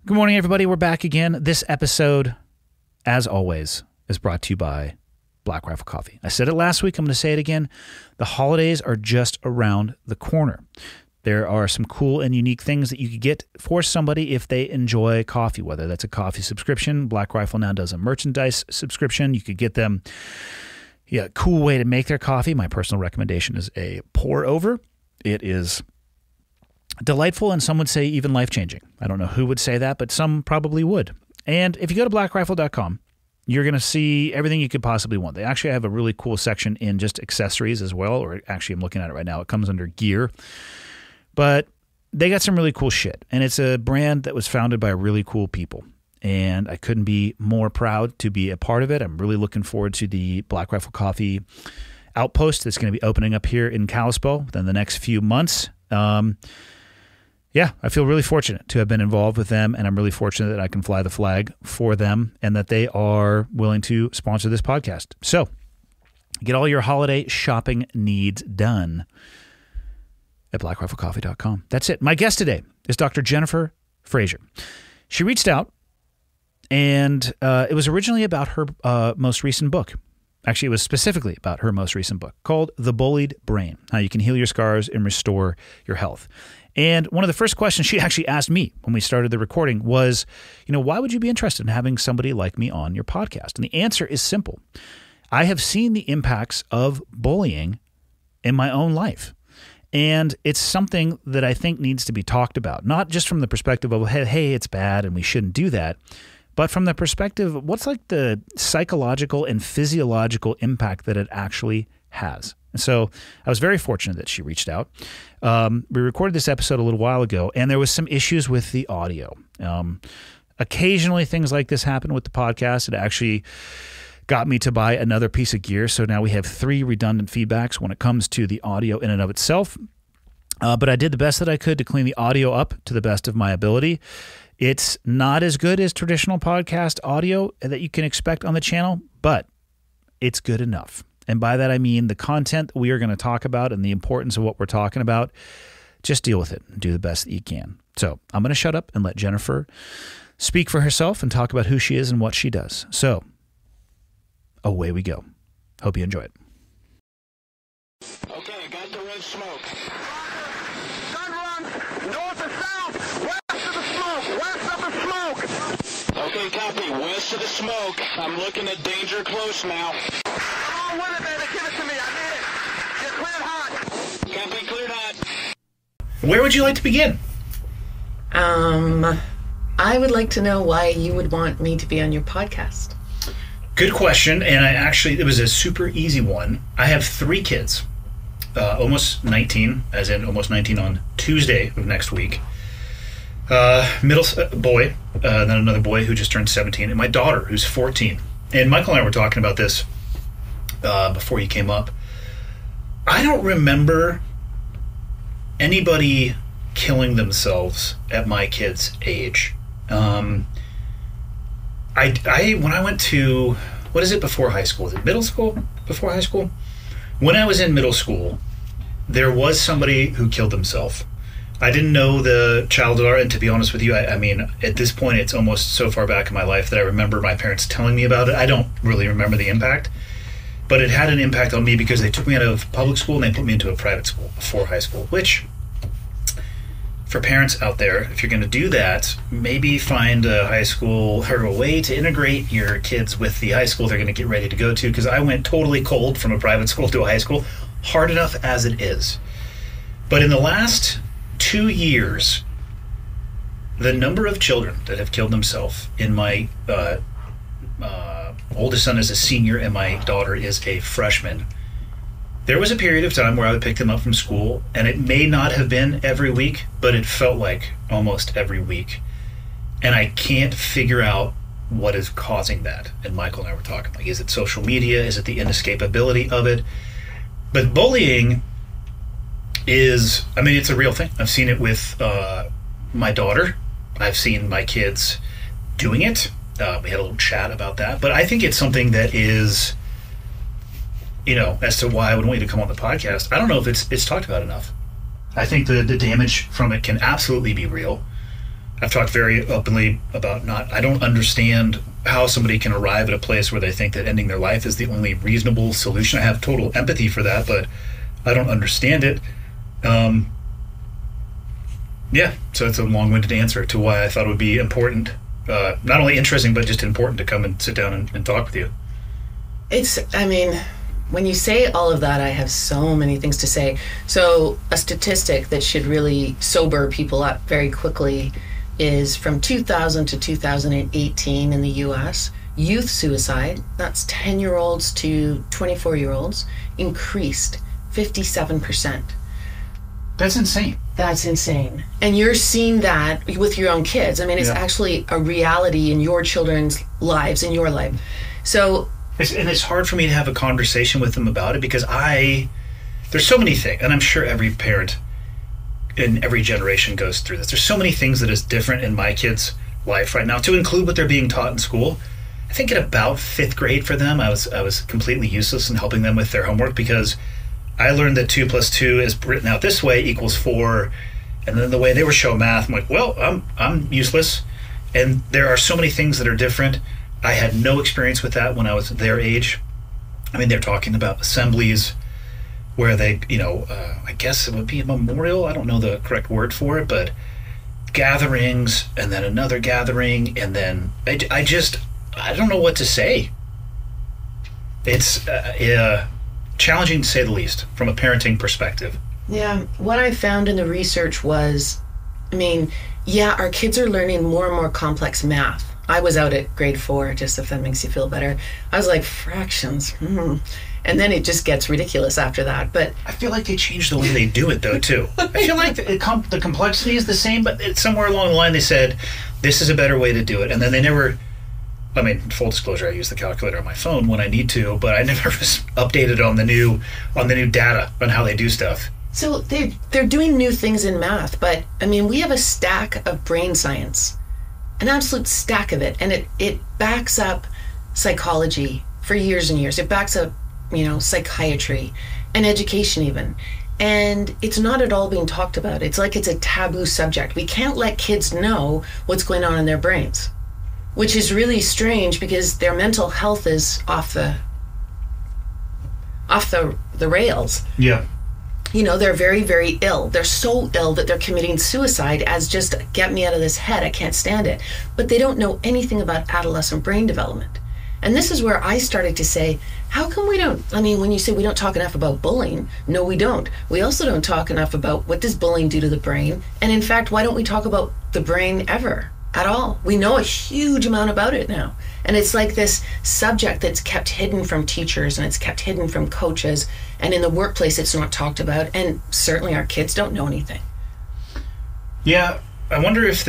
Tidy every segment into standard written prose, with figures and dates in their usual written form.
Good morning, everybody. We're back again. This episode, as always, is brought to you by Black Rifle Coffee. I said it last week. I'm going to say it again. The holidays are just around the corner. There are some cool and unique things that you could get for somebody if they enjoy coffee, whether that's a coffee subscription. Black Rifle now does a merchandise subscription. You could get them a cool way to make their coffee. My personal recommendation is a pour over. It is delightful, and some would say even life-changing. I don't know who would say that, but some probably would. And if you go to blackrifle.com, you're going to see everything you could possibly want. They actually have a really cool section in just accessories as well, or actually I'm looking at it right now. It comes under gear. But they got some really cool shit, and it's a brand that was founded by really cool people, and I couldn't be more proud to be a part of it. I'm really looking forward to the Black Rifle Coffee outpost that's going to be opening up here in Kalispell within the next few months. I feel really fortunate to have been involved with them, and I'm really fortunate that I can fly the flag for them and that they are willing to sponsor this podcast. So get all your holiday shopping needs done at blackriflecoffee.com. That's it. My guest today is Dr. Jennifer Fraser. She reached out, and it was originally about her most recent book. Actually, it was specifically about her most recent book called The Bullied Brain, How You Can Heal Your Scars and Restore Your Health. And one of the first questions she actually asked me when we started the recording was, why would you be interested in having somebody like me on your podcast? And the answer is simple. I have seen the impacts of bullying in my own life. And it's something that I think needs to be talked about, not just from the perspective of, hey, it's bad and we shouldn't do that, but from the perspective of what's like the psychological and physiological impact that it actually has. And so I was very fortunate that she reached out. We recorded this episode a little while ago, and there was some issues with the audio. Occasionally things like this happen with the podcast. It actually got me to buy another piece of gear. So now we have 3 redundant feedbacks when it comes to the audio in and of itself. But I did the best that I could to clean the audio up to the best of my ability. It's not as good as traditional podcast audio that you can expect on the channel, but it's good enough. And by that, I mean the content that we are going to talk about and the importance of what we're talking about. Just deal with it and do the best that you can. So I'm going to shut up and let Jennifer speak for herself and talk about who she is and what she does. So away we go. Hope you enjoy it. Okay, I got the red smoke. Gun run, north and south, west of the smoke, west of the smoke. Okay, copy, west of the smoke. I'm looking at danger close now. Come on with it, baby, give it to me, I need it. You're cleared hot. Copy, cleared hot. Where would you like to begin? I would like to know why you would want me to be on your podcast. Good question, and it was a super easy one. I have 3 kids, almost 19, as in almost 19 on Tuesday of next week. Middle boy, then another boy who just turned 17, and my daughter who's 14. And Michael and I were talking about this before you came up. I don't remember anybody killing themselves at my kids' age. When I went to, what is it before high school? Is it middle school? Before high school? When I was in middle school, there was somebody who killed himself. I didn't know the child, and to be honest with you, I mean, at this point, it's almost so far back in my life that I remember my parents telling me about it. I don't really remember the impact, but it had an impact on me because they took me out of public school and they put me into a private school before high school, which, for parents out there, if you're going to do that, maybe find a high school or a way to integrate your kids with the high school they're going to get ready to go to, because I went totally cold from a private school to a high school, hard enough as it is. But in the last 2 years, the number of children that have killed themselves in my oldest son is a senior and my daughter is a freshman. There was a period of time where I would pick them up from school, and it may not have been every week, but it felt like almost every week. And I can't figure out what is causing that. And Michael and I were talking, like, is it social media? Is it the inescapability of it? But bullying is, I mean, it's a real thing. I've seen it with my daughter. I've seen my kids doing it. We had a little chat about that. But I think it's something that is, as to why I would want you to come on the podcast, I don't know if it's talked about enough. I think the damage from it can absolutely be real. I've talked very openly about I don't understand how somebody can arrive at a place where they think that ending their life is the only reasonable solution. I have total empathy for that, but I don't understand it. Yeah, so it's a long-winded answer to why I thought it would be important, not only interesting, but just important to come and sit down and talk with you. When you say all of that, I have so many things to say. So a statistic that should really sober people up very quickly is from 2000 to 2018 in the US, youth suicide, that's 10-year-olds to 24-year-olds, increased 57%. That's insane. That's insane. And you're seeing that with your own kids. It's actually a reality in your children's lives, in your life. So... it's hard for me to have a conversation with them about it because there's so many things, and I'm sure every parent in every generation goes through this. There's so many things that is different in my kids' life right now, to include what they're being taught in school. I think at about 5th grade for them, I was completely useless in helping them with their homework because I learned that 2 + 2 is written out this way equals 4, and then the way they were showing math, I'm like, well, I'm useless, and there are so many things that are different. I had no experience with that when I was their age. They're talking about assemblies where they, I guess it would be a memorial. I don't know the correct word for it, but gatherings and then another gathering. And then I don't know what to say. It's challenging to say the least from a parenting perspective. Yeah. What I found in the research was, our kids are learning more and more complex math. I was out at grade 4, just if that makes you feel better. I was like, fractions. And then it just gets ridiculous after that. But I feel like they changed the way they do it, though, too. I feel like the complexity is the same, but somewhere along the line they said, this is a better way to do it. And then they never... full disclosure, I use the calculator on my phone when I need to, but I never was updated on the new data on how they do stuff. So they're doing new things in math, but, we have a stack of brain science. An absolute stack of it, and it backs up psychology for years and years. It backs up, psychiatry and education even. And it's not at all being talked about. It's like it's a taboo subject. We can't let kids know what's going on in their brains, which is really strange because their mental health is off the rails. Yeah. They're very, very ill. They're so ill that they're committing suicide as just, get me out of this head, I can't stand it. But they don't know anything about adolescent brain development. And this is where I started to say, how come we don't, when you say we don't talk enough about bullying, no, we don't. We also don't talk enough about what does bullying do to the brain. And in fact, why don't we talk about the brain ever at all? We know a huge amount about it now. And it's like this subject that's kept hidden from teachers and it's kept hidden from coaches. And in the workplace, it's not talked about. And certainly our kids don't know anything. Yeah, I wonder if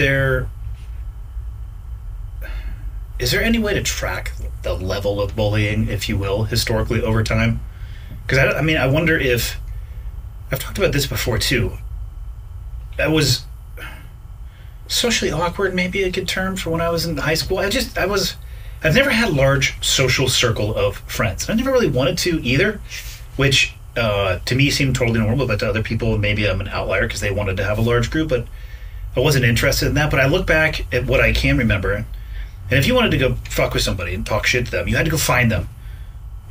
is there any way to track the level of bullying, if you will, historically over time? Because I wonder if, I've talked about this before too. I was socially awkward, maybe a good term for when I was in high school. I've never had a large social circle of friends. I never really wanted to either, which to me seemed totally normal, but to other people, maybe I'm an outlier because they wanted to have a large group, but I wasn't interested in that. But I look back at what I can remember, and if you wanted to go fuck with somebody and talk shit to them, you had to go find them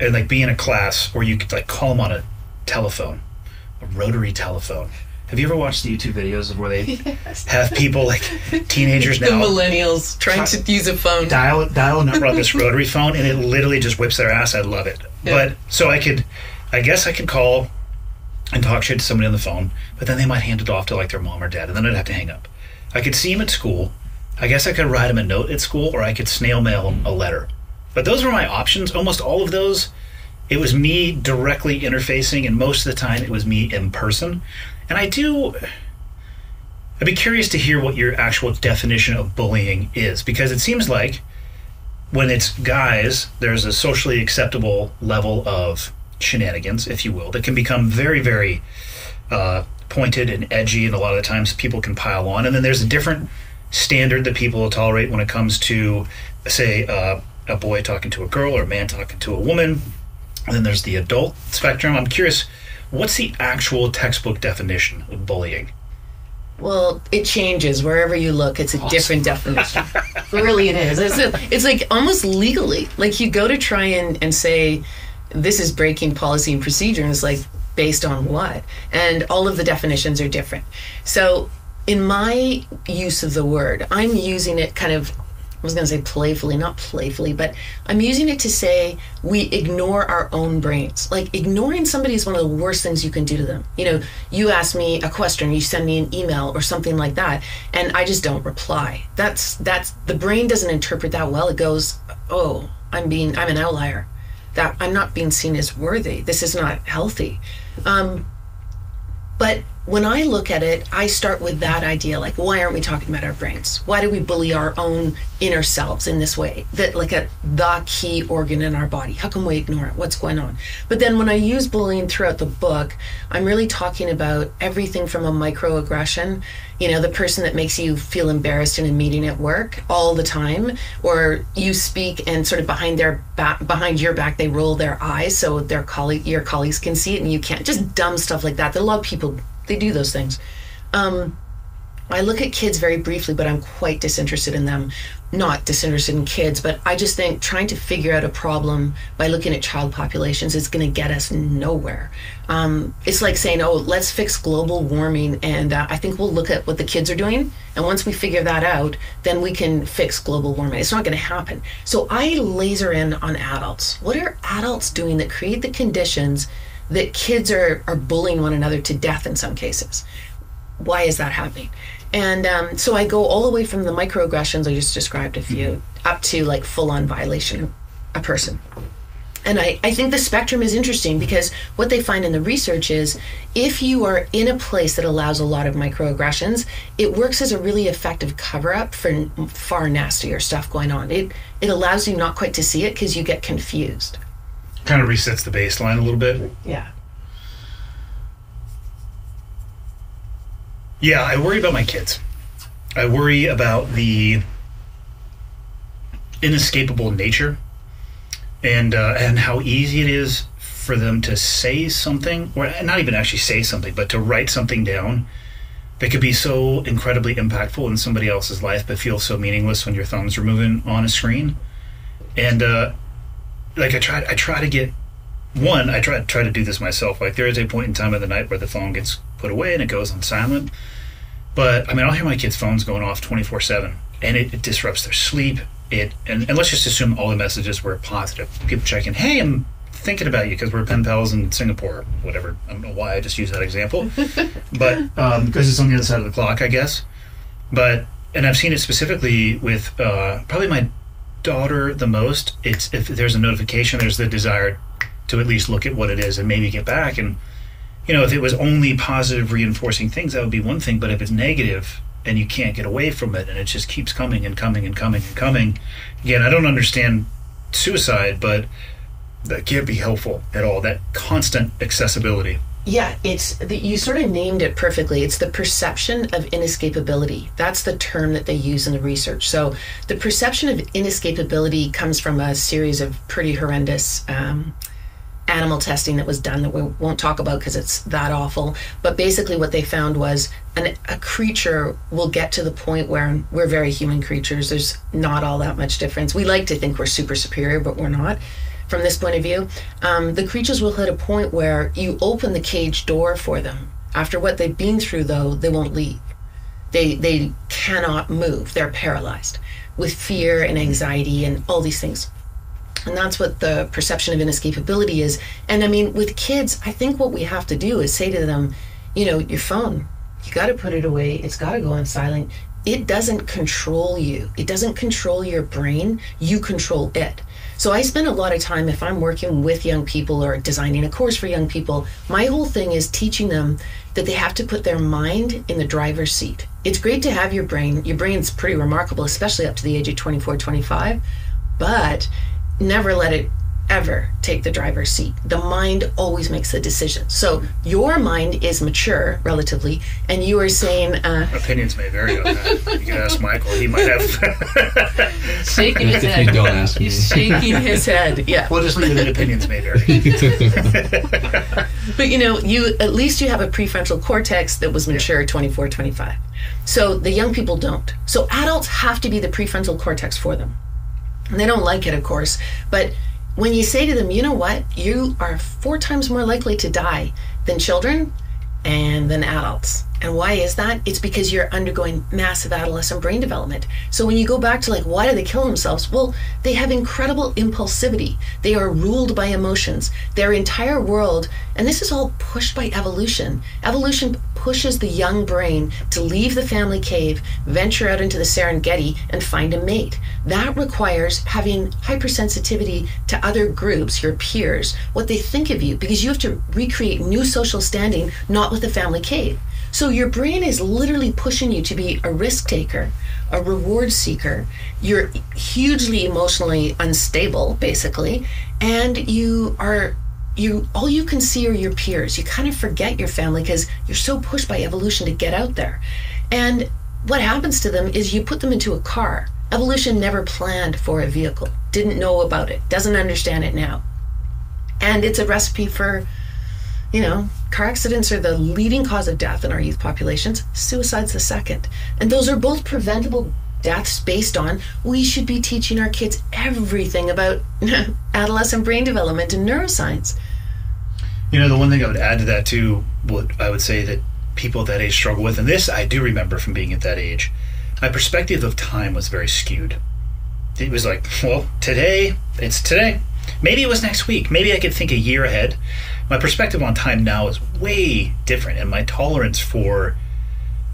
and be in a class, or you could call them on a telephone, a rotary telephone. Have you ever watched the YouTube videos of where they have people, teenagers now, the millennials trying to use a phone, dial a number on this rotary phone, and it literally just whips their ass? I love it. Yeah. But so I guess I could call and talk shit to somebody on the phone, but then they might hand it off to their mom or dad, and then I'd have to hang up. I could see them at school. I guess I could write them a note at school, or I could snail mail them a letter. But those were my options. Almost all of those, it was me directly interfacing, and most of the time it was me in person. And I'd be curious to hear what your actual definition of bullying is, because it seems like when it's guys, there's a socially acceptable level of shenanigans, if you will, that can become very, very pointed and edgy, and a lot of the times people can pile on. And then there's a different standard that people will tolerate when it comes to, say, a boy talking to a girl or a man talking to a woman. And then there's the adult spectrum. I'm curious, what's the actual textbook definition of bullying? Well, it changes wherever you look. It's a different definition. Really, it is. It's like almost legally. Like you go to try and say, this is breaking policy and procedure, and it's like, based on what? And all of the definitions are different. So in my use of the word, I'm using it kind of, I was going to say playfully, not playfully, but I'm using it to say we ignore our own brains. Like ignoring somebody is one of the worst things you can do to them. You know, you ask me a question, you send me an email or something like that, and I just don't reply. That's the brain doesn't interpret that well. It goes, oh, I'm an outlier. That I'm not being seen as worthy. This is not healthy. But when I look at it, I start with that idea, like, why aren't we talking about our brains? Why do we bully our own inner selves in this way? That like the key organ in our body. How come we ignore it? What's going on? But then when I use bullying throughout the book, I'm really talking about everything from a microaggression, you know, the person that makes you feel embarrassed in a meeting at work all the time, or you speak and sort of behind your back, they roll their eyes so your colleagues can see it and you can't. Just dumb stuff like that. There are a lot of people, they do those things. I look at kids very briefly, but I'm quite disinterested in them. Not disinterested in kids, but I just think trying to figure out a problem by looking at child populations is going to get us nowhere. It's like saying, oh, let's fix global warming, and I think we'll look at what the kids are doing, and once we figure that out, then we can fix global warming. It's not going to happen. So I laser in on adults. What are adults doing that create the conditions that kids are bullying one another to death in some cases? Why is that happening? And so I go all the way from the microaggressions I just described a few up to like full-on violation of a person. And I think the spectrum is interesting because what they find in the research is if you are in a place that allows a lot of microaggressions, it works as a really effective cover-up for far nastier stuff going on. It allows you not quite to see it because you get confused. Kind of resets the baseline a little bit. Yeah. Yeah, I worry about my kids. I worry about the inescapable nature and how easy it is for them to say something, or not even actually say something, but to write something down that could be so incredibly impactful in somebody else's life but feel so meaningless when your thumbs are moving on a screen. And like I try to get one. I try to do this myself. Like there is a point in time of the night where the phone gets put away and it goes on silent. But I mean, I'll hear my kids' phones going off 24/7, and it disrupts their sleep. And let's just assume all the messages were positive. People checking, hey, I'm thinking about you because we're pen pals in Singapore, whatever. I don't know why I just used that example, but because it's on the other side of the clock, I guess. And I've seen it specifically with probably my daughter the most. It's if there's a notification, there's the desire to at least look at what it is and maybe get back. And you know, if it was only positive reinforcing things, that would be one thing. But if it's negative and you can't get away from it and it just keeps coming and coming and coming and coming, again, I don't understand suicide, but that can't be helpful at all. That constant accessibility. Yeah, you sort of named it perfectly. It's the perception of inescapability. That's the term that they use in the research. So the perception of inescapability comes from a series of pretty horrendous animal testing that was done that we won't talk about because it's that awful. But basically what they found was a creature will get to the point where we're very human creatures. There's not all that much difference. We like to think we're super superior, but we're not. From this point of view, the creatures will hit a point where you open the cage door for them. After what they've been through, though, they won't leave. They cannot move. They're paralyzed with fear and anxiety and all these things. And that's what the perception of inescapability is. And I mean, with kids, I think what we have to do is say to them, you know, your phone, you got to put it away. It's got to go on silent. It doesn't control you. It doesn't control your brain. You control it. So I spend a lot of time, if I'm working with young people or designing a course for young people, my whole thing is teaching them that they have to put their mind in the driver's seat. It's great to have your brain. Your brain's pretty remarkable, especially up to the age of 24, 25, but never let it ever take the driver's seat. The mind always makes the decision. So your mind is mature, relatively, and you are saying... opinions may vary on that. You can ask Michael. He might have... shaking his head. Don't ask me. He's shaking his head, yeah. We'll just leave it at opinions may vary. But at least you have a prefrontal cortex that was mature 24, 25. So the young people don't. So adults have to be the prefrontal cortex for them. And they don't like it, of course, but when you say to them, you know what, you are 4 times more likely to die than children and than adults. And why is that? It's because you're undergoing massive adolescent brain development. So when you go back to why do they kill themselves? Well, they have incredible impulsivity. They are ruled by emotions. Their entire world, and this is all pushed by evolution. Evolution pushes the young brain to leave the family cave, venture out into the Serengeti, and find a mate. That requires having hypersensitivity to other groups, your peers, what they think of you, because you have to recreate new social standing, not with the family cave. So your brain is literally pushing you to be a risk taker, a reward seeker. You're hugely emotionally unstable, basically, and all you can see are your peers. You kind of forget your family because you're so pushed by evolution to get out there. And what happens to them is you put them into a car. Evolution never planned for a vehicle, didn't know about it, doesn't understand it now. And it's a recipe for, car accidents are the leading cause of death in our youth populations. Suicide's the second. And those are both preventable deaths based on we should be teaching our kids everything about adolescent brain development and neuroscience. The one thing I would add to that too, what I would say that people at that age struggle with, and this I do remember from being at that age, my perspective of time was very skewed. It was like, well, it's today. Maybe it was next week. Maybe I could think a year ahead. My perspective on time now is way different, and my tolerance for,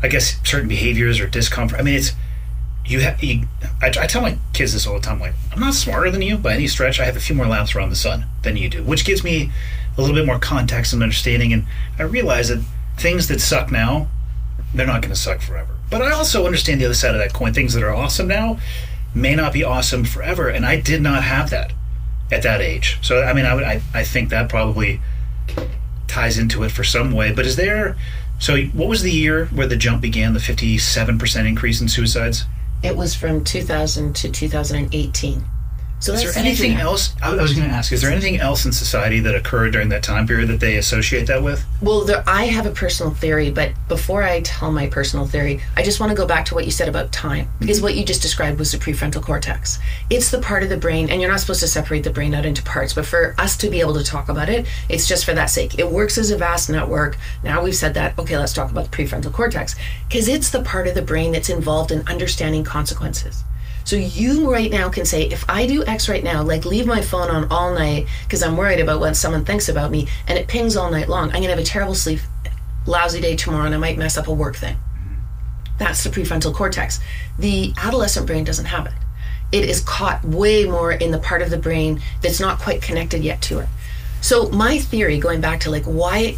I guess, certain behaviors or discomfort. I mean, I tell my kids this all the time, I'm not smarter than you by any stretch. I have a few more laps around the sun than you do, which gives me a little bit more context and understanding, and I realize that things that suck now, they're not going to suck forever. But I also understand the other side of that coin. Things that are awesome now may not be awesome forever, and I did not have that at that age. So, I mean, I think that probably ties into it for some way. But so what was the year where the jump began, the 57% increase in suicides? It was from 2000 to 2018. So is there anything else? I was going to ask, is there anything else in society that occurred during that time period that they associate that with? Well, I have a personal theory, but before I tell my personal theory, I just want to go back to what you said about time, because what you just described was the prefrontal cortex. It's the part of the brain, and you're not supposed to separate the brain out into parts, but for us to be able to talk about it, it's just for that sake. It works as a vast network. Now we've said that, okay, let's talk about the prefrontal cortex, because it's the part of the brain that's involved in understanding consequences. So you right now can say, if I do X right now, leave my phone on all night because I'm worried about what someone thinks about me, and it pings all night long, I'm going to have a terrible sleep, lousy day tomorrow, and I might mess up a work thing. That's the prefrontal cortex. The adolescent brain doesn't have it. It is caught way more in the part of the brain that's not quite connected yet to it. So my theory, going back to why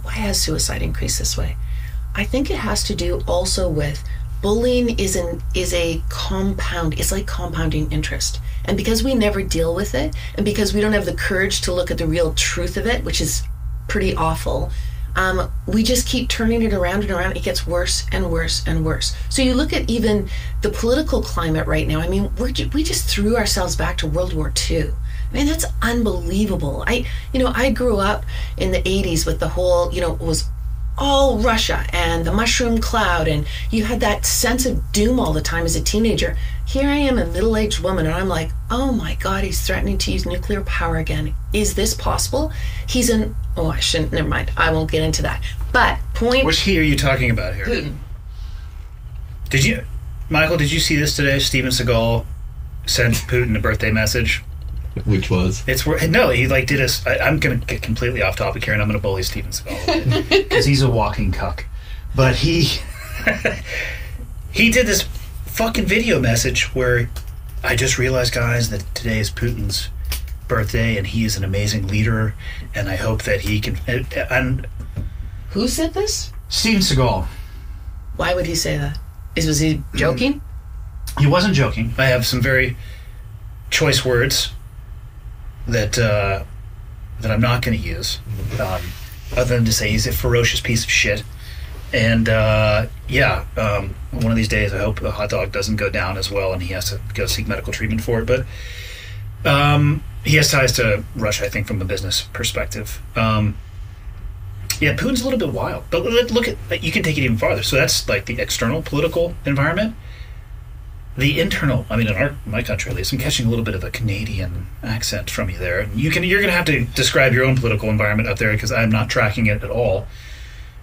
has suicide increased this way? I think it has to do also with bullying is a compound. It's like compounding interest. And because we never deal with it, and because we don't have the courage to look at the real truth of it, which is pretty awful, we just keep turning it around and around. It gets worse and worse and worse. So you look at even the political climate right now. I mean, we just threw ourselves back to World War II. I mean, that's unbelievable. I grew up in the 80s with the whole, it was all Russia and the mushroom cloud, and you had that sense of doom all the time as a teenager. Here I am, a middle-aged woman, and I'm like, oh my God, he's threatening to use nuclear power again. Is this possible? I shouldn't, never mind. I won't get into that. But Which he are you talking about here? Putin. Michael, did you see this today? Steven Seagal sent Putin a birthday message. Which was? No, he did I'm going to get completely off topic here, and I'm going to bully Steven Seagal because he's a walking cuck. But he did this fucking video message where I just realized, guys, that today is Putin's birthday, and he is an amazing leader, and I hope that he can. And who said this? Steven Seagal. Why would he say that? Was he joking? He wasn't joking. I have some very choice words that I'm not going to use, other than to say he's a ferocious piece of shit. And one of these days I hope the hot dog doesn't go down as well and he has to go seek medical treatment for it. But he has ties to Russia, I think, from a business perspective. Putin's a little bit wild. But look at, you can take it even farther. So that's like the external political environment. The internal, I mean, in my country at least, I'm catching a little bit of a Canadian accent from you there. You're going to have to describe your own political environment up there because I'm not tracking it at all.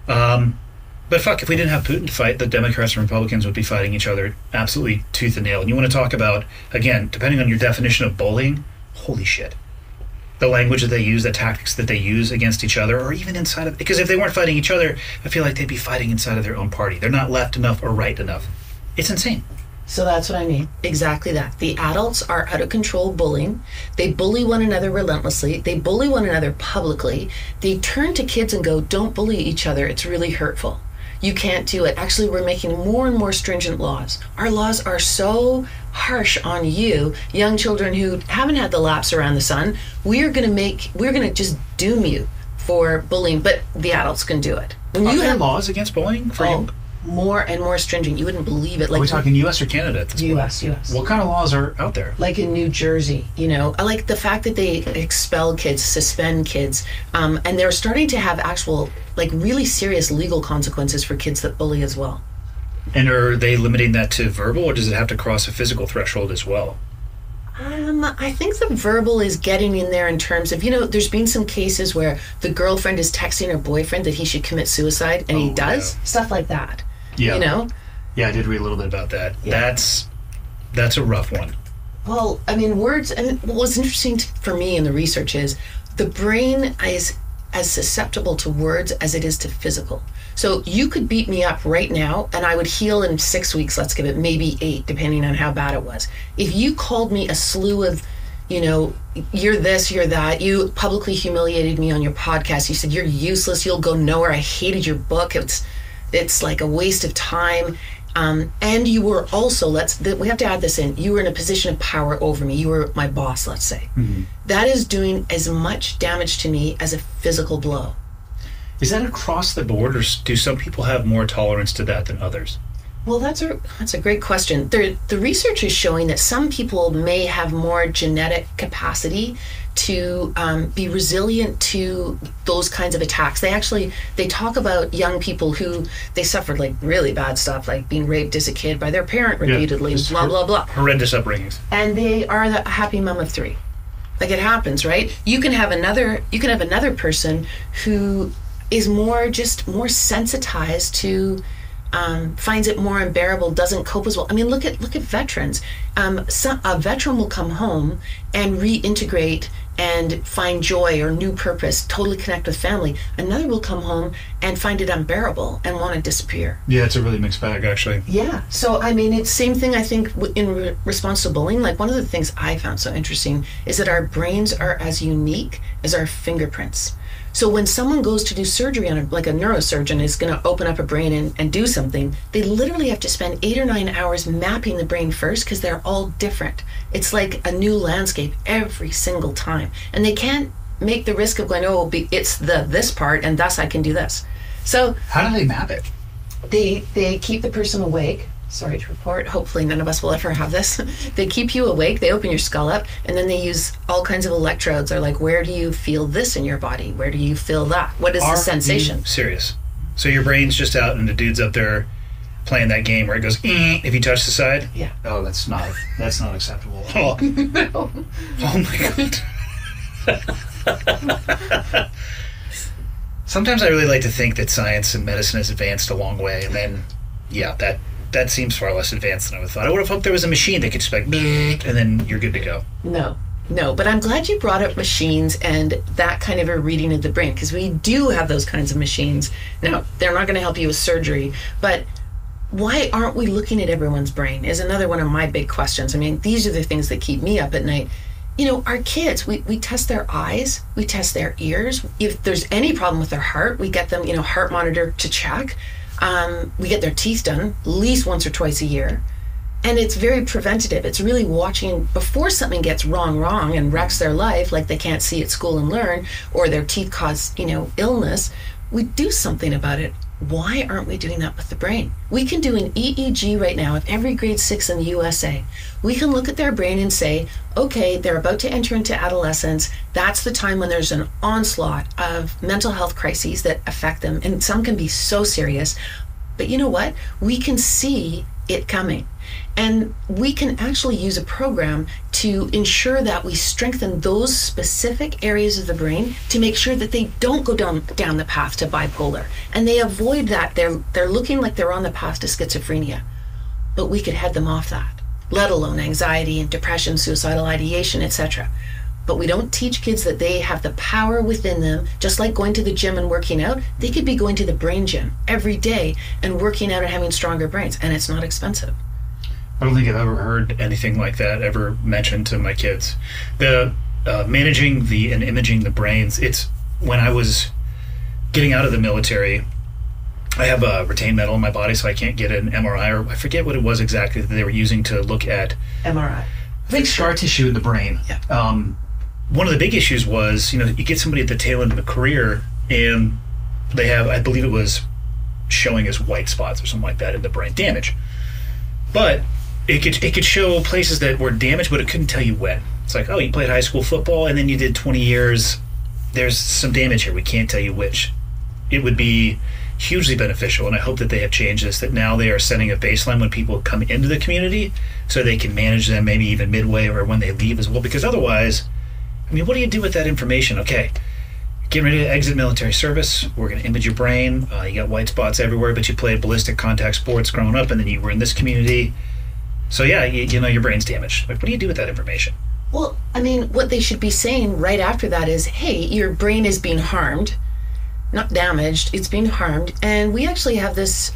But fuck, if we didn't have Putin to fight, the Democrats and Republicans would be fighting each other absolutely tooth and nail. And you want to talk about, again, depending on your definition of bullying, holy shit. The language that they use, the tactics that they use against each other, or even inside of... Because if they weren't fighting each other, I feel like they'd be fighting inside of their own party. They're not left enough or right enough. It's insane. So that's what I mean. Exactly that. The adults are out of control bullying. They bully one another relentlessly. They bully one another publicly. They turn to kids and go, don't bully each other. It's really hurtful. You can't do it. Actually, we're making more and more stringent laws. Our laws are so harsh on you, young children who haven't had the laps around the sun. We're going to just doom you for bullying, but the adults can do it. When you have laws against bullying for you? More and more stringent. You wouldn't believe it. Like, are we talking U.S. or Canada at this point? U.S. What kind of laws are out there? Like in New Jersey, I like the fact that they expel kids, suspend kids, and they're starting to have actual, like, really serious legal consequences for kids that bully as well. And are they limiting that to verbal, or does it have to cross a physical threshold as well? I think the verbal is getting in there in terms of, there's been some cases where the girlfriend is texting her boyfriend that he should commit suicide, and he does. Yeah. Stuff like that. Yeah. Yeah, I did read a little bit about that. Yeah. That's a rough one. Well, I mean, words, and what's interesting for me in the research is the brain is as susceptible to words as it is to physical. So you could beat me up right now and I would heal in 6 weeks, let's give it maybe 8, depending on how bad it was. If you called me a slew of, you're this, you're that, you publicly humiliated me on your podcast, you said you're useless, you'll go nowhere, I hated your book, it's like a waste of time. And you were also, we have to add this in, you were in a position of power over me. You were my boss, let's say. Mm-hmm. That is doing as much damage to me as a physical blow. Is that across the board, or do some people have more tolerance to that than others? Well, that's a great question. The research is showing that some people may have more genetic capacity to be resilient to those kinds of attacks. They talk about young people who they suffered like really bad stuff, like being raped as a kid by their parent repeatedly, blah, blah, blah. Horrendous upbringings. And they are the happy mom of 3. Like, it happens, right? You can have another person who is more sensitized to, finds it more unbearable, doesn't cope as well. I mean, look at veterans. A veteran will come home and reintegrate and find joy or new purpose, totally connect with family. Another will come home and find it unbearable and want to disappear. Yeah, it's a really mixed bag, actually. Yeah. So, I mean, it's same thing, I think, in response to bullying. Like, one of the things I found so interesting is that our brains are as unique as our fingerprints. So when someone goes to do surgery on like a neurosurgeon is going to open up a brain and do something, they literally have to spend 8 or 9 hours mapping the brain first because they're all different. It's like a new landscape every single time. And they can't make the risk of going, it's this part and thus I can do this. So how do they map it? They keep the person awake. Sorry to report, hopefully none of us will ever have this. They keep you awake, they open your skull up, and then they use all kinds of electrodes. They're like, where do you feel this in your body? Where do you feel that? What is the sensation? You serious? So your brain's just out and the dude's up there playing that game where it goes, if you touch the side? Yeah. Oh, that's not acceptable. Oh, no. Oh my God. Sometimes I really like to think that science and medicine has advanced a long way, and then, that seems far less advanced than I would have thought. I would have hoped there was a machine that could just like, and then you're good to go. No, but I'm glad you brought up machines and that kind of a reading of the brain, because we do have those kinds of machines. Now, they're not going to help you with surgery, but why aren't we looking at everyone's brain is another one of my big questions. I mean, these are the things that keep me up at night. Our kids, we test their eyes, we test their ears. If there's any problem with their heart, we get them, heart monitor to check. We get their teeth done at least once or twice a year. And it's very preventative. It's really watching before something gets wrong and wrecks their life, like they can't see at school and learn, or their teeth cause, illness. We do something about it. Why aren't we doing that with the brain? We can do an EEG right now of every grade 6 in the USA. We can look at their brain and say, okay, they're about to enter into adolescence. That's the time when there's an onslaught of mental health crises that affect them. And some can be so serious. But you know what? We can see it coming. And we can actually use a program to ensure that we strengthen those specific areas of the brain to make sure that they don't go down the path to bipolar. And they avoid that. They're looking like they're on the path to schizophrenia. But we could head them off that, let alone anxiety and depression, suicidal ideation, etc. But we don't teach kids that they have the power within them, just like going to the gym and working out. They could be going to the brain gym every day and working out and having stronger brains, and it's not expensive. I don't think I've ever heard anything like that ever mentioned to my kids. The managing and imaging the brains, it's when I was getting out of the military, I have a retained metal in my body, so I can't get an MRI, or I forget what it was exactly that they were using to look at. MRI. I think scar tissue in the brain. Yeah. One of the big issues was, you get somebody at the tail end of a career, and they have, I believe it was showing as white spots or something like that in the brain, damage. But it could show places that were damaged, but it couldn't tell you when. It's like, oh, you played high school football, and then you did 20 years. There's some damage here. We can't tell you which. It would be hugely beneficial, and I hope that they have changed this, that now they are setting a baseline when people come into the community so they can manage them maybe even midway or when they leave as well, because otherwise, what do you do with that information? Okay, getting ready to exit military service, we're going to image your brain, you got white spots everywhere, but you played ballistic contact sports growing up, and then you were in this community, so yeah, your brain's damaged. What do you do with that information? Well, what they should be saying right after that is, hey, your brain is being harmed, not damaged, it's being harmed. And we actually have this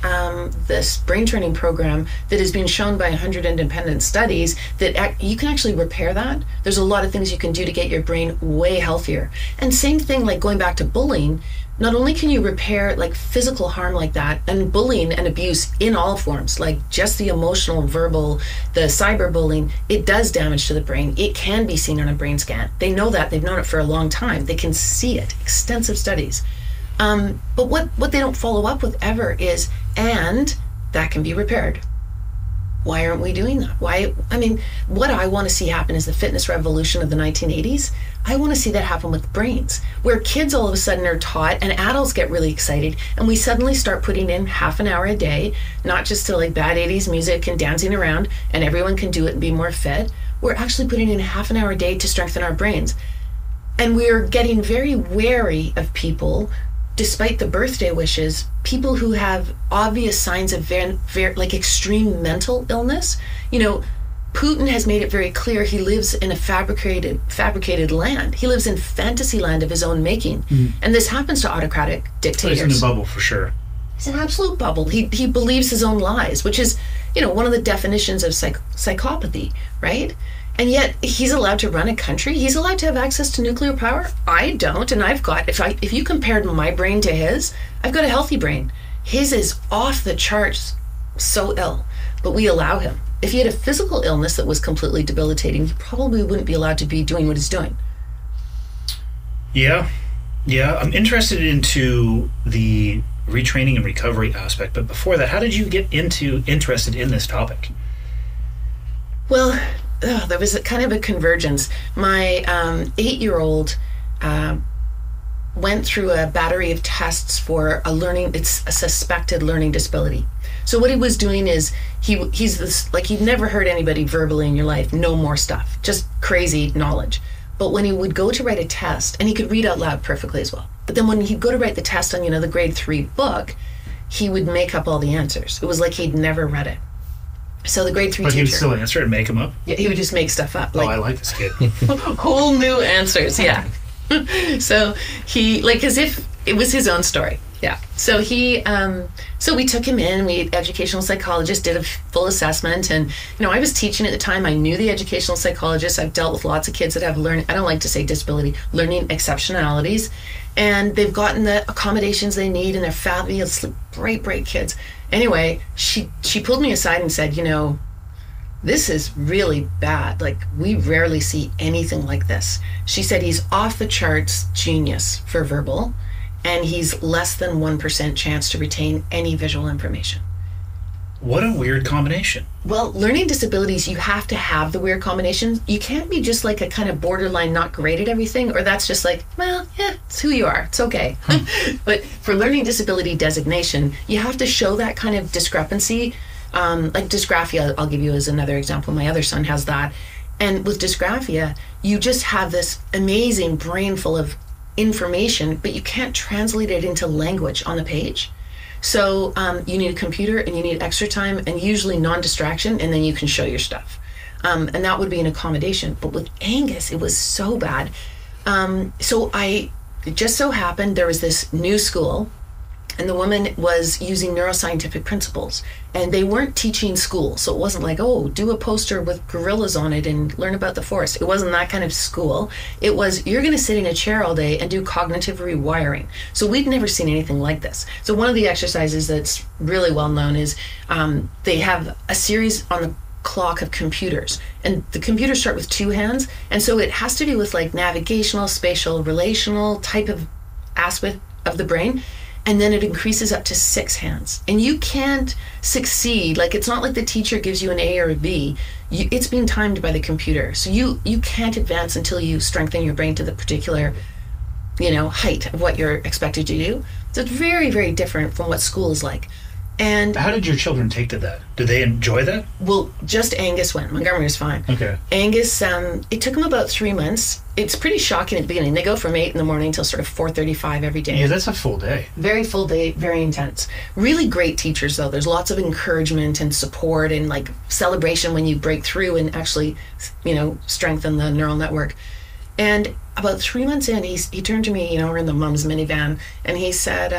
this brain training program that has been shown by 100 independent studies that you can actually repair that. There's a lot of things you can do to get your brain way healthier. And same thing, like going back to bullying, not only can you repair like physical harm like that, and bullying and abuse in all forms, like just the emotional, verbal, the cyberbullying, it does damage to the brain. It can be seen on a brain scan. They know that. They've known it for a long time. They can see it. Extensive studies. But what they don't follow up with ever is, and that can be repaired. Why aren't we doing that? What I want to see happen is the fitness revolution of the 1980s. I want to see that happen with brains, where kids all of a sudden are taught and adults get really excited, and we suddenly start putting in half an hour a day, not just to like bad 80s music and dancing around and everyone can do it and be more fit. We're actually putting in half an hour a day to strengthen our brains. And we're getting very wary of people, despite the birthday wishes, people who have obvious signs of very like extreme mental illness. Putin has made it very clear he lives in a fabricated land. He lives in fantasy land of his own making. And this happens to autocratic dictators. He's in a bubble for sure. He's an absolute bubble. He believes his own lies, which is, one of the definitions of psychopathy, right? And yet he's allowed to run a country. He's allowed to have access to nuclear power. I don't, and I've got, if you compared my brain to his, I've got a healthy brain. His is off the charts, so ill, but we allow him. If he had a physical illness that was completely debilitating, he probably wouldn't be allowed to be doing what he's doing. Yeah. I'm interested into the retraining and recovery aspect, but before that, how did you get interested in this topic? Well, there was kind of a convergence. My 8-year-old went through a battery of tests for it's a suspected learning disability. So what he was doing is he's this, like, he'd never heard anybody verbally in your life, no more stuff, just crazy knowledge. But when he would go to write a test, and he could read out loud perfectly as well, but then when he'd go to write the test on, the grade 3 book, he would make up all the answers. It was like he'd never read it. So the grade 3 but teacher... But he would still answer and make them up? Yeah, he would just make stuff up. I like this kid. Whole new answers, yeah. So he, as if it was his own story. Yeah. So so we took him in, educational psychologist did a full assessment, and, I was teaching at the time. I knew the educational psychologist. I've dealt with lots of kids that have I don't like to say disability, learning exceptionalities, and they've gotten the accommodations they need, and they're fabulous, bright kids. Anyway, she pulled me aside and said, this is really bad. Like, we rarely see anything like this. She said he's off the charts genius for verbal, and he's less than 1% chance to retain any visual information. What a weird combination. Well, learning disabilities, you have to have the weird combinations. You can't be just like a kind of borderline not great at everything, or that's just like, well, yeah, it's who you are. It's okay. But for learning disability designation, you have to show that kind of discrepancy. Like dysgraphia, I'll give you as another example. My other son has that. And with dysgraphia, you just have this amazing brain full of information, but you can't translate it into language on the page. So you need a computer, and you need extra time, and usually non-distraction, and then you can show your stuff. And that would be an accommodation. But with Angus, it was so bad. It just so happened there was this new school, and the woman was using neuroscientific principles, and they weren't teaching school. So it wasn't like, oh, do a poster with gorillas on it and learn about the forest. It wasn't that kind of school. It was, you're going to sit in a chair all day and do cognitive rewiring. So we'd never seen anything like this. So one of the exercises that's really well known is they have a series on the clock of computers, and the computers start with 2 hands, and so it has to do with like navigational, spatial, relational type of aspect of the brain. And then it increases up to 6 hands. And you can't succeed. Like, it's not like the teacher gives you an A or a B. It's being timed by the computer. So you can't advance until you strengthen your brain to the particular, height of what you're expected to do. So it's very, very different from what school is like. And how did your children take to that? Did they enjoy that? Well, just Angus went. Montgomery was fine. Okay. Angus, it took him about 3 months. It's pretty shocking at the beginning. They go from 8 in the morning till sort of 4:35 every day. Yeah, that's a full day. Very full day, very intense. Really great teachers, though. There's lots of encouragement and support and like celebration when you break through and actually, strengthen the neural network. And about 3 months in, he turned to me, we're in the mom's minivan, and he said,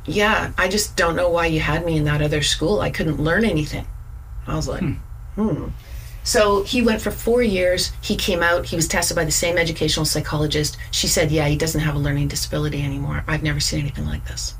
yeah, I just don't know why you had me in that other school. I couldn't learn anything. I was like, So he went for 4 years. He came out. He was tested by the same educational psychologist. She said, yeah, he doesn't have a learning disability anymore. I've never seen anything like this.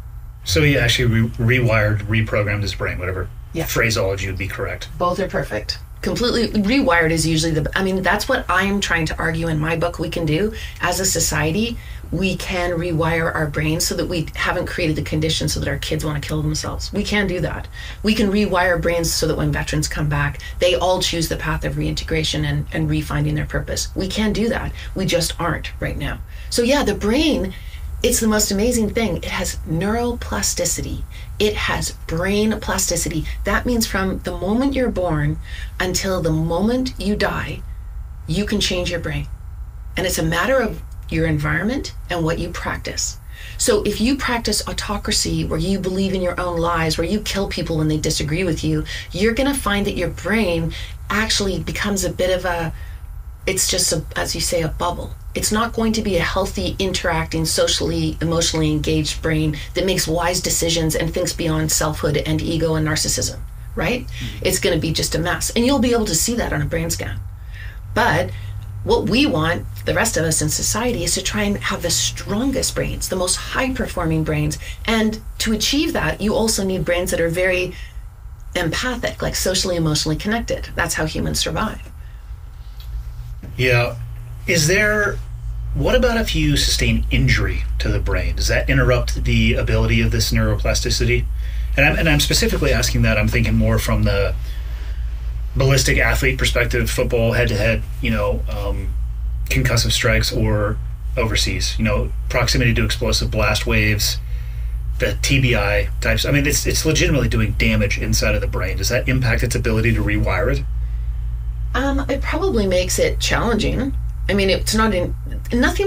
So he actually reprogrammed his brain, whatever phraseology would be correct. Both are perfect. Completely rewired is usually that's what I'm trying to argue in my book we can do. As a society, we can rewire our brains so that we haven't created the conditions so that our kids want to kill themselves. We can do that. We can rewire brains so that when veterans come back, they all choose the path of reintegration and refinding their purpose. We can do that. We just aren't right now. So yeah, the brain, it's the most amazing thing. It has neuroplasticity. It has brain plasticity. That means from the moment you're born until the moment you die, you can change your brain. And it's a matter of your environment and what you practice. So if you practice autocracy, where you believe in your own lies, where you kill people when they disagree with you, you're going to find that your brain actually becomes a bit of it's just, as you say, a bubble. It's not going to be a healthy, interacting, socially, emotionally engaged brain that makes wise decisions and thinks beyond selfhood and ego and narcissism, right? It's going to be just a mess. And you'll be able to see that on a brain scan. But what we want, the rest of us in society, is to try and have the strongest brains, the most high-performing brains. And to achieve that, you also need brains that are very empathic, like socially, emotionally connected. That's how humans survive. Yeah. What about if you sustain injury to the brain? Does that interrupt the ability of this neuroplasticity? And I'm specifically asking that. I'm thinking more from the ballistic athlete perspective, football, head-to-head, concussive strikes, or overseas, proximity to explosive blast waves, the TBI types. I mean, it's legitimately doing damage inside of the brain. Does that impact its ability to rewire it? It probably makes it challenging. I mean, it's nothing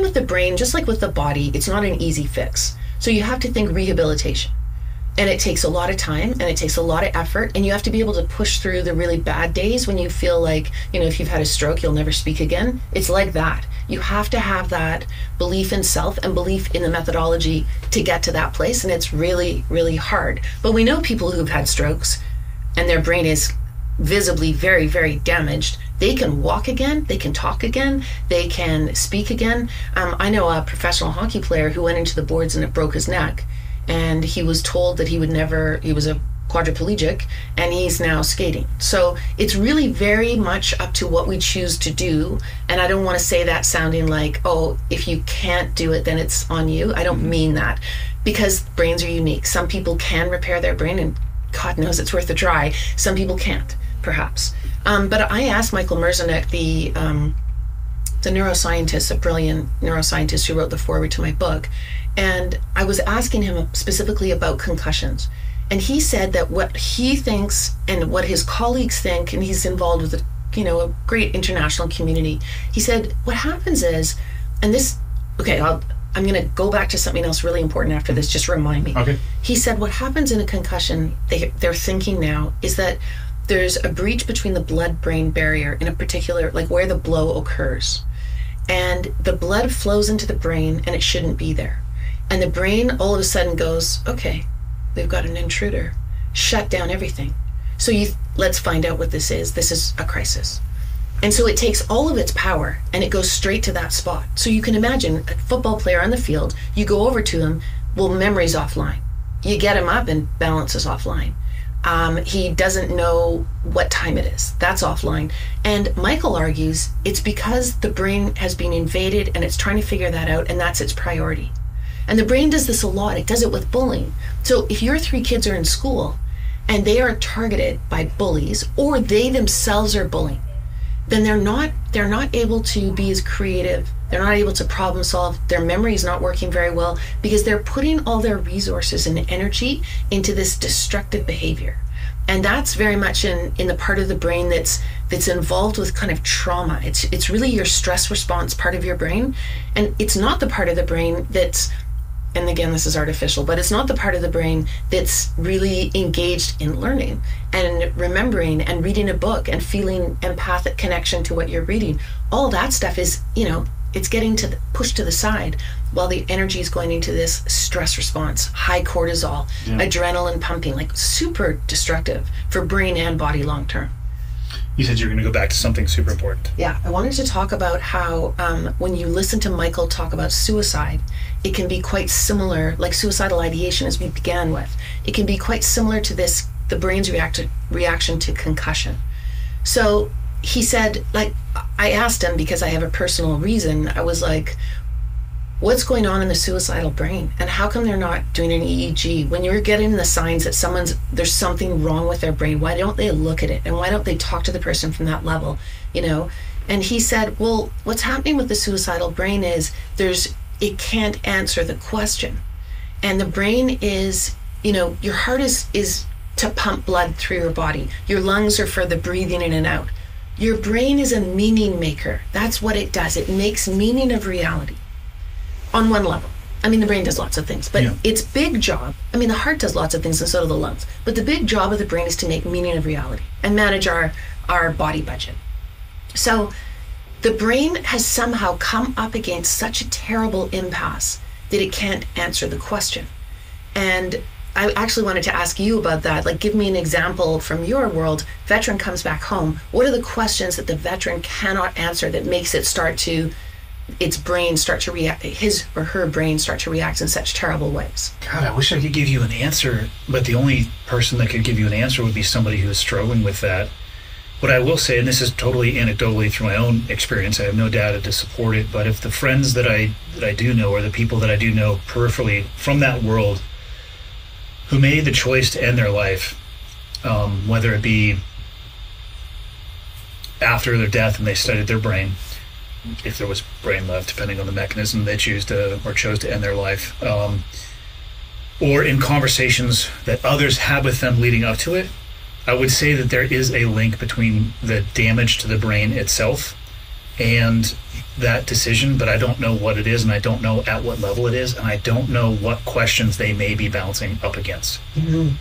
with the brain, just like with the body, it's not an easy fix. So you have to think rehabilitation. And it takes a lot of time, and it takes a lot of effort, and you have to be able to push through the really bad days when you feel like, if you've had a stroke, you'll never speak again. It's like that. You have to have that belief in self and belief in the methodology to get to that place, and it's really, really hard. But we know people who've had strokes, and their brain is visibly very, very damaged. They can walk again, they can talk again, they can speak again. I know a professional hockey player who went into the boards and it broke his neck, and he was told that he was a quadriplegic, and he's now skating. So it's really very much up to what we choose to do. And I don't want to say that sounding like, oh, if you can't do it, then it's on you. I don't mean that, because brains are unique. Some people can repair their brain, and God knows it's worth a try. Some people can't, perhaps. But I asked Michael Merzenich, the neuroscientist, a brilliant neuroscientist who wrote the foreword to my book, and I was asking him specifically about concussions. And he said that what he thinks and what his colleagues think, and he's involved with a great international community, he said what happens is, and this, okay, I'm going to go back to something else really important after this, just remind me. Okay. He said what happens in a concussion, they're thinking now, is that there's a breach between the blood-brain barrier in a particular, like where the blow occurs. And the blood flows into the brain, and it shouldn't be there. And the brain all of a sudden goes, okay, we've got an intruder. Shut down everything. So let's find out what this is. This is a crisis. And so it takes all of its power, and it goes straight to that spot. So you can imagine a football player on the field, you go over to him, well, memory's offline. You get him up and balance is offline. He doesn't know what time it is. That's offline. And Michael argues it's because the brain has been invaded and it's trying to figure that out, and that's its priority. And the brain does this a lot. It does it with bullying. So if your 3 kids are in school and they are targeted by bullies, or they themselves are bullying, then they're not able to be as creative. They're not able to problem solve. Their memory is not working very well because they're putting all their resources and energy into this destructive behavior. And that's very much in the part of the brain that's involved with kind of trauma. It's really your stress response part of your brain. And it's not the part of the brain that's, and again, this is artificial, but it's not the part of the brain that's really engaged in learning and remembering and reading a book and feeling empathic connection to what you're reading. All that stuff is, it's getting pushed to the side while the energy is going into this stress response, high cortisol, adrenaline pumping, like super destructive for brain and body long term. You said you're going to go back to something super important. Yeah, I wanted to talk about how when you listen to Michael talk about suicide, it can be quite similar, like suicidal ideation as we began with. It can be quite similar to this, the brain's reaction to concussion. So he said, like, I asked him because I have a personal reason. I was like, what's going on in the suicidal brain? And how come they're not doing an EEG? When you're getting the signs that there's something wrong with their brain, why don't they look at it? And why don't they talk to the person from that level, And he said, well, what's happening with the suicidal brain is it can't answer the question. And the brain is, your heart is to pump blood through your body. Your lungs are for the breathing in and out. Your brain is a meaning maker. That's what it does. It makes meaning of reality. On one level. I mean, the brain does lots of things, but its big job, the heart does lots of things and so do the lungs, but the big job of the brain is to make meaning of reality and manage our body budget. So the brain has somehow come up against such a terrible impasse that it can't answer the question. And I actually wanted to ask you about that. Like, give me an example from your world. Veteran comes back home. What are the questions that the veteran cannot answer that makes its brain start to react, his or her brain start to react in such terrible ways? God, I wish I could give you an answer, but the only person that could give you an answer would be somebody who is struggling with that. What I will say, and this is totally anecdotally through my own experience, I have no data to support it, but if the friends that I do know, or the people that I do know peripherally from that world who made the choice to end their life, whether it be after their death and they studied their brain, if there was brain left, depending on the mechanism they chose to end their life, or in conversations that others had with them leading up to it, I would say that there is a link between the damage to the brain itself and that decision, but I don't know what it is, and I don't know at what level it is, and I don't know what questions they may be bouncing up against. Mm-hmm.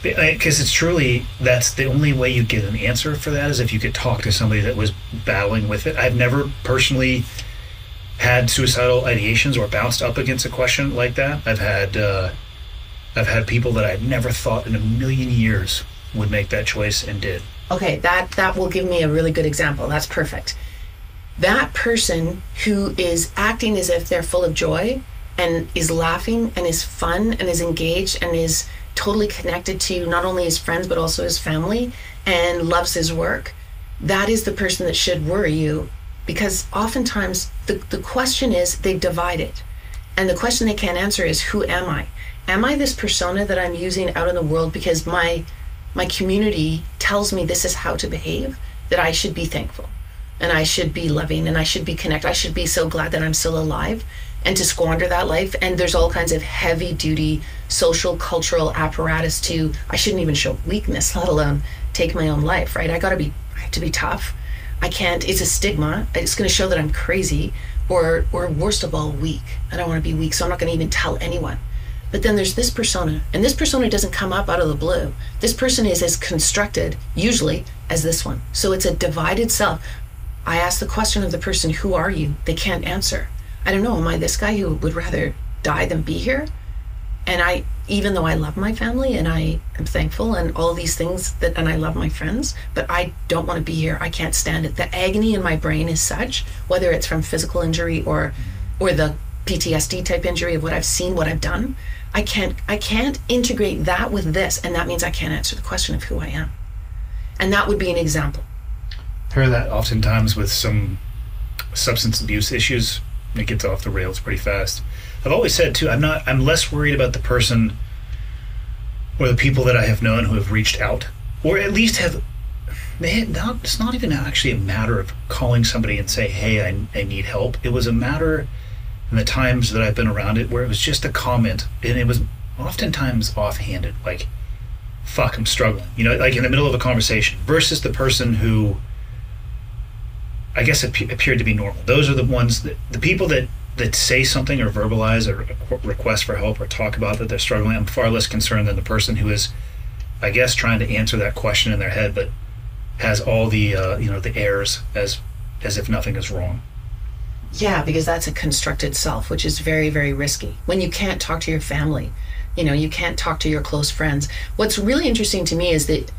Because it's truly, that's the only way you get an answer for that, is if you could talk to somebody that was battling with it. I've never personally had suicidal ideations or bounced up against a question like that. I've had people that I'd never thought in a million years would make that choice and did. Okay, that will give me a really good example. That's perfect. That person who is acting as if they're full of joy and is laughing and is fun and is engaged and is totally connected to not only his friends, but also his family and loves his work, that is the person that should worry you. Because oftentimes the question is they've divided. And the question they can't answer is, who am I? Am I this persona that I'm using out in the world because my community tells me this is how to behave, that I should be thankful and I should be loving and I should be connected. I should be so glad that I'm still alive, and to squander that life. And there's all kinds of heavy duty social, cultural apparatus to, I shouldn't even show weakness, let alone take my own life, right? I have to be tough. I can't, it's a stigma. It's going to show that I'm crazy or worst of all, weak. I don't want to be weak, so I'm not going to even tell anyone. But then there's this persona, and this persona doesn't come up out of the blue. This person is as constructed, usually, as this one. So it's a divided self. I ask the question of the person, who are you? They can't answer. I don't know, am I this guy who would rather die than be here? And even though I love my family and I am thankful and all these things, and I love my friends, but I don't want to be here. I can't stand it. The agony in my brain is such, whether it's from physical injury or the PTSD type injury of what I've seen, what I've done. I can't integrate that with this, and that means I can't answer the question of who I am. And that would be an example. I hear that oftentimes with some substance abuse issues. It gets off the rails pretty fast. I've always said too, I'm less worried about the person or the people that I have known who have reached out, or at least it's not even actually a matter of calling somebody and say, hey, I need help. It was a matter in the times that I've been around it where it was just a comment, and it was oftentimes offhanded, like, fuck, I'm struggling, like in the middle of a conversation, versus the person who I guess appeared to be normal. Those are the ones the people that say something or verbalize or request for help or talk about that they're struggling. I'm far less concerned than the person who is, I guess, trying to answer that question in their head, but has all the the airs as if nothing is wrong. Yeah, because that's a constructed self, which is very, very risky. When you can't talk to your family, you can't talk to your close friends. What's really interesting to me is that,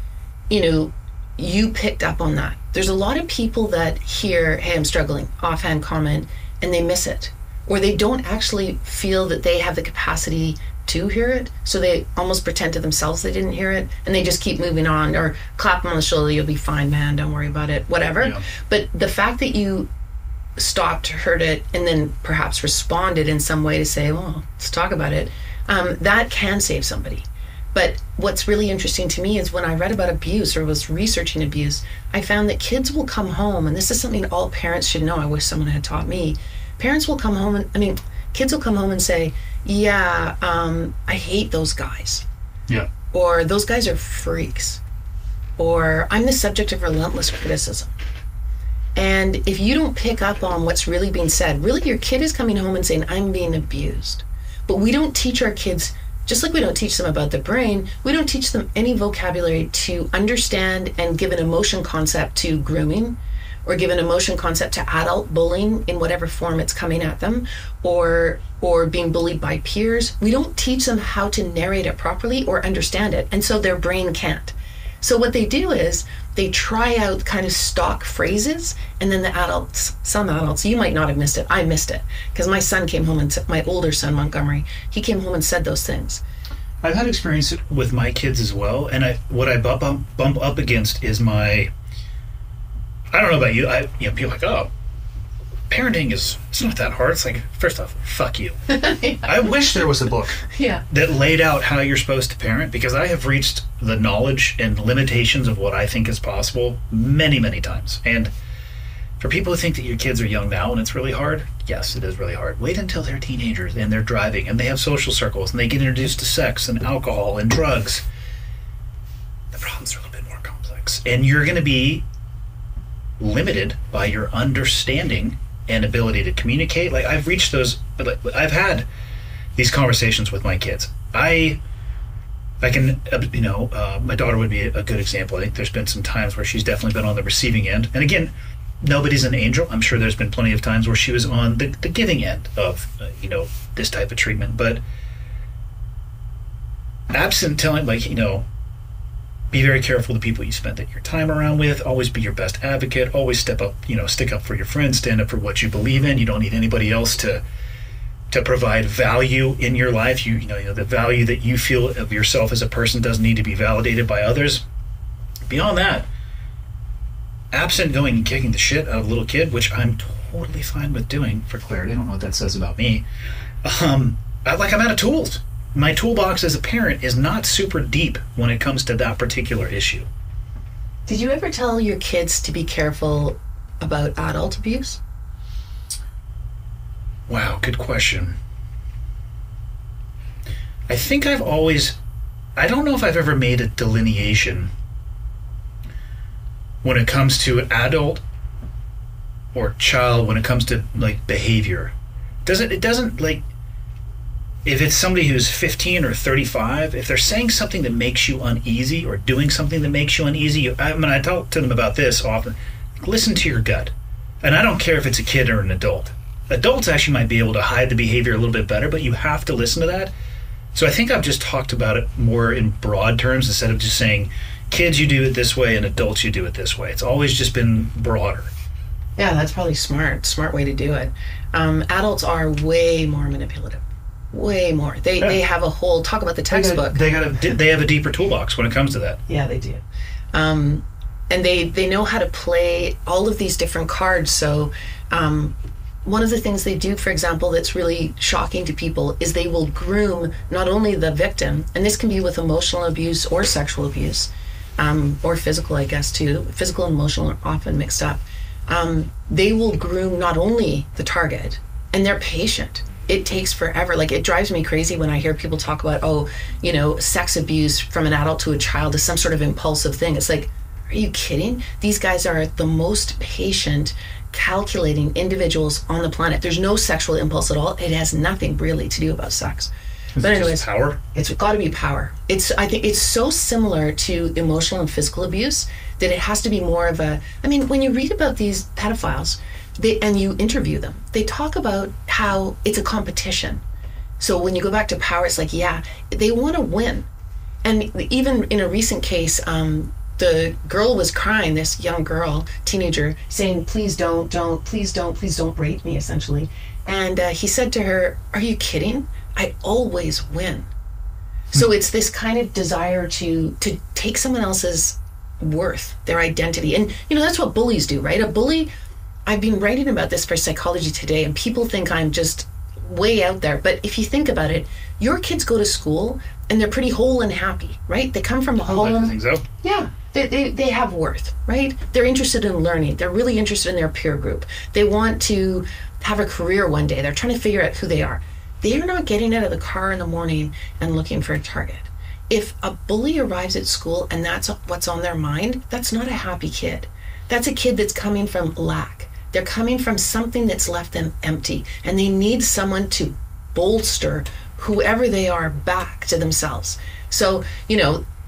you picked up on that. There's a lot of people that hear, hey, I'm struggling, offhand comment, and they miss it. Or they don't actually feel that they have the capacity to hear it, so they almost pretend to themselves they didn't hear it, and they just keep moving on, or clap them on the shoulder, you'll be fine, man, don't worry about it, whatever. Yeah. But the fact that you stopped, heard it, and then perhaps responded in some way to say, well, let's talk about it, that can save somebody. But what's really interesting to me is when I read about abuse or was researching abuse, I found that kids will come home, and this is something all parents should know. I wish someone had taught me. Parents will come home kids will come home and say, yeah, I hate those guys. Yeah. Or those guys are freaks. Or I'm the subject of relentless criticism. And if you don't pick up on what's really being said, really your kid is coming home and saying, I'm being abused. But we don't teach our kids, just like we don't teach them about the brain, we don't teach them any vocabulary to understand and give an emotion concept to grooming, or give an emotion concept to adult bullying in whatever form it's coming at them, or being bullied by peers. We don't teach them how to narrate it properly or understand it, and so their brain can't. So what they do is they try out kind of stock phrases, and then some adults, you might not have missed it, I missed it, because my son came home and my older son, Montgomery, he came home and said those things. I've had experience with my kids as well, and what I bump up against is I don't know about you, people are like, oh, parenting it's not that hard. It's like, first off, fuck you. Yeah. I wish there was a book that laid out how you're supposed to parent, because I have reached the knowledge and limitations of what I think is possible many, many times. And for people who think that your kids are young now and it's really hard, yes, it is really hard. Wait until they're teenagers and they're driving and they have social circles and they get introduced to sex and alcohol and drugs. The problems are a little bit more complex. And you're going to be limited by your understanding and ability to communicate. Like, I've had these conversations with my kids. I can, my daughter would be a good example. I think there's been some times where she's definitely been on the receiving end. And again, nobody's an angel. I'm sure there's been plenty of times where she was on the giving end of, this type of treatment. But absent telling, be very careful of the people you spend your time around with. Always be your best advocate. Always step up, stick up for your friends, stand up for what you believe in. You don't need anybody else to to provide value in your life. You know, the value that you feel of yourself as a person doesn't need to be validated by others. Beyond that, absent going and kicking the shit out of a little kid, which I'm totally fine with doing, for clarity, I don't know what that says about me. I'm out of tools. My toolbox as a parent is not super deep when it comes to that particular issue. Did you ever tell your kids to be careful about adult abuse? Wow, good question. I think I don't know if I've ever made a delineation when it comes to adult or child, when it comes to like behavior. It doesn't like, if it's somebody who's 15 or 35, if they're saying something that makes you uneasy or doing something that makes you uneasy, I talk to them about this often, listen to your gut. And I don't care if it's a kid or an adult. Adults actually might be able to hide the behavior a little bit better, but you have to listen to that. So I think I've just talked about it more in broad terms instead of just saying, kids, you do it this way, and adults, you do it this way. It's always just been broader. Yeah, that's probably smart way to do it. Adults are way more manipulative. Way more. They have a whole, talk about the textbook. They have a deeper toolbox when it comes to that. Yeah, they do. And they know how to play all of these different cards. So one of the things they do, for example, that's really shocking to people is they will groom not only the victim, and this can be with emotional abuse or sexual abuse, or physical, I guess, too. Physical and emotional are often mixed up. They will groom not only the target, and they're patient. It takes forever. Like, it drives me crazy when I hear people talk about, sex abuse from an adult to a child is some sort of impulsive thing. It's like, are you kidding? These guys are the most patient, calculating individuals on the planet. There's no sexual impulse at all. It has nothing really to do about sex. But anyways, power. It's got to be power. I think it's so similar to emotional and physical abuse that it has to be more of a. I mean, when you read about these pedophiles, and you interview them, they talk about how it's a competition. So when you go back to power, it's like, yeah, they want to win. And even in a recent case, the girl was crying, this young girl, teenager, saying, please don't rape me, essentially. And he said to her, are you kidding? I always win. So it's this kind of desire to take someone else's worth, their identity. And, that's what bullies do, right? A bully, I've been writing about this for Psychology Today, and people think I'm just way out there. But if you think about it, your kids go to school and they're pretty whole and happy, right? They come from a home. I think so. Yeah. They have worth, right? They're interested in learning. They're really interested in their peer group. They want to have a career one day. They're trying to figure out who they are. They're not getting out of the car in the morning and looking for a target. If a bully arrives at school and that's what's on their mind, that's not a happy kid. That's a kid that's coming from lack. They're coming from something that's left them empty, and they need someone to bolster whoever they are back to themselves. So,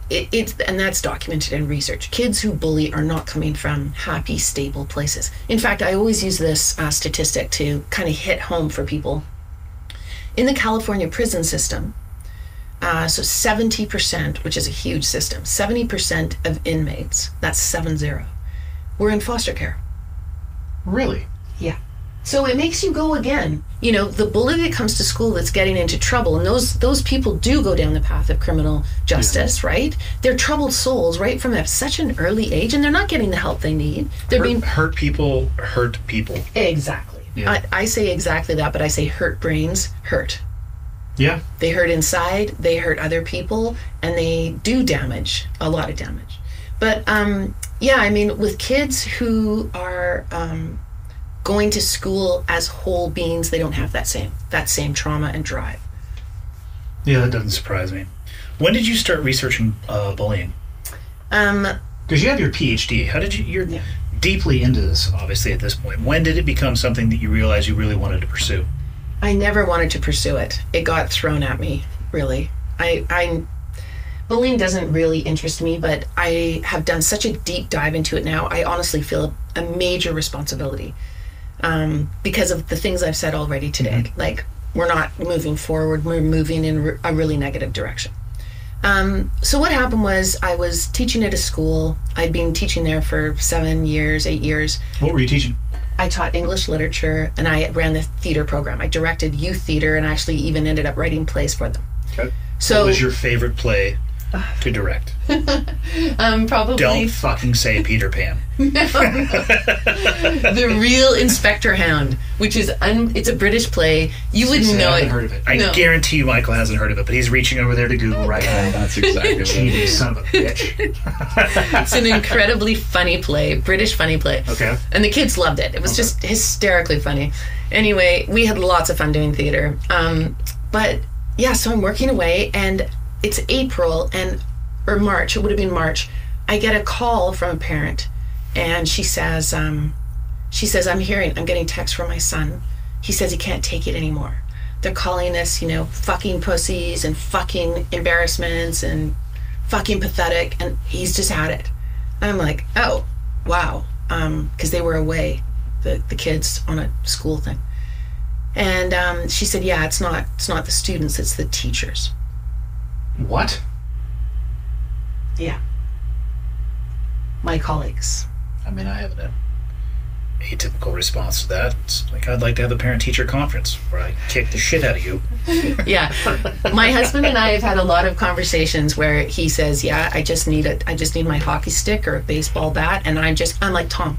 it's and that's documented in research. Kids who bully are not coming from happy, stable places. In fact, I always use this statistic to kind of hit home for people. In the California prison system, so 70%, which is a huge system, 70% of inmates, that's 70, were in foster care. Really? Yeah. So it makes you go again. The bully that comes to school that's getting into trouble, and those people do go down the path of criminal justice, right? They're troubled souls right from such an early age, and they're not getting the help they need. They're being hurt people hurt people. Exactly. Yeah. I say exactly that, but I say hurt brains hurt. Yeah. They hurt inside, they hurt other people, and they do damage, a lot of damage. But with kids who are going to school as whole beings, they don't have that same trauma and drive. Yeah, that doesn't surprise me. When did you start researching bullying? Because you have your PhD. How did you're deeply into this, obviously, at this point. When did it become something that you realized you really wanted to pursue? I never wanted to pursue it. It got thrown at me, really. Bullying doesn't really interest me, but I have done such a deep dive into it now. I honestly feel a major responsibility because of the things I've said already today. Mm-hmm. Like, we're not moving forward. We're moving in a really negative direction. So what happened was I was teaching at a school. I'd been teaching there for 7 years, 8 years. What were you teaching? I taught English literature, and I ran the theater program. I directed youth theater and actually even ended up writing plays for them. Okay. So, what was your favorite play to direct? Probably... Don't fucking say Peter Pan. The Real Inspector Hound, which is it's a British play. You wouldn't know I it. haven't heard of it. I guarantee you Michael hasn't heard of it, but he's reaching over there to Google right now. That's exactly what it You is. son of a bitch. It's an incredibly funny play, British funny play. Okay. And the kids loved it. It was just hysterically funny. Anyway, we had lots of fun doing theater. But yeah, so I'm working away, and it's April or March. It would have been March. I get a call from a parent, and she says, I'm getting text from my son. He says he can't take it anymore. They're calling us, fucking pussies and fucking embarrassments and fucking pathetic, and he's just had it. And I'm like, oh, wow. Because they were away, the kids, on a school thing. And she said, yeah, it's not the students, it's the teachers. What? Yeah. My colleagues. I mean, I have an atypical response to that. It's like, I'd like to have a parent-teacher conference where I kick the shit out of you. Yeah. My husband and I have had a lot of conversations where he says, yeah, I just need my hockey stick or a baseball bat, and I'm like, Tom,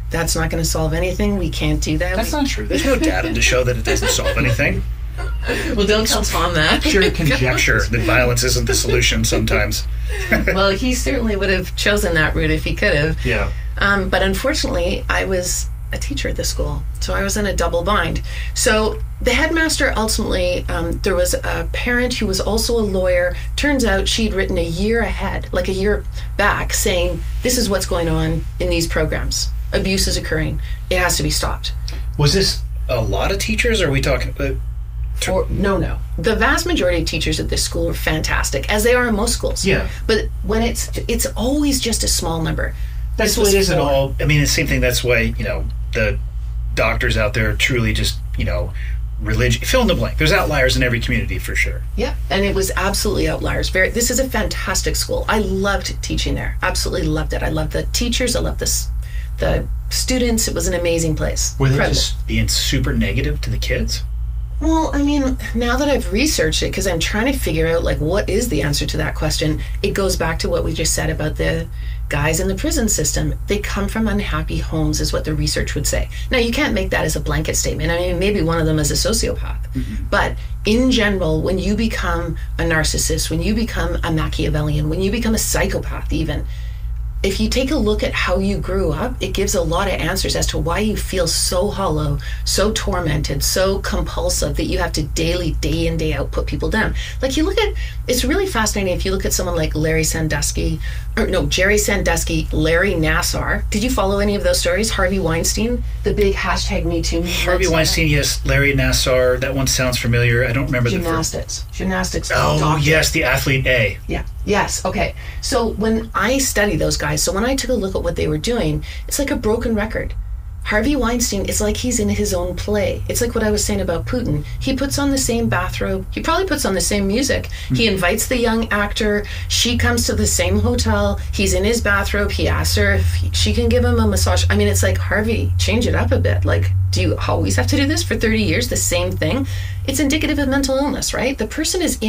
that's not going to solve anything. We can't do that. That's not true. There's no data to show that it doesn't solve anything. Well, don't tell Tom that. Pure conjecture that violence isn't the solution sometimes. Well, he certainly would have chosen that route if he could have. Yeah. But unfortunately, I was a teacher at the school, so I was in a double bind. So the headmaster ultimately, there was a parent who was also a lawyer. Turns out she'd written a year ahead, like a year back, saying, this is what's going on in these programs. Abuse is occurring. It has to be stopped. Was this a lot of teachers, or are we talking... No. The vast majority of teachers at this school are fantastic, as they are in most schools. Yeah. But when it's always just a small number. That's what it is at all. I mean, the same thing. That's why, the doctors out there are truly just, religion. Fill in the blank. There's outliers in every community for sure. Yeah. And it was absolutely outliers. This is a fantastic school. I loved teaching there. Absolutely loved it. I loved the teachers. I loved the students. It was an amazing place. Were they Incredible. just being super negative to the kids? Well, I mean, now that I've researched it, because I'm trying to figure out, what is the answer to that question, it goes back to what we just said about the guys in the prison system. They come from unhappy homes, is what the research would say. Now, you can't make that as a blanket statement. I mean, maybe one of them is a sociopath. Mm-hmm. But in general, when you become a narcissist, when you become a Machiavellian, when you become a psychopath even, if you take a look at how you grew up, it gives a lot of answers as to why you feel so hollow, so tormented, so compulsive that you have to daily, day in, day out, put people down. Like, you look at, it's really fascinating if you look at someone like Jerry Sandusky, Larry Nassar. Did you follow any of those stories? Harvey Weinstein, the big #MeToo. Harvey Weinstein, yes. Larry Nassar, that one sounds familiar. I don't remember Gymnastics. Oh, doctor. yes, the athlete A. Yeah. Yes. Okay. So when I study those guys, so when I took a look at what they were doing, it's like a broken record. Harvey Weinstein, it's like he's in his own play. It's like what I was saying about Putin. He puts on the same bathrobe. He probably puts on the same music. Mm-hmm. He invites the young actor. She comes to the same hotel. He's in his bathrobe. He asks her if she can give him a massage. I mean, it's like, Harvey, change it up a bit. Like, do you always have to do this for 30 years, the same thing? It's indicative of mental illness, right? The person is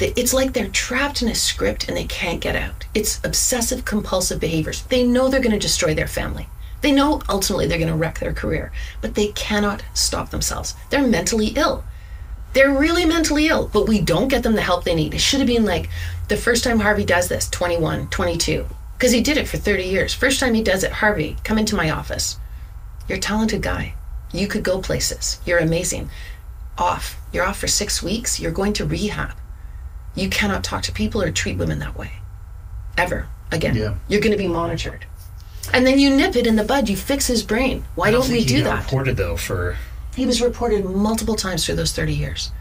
it's like they're trapped in a script and they can't get out. It's obsessive compulsive behaviors. They know they're going to destroy their family. They know ultimately they're going to wreck their career, but they cannot stop themselves. They're mentally ill. They're really mentally ill, but we don't get them the help they need. It should have been like the first time Harvey does this, 21, 22, because he did it for 30 years. First time he does it, Harvey, come into my office. You're a talented guy. You could go places. You're amazing. You're off for 6 weeks. You're going to rehab. You cannot talk to people or treat women that way. Ever. Again. Yeah. You're going to be monitored. And then you nip it in the bud. You fix his brain. Why don't we do that? Reported though He was reported multiple times through those 30 years.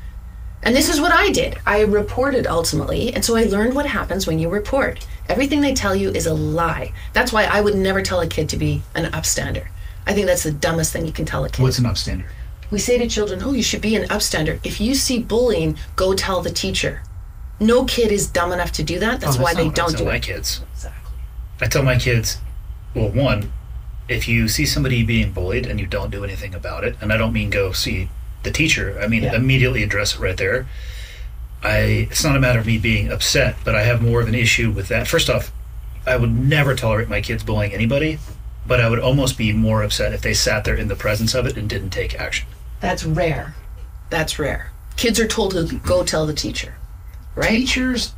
And this is what I did. I reported ultimately, and so I learned what happens when you report. Everything they tell you is a lie. That's why I would never tell a kid to be an upstander. I think that's the dumbest thing you can tell a kid. What's an upstander? We say to children, you should be an upstander. If you see bullying, go tell the teacher. No kid is dumb enough to do that. That's why they don't do it. I tell my kids. Exactly. I tell my kids, well, one, if you see somebody being bullied and you don't do anything about it, and I don't mean go see the teacher, I mean immediately address it right there. It's not a matter of me being upset, but I have more of an issue with that. First off, I would never tolerate my kids bullying anybody, but I would almost be more upset if they sat there in the presence of it and didn't take action. That's rare. That's rare. Kids are told to go tell the teacher, right? Teachers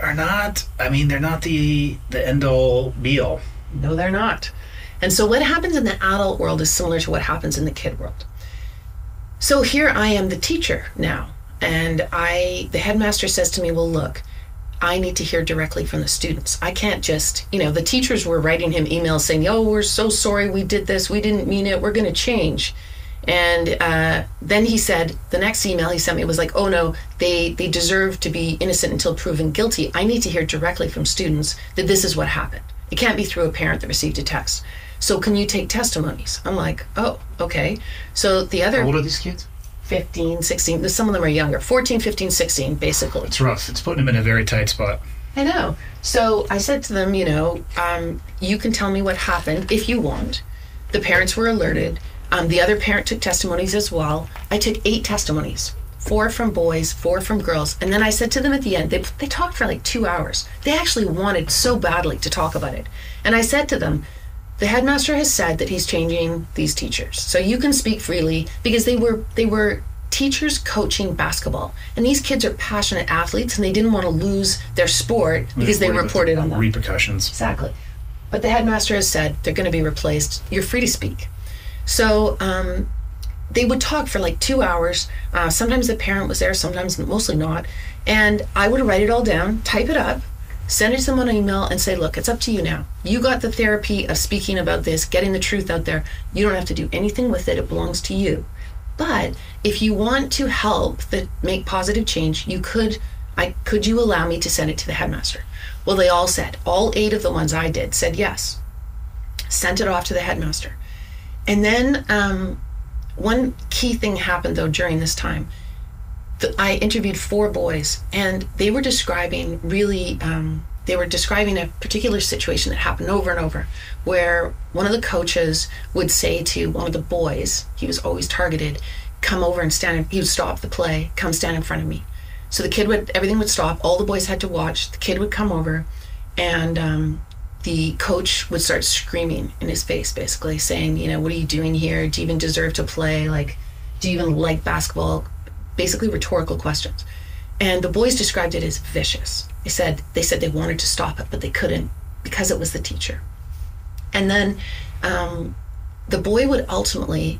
are not, I mean, they're not the end-all, be-all. No, they're not. And so what happens in the adult world is similar to what happens in the kid world. So here I am the teacher now, and the headmaster says to me, well, look, I need to hear directly from the students. I can't just, the teachers were writing him emails saying, oh, we're so sorry we did this, we didn't mean it, we're going to change. And then he said, the next email he sent me was like, oh no, they deserve to be innocent until proven guilty. I need to hear directly from students that this is what happened. It can't be through a parent that received a text. So can you take testimonies? I'm like, oh, okay. So the other... How old are these kids? 15, 16, some of them are younger. 14, 15, 16, basically. It's rough. It's putting them in a very tight spot. I know. So I said to them, you can tell me what happened if you want. The parents were alerted. The other parent took testimonies as well. I took 8 testimonies, 4 from boys, 4 from girls. And then I said to them at the end, they talked for like 2 hours. They actually wanted so badly to talk about it. And I said to them, the headmaster has said that he's changing these teachers. So you can speak freely, because they were teachers coaching basketball. And these kids are passionate athletes, and they didn't want to lose their sport because they reported on them. Repercussions. Exactly. But the headmaster has said they're going to be replaced. You're free to speak. So they would talk for like 2 hours. Sometimes the parent was there, sometimes mostly not. And I would write it all down, type it up, send it to them on an email, and say, look, it's up to you now. You got the therapy of speaking about this, getting the truth out there. You don't have to do anything with it. It belongs to you. But if you want to help make positive change, could you allow me to send it to the headmaster? Well, they all said, all 8 of the ones I did said yes. Sent it off to the headmaster. And then one key thing happened, though, during this time. I interviewed 4 boys, and they were describing a particular situation that happened over and over, where one of the coaches would say to one of the boys, he was always targeted, come over and he would stop the play, come stand in front of me. So everything would stop, all the boys had to watch, the kid would come over, and the coach would start screaming in his face, basically saying, what are you doing here? Do you even deserve to play? Like, do you even like basketball? Basically rhetorical questions. And the boys described it as vicious. They said they wanted to stop it, but they couldn't because it was the teacher. And then the boy would ultimately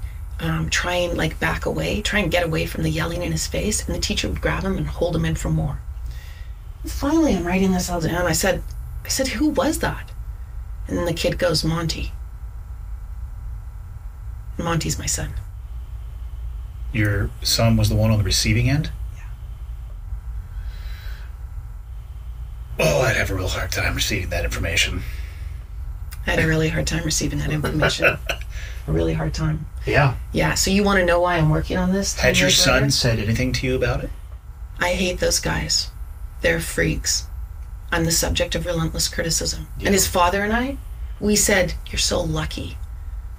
try and back away, try and get away from the yelling in his face, and the teacher would grab him and hold him in for more. And finally, I'm writing this all down. I said, who was that? And then the kid goes, Monty. Monty's my son. Your son was the one on the receiving end? Yeah. Oh, I'd have a real hard time receiving that information. I had a really hard time receiving that information. A really hard time. Yeah. Yeah, so you want to know why I'm working on this? Had your son said anything to you about it? I hate those guys. They're freaks. I'm the subject of relentless criticism. Yeah. And his father and we said, you're so lucky.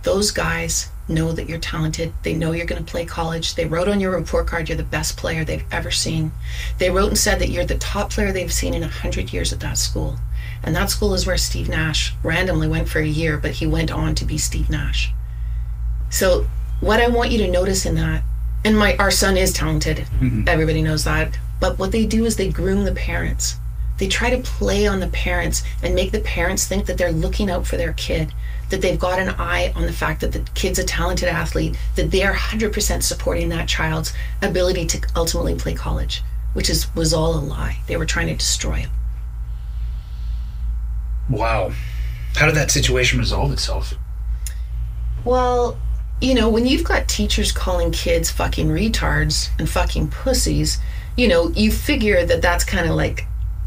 Those guys know that you're talented. They know you're going to play college. They wrote on your report card you're the best player they've ever seen. They wrote and said that you're the top player they've seen in 100 years at that school. And that school is where Steve Nash randomly went for a year, but he went on to be Steve Nash. So what I want you to notice in that, and our son is talented, everybody knows that, but what they do is they groom the parents. They try to play on the parents and make the parents think that they're looking out for their kid, that they've got an eye on the fact that the kid's a talented athlete, that they are 100% supporting that child's ability to ultimately play college, which was all a lie. They were trying to destroy him. Wow. How did that situation resolve itself? Well, when you've got teachers calling kids fucking retards and fucking pussies, you figure that that's kind of like,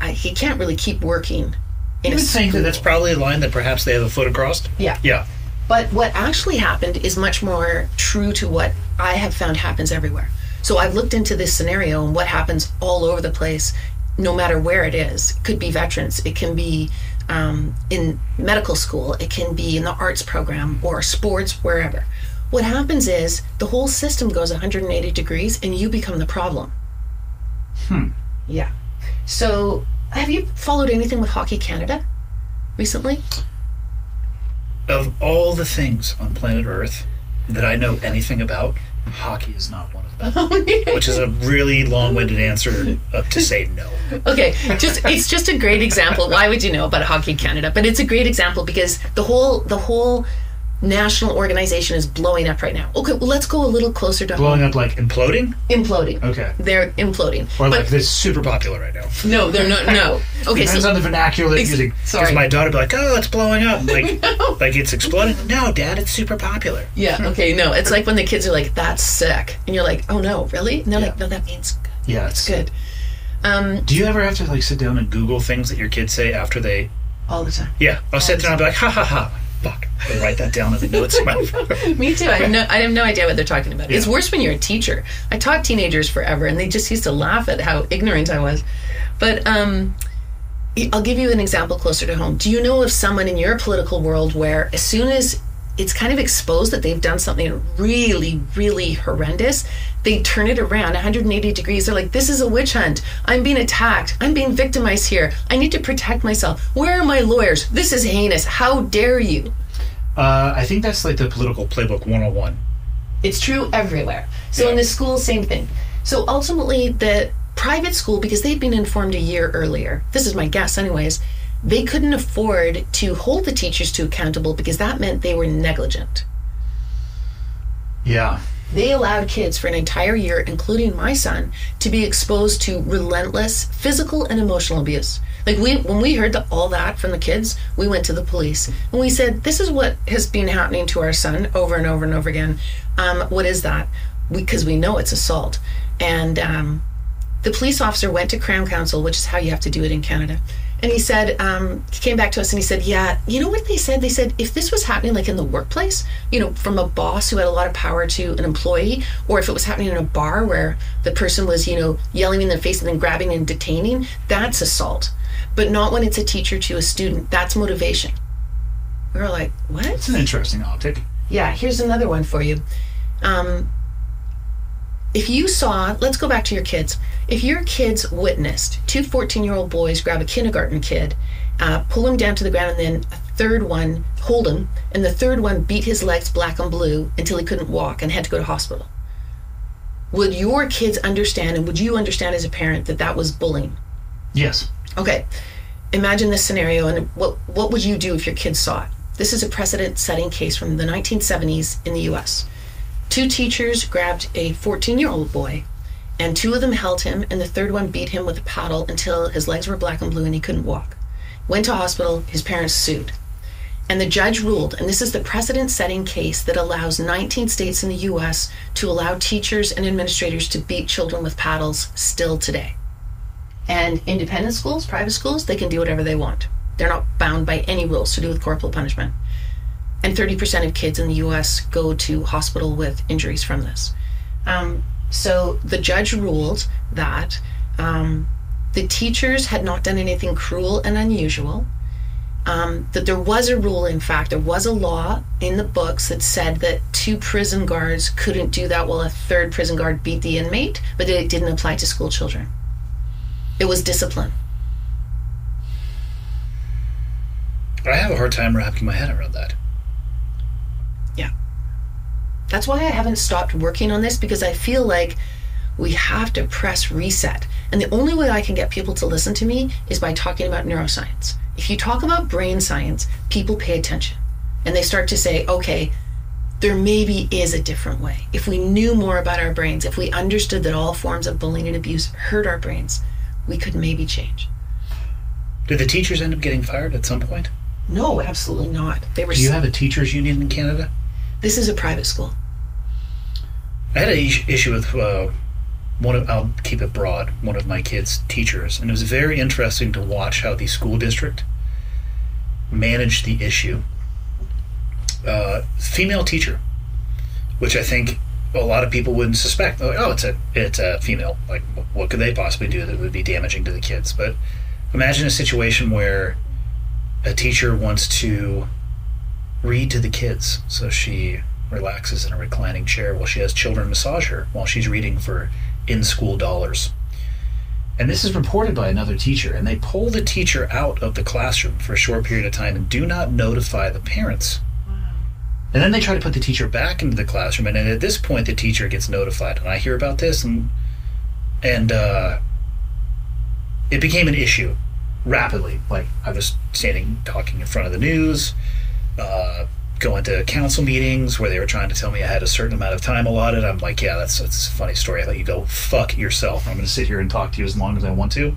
he can't really keep working. You would think that that's probably a line that perhaps they have a foot across? Yeah. Yeah. But what actually happened is much more true to what I have found happens everywhere. So I've looked into this scenario and what happens all over the place, no matter where it is. It could be veterans. It can be in medical school, it can be in the arts program or sports, wherever. What happens is the whole system goes 180 degrees and you become the problem. Yeah. So have you followed anything with Hockey Canada recently? Of all the things on planet Earth that I know anything about, hockey is not one of them. Which is a really long-winded answer to say no. Okay, it's just a great example. Why would you know about Hockey Canada? But it's a great example because the whole national organization is blowing up right now. Okay, well, let's go a little closer to Blowing home. up like imploding? Imploding. Okay. They're imploding. Or like they're super popular right now. No, they're not. No. Okay, Depends on the vernacular they're using. Sorry. Because my daughter would be like, oh, it's blowing up. Like, like it's exploding. No, Dad, it's super popular. Yeah, okay, no. It's like when the kids are like, that's sick. And you're like, oh no, really? And they're like, no, that means good. Yeah, it's good. Do you ever have to like sit down and Google things that your kids say after they... All the time. Yeah, I'll sit down and be like, ha ha ha. Fuck. I'll write that down in the notes in my phone. Me too. I have no idea what they're talking about. Yeah. It's worse when you're a teacher. I taught teenagers forever, and they just used to laugh at how ignorant I was. But I'll give you an example closer to home. Do you know of someone in your political world where as soon as it's kind of exposed that they've done something really, really horrendous, they turn it around 180 degrees. They're like, this is a witch hunt. I'm being attacked. I'm being victimized here. I need to protect myself. Where are my lawyers? This is heinous. How dare you? I think that's like the political playbook 101. It's true everywhere. So in the school, same thing. So ultimately, the private school, because they'd been informed a year earlier, this is my guess anyways, they couldn't afford to hold the teachers to accountable because that meant they were negligent. Yeah. They allowed kids for an entire year, including my son, to be exposed to relentless physical and emotional abuse. Like when we heard all that from the kids, we went to the police and we said, this is what has been happening to our son over and over and over again. What is that? Because we know it's assault. And the police officer went to Crown Counsel, which is how you have to do it in Canada. And he said, he came back to us and he said, yeah, you know what they said? They said, if this was happening like in the workplace, you know, from a boss who had a lot of power to an employee, or if it was happening in a bar where the person was, you know, yelling in their face and then grabbing and detaining, that's assault. But not when it's a teacher to a student. That's motivation. We were like, what? It's an interesting optic. Yeah, here's another one for you. If you saw, let's go back to your kids. If your kids witnessed 2 14-year-old boys grab a kindergarten kid, pull him down to the ground, and then a third one hold him, and the third one beat his legs black and blue until he couldn't walk and had to go to hospital, would your kids understand, and would you understand as a parent that that was bullying? Yes. Okay. Imagine this scenario, and what would you do if your kids saw it? This is a precedent-setting case from the 1970s in the U.S. 2 teachers grabbed a 14-year-old boy, and 2 of them held him, and the third one beat him with a paddle until his legs were black and blue and he couldn't walk. Went to hospital, his parents sued. And the judge ruled, and this is the precedent-setting case that allows 19 states in the U.S. to allow teachers and administrators to beat children with paddles still today. And independent schools, private schools, they can do whatever they want. They're not bound by any rules to do with corporal punishment. And 30% of kids in the U.S. go to hospital with injuries from this. So the judge ruled that the teachers had not done anything cruel and unusual, that there was a rule, in fact, there was a law in the books that said that 2 prison guards couldn't do that while a 3rd prison guard beat the inmate, but it didn't apply to school children. It was discipline. I have a hard time wrapping my head around that. Yeah. That's why I haven't stopped working on this, because I feel like we have to press reset. And the only way I can get people to listen to me is by talking about neuroscience. If you talk about brain science, people pay attention. And they start to say, okay, there maybe is a different way. If we knew more about our brains, if we understood that all forms of bullying and abuse hurt our brains, we could maybe change. Did the teachers end up getting fired at some point? No, absolutely not. They were. Do you have a teachers union in Canada? This is a private school. I had an issue with I'll keep it broad, one of my kids' teachers, and it was very interesting to watch how the school district managed the issue. Female teacher, which I think a lot of people wouldn't suspect. They're like, oh, it's a female. Like, what could they possibly do that would be damaging to the kids? But imagine a situation where a teacher wants to read to the kids, so she relaxes in a reclining chair while she has children massage her while she's reading for in-school dollars. And this is reported by another teacher, and they pull the teacher out of the classroom for a short period of time and do not notify the parents. And then they try to put the teacher back into the classroom, and at this point the teacher gets notified. And I hear about this, and it became an issue rapidly. Like, I was talking in front of the news, going to council meetings where they were trying to tell me I had a certain amount of time allotted. I'm like, yeah, that's a funny story. I let you go fuck yourself. I'm going to sit here and talk to you as long as I want to.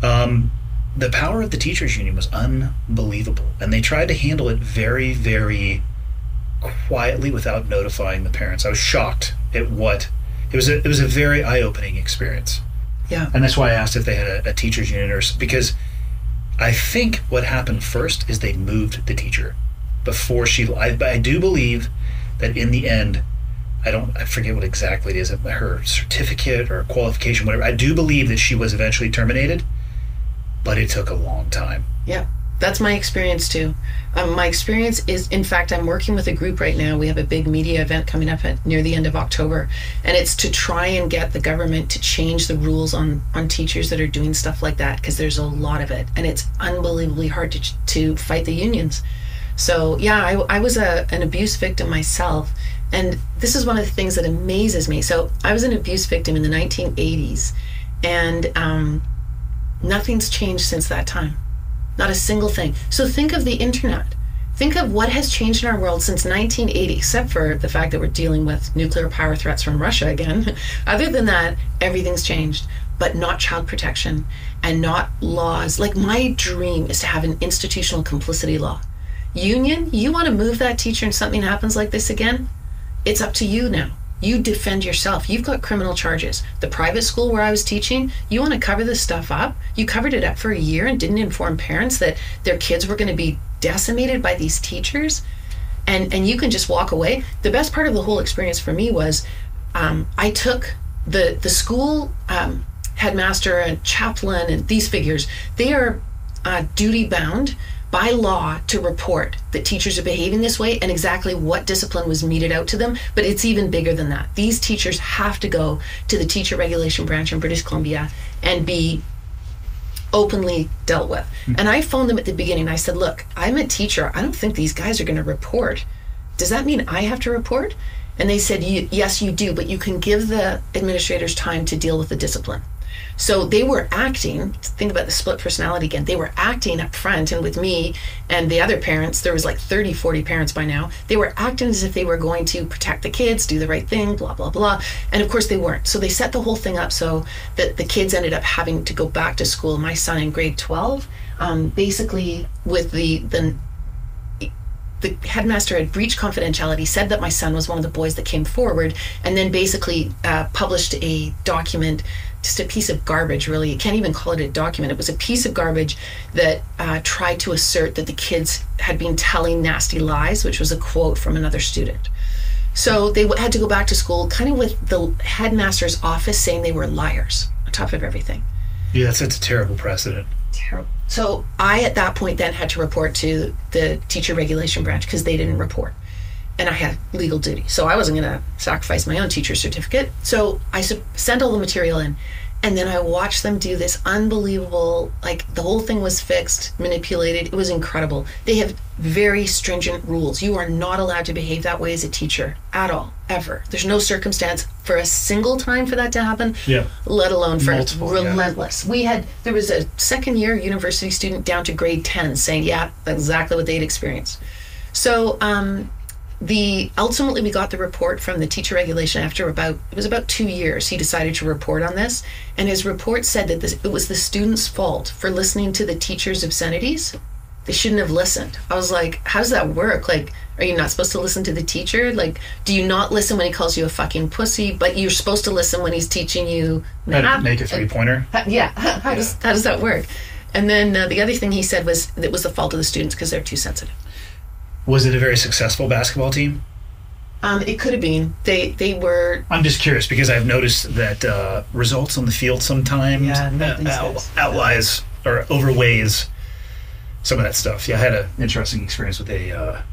The power of the teachers union was unbelievable, and they tried to handle it very, very quietly without notifying the parents. I was shocked at what it was. It was a very eye-opening experience. Yeah, and that's why I asked if they had a teachers union, because I think what happened first is they moved the teacher before I do believe that in the end, I forget what exactly it is, her certificate or qualification, whatever. I do believe that she was eventually terminated, but it took a long time. Yeah, that's my experience too. My experience is, in fact, I'm working with a group right now. We have a big media event coming up near the end of October, and it's to try and get the government to change the rules on teachers that are doing stuff like that, because there's a lot of it, and it's unbelievably hard to fight the unions. So yeah, I was an abuse victim myself, and this is one of the things that amazes me. So I was an abuse victim in the 1980s, and nothing's changed since that time. Not a single thing. So think of the internet. Think of what has changed in our world since 1980, except for the fact that we're dealing with nuclear power threats from Russia again. Other than that, everything's changed, but not child protection and not laws. Like, my dream is to have an institutional complicity law. Union, you want to move that teacher and something happens like this again, it's up to you now. You defend yourself. You've got criminal charges. The private school where I was teaching, you want to cover this stuff up? You covered it up for a year and didn't inform parents that their kids were going to be decimated by these teachers, and you can just walk away. The best part of the whole experience for me was I took the school headmaster and chaplain and these figures. They are duty bound by law to report that teachers are behaving this way and exactly what discipline was meted out to them. But it's even bigger than that. These teachers have to go to the teacher regulation branch in British Columbia and be openly dealt with. And I phoned them at the beginning. I said, look, I'm a teacher. I don't think these guys are going to report. Does that mean I have to report? And they said, yes, you do, but you can give the administrators time to deal with the discipline. So they were acting, think about the split personality again, they were acting up front, and with me and the other parents, there was like 30, 40 parents by now, they were acting as if they were going to protect the kids, do the right thing, blah, blah, blah. And of course they weren't. So they set the whole thing up so that the kids ended up having to go back to school. My son in grade 12, basically with the headmaster had breached confidentiality, said that my son was one of the boys that came forward, and then basically published a document, just a piece of garbage, really. You can't even call it a document. It was a piece of garbage that tried to assert that the kids had been telling nasty lies, which was a quote from another student. So they had to go back to school kind of with the headmaster's office saying they were liars on top of everything. Yeah, that's a terrible precedent. Terrible. So I, at that point, then had to report to the teacher regulation branch because they didn't report. And I had legal duty. So I wasn't going to sacrifice my own teacher certificate. So I sent all the material in. And then I watched them do this unbelievable, like, the whole thing was fixed, manipulated. It was incredible. They have very stringent rules. You are not allowed to behave that way as a teacher at all, ever. There's no circumstance for a single time for that to happen, let alone for relentless. There was a second year university student down to grade 10 saying, yeah, that's exactly what they'd experienced. So, ultimately we got the report from the teacher regulation after about 2 years. He decided to report on this, and his report said that it was the student's fault for listening to the teacher's obscenities. They shouldn't have listened. I was like, how does that work? Like, are you not supposed to listen to the teacher? Like, do you not listen when he calls you a fucking pussy, but you're supposed to listen when he's teaching you how to make a three-pointer? How does that work? And then the other thing he said was it was the fault of the students because they're too sensitive. Was it a very successful basketball team? It could have been. They were... I'm just curious because I've noticed that results on the field sometimes outlies or overweighs some of that stuff. Yeah, I had an interesting experience with a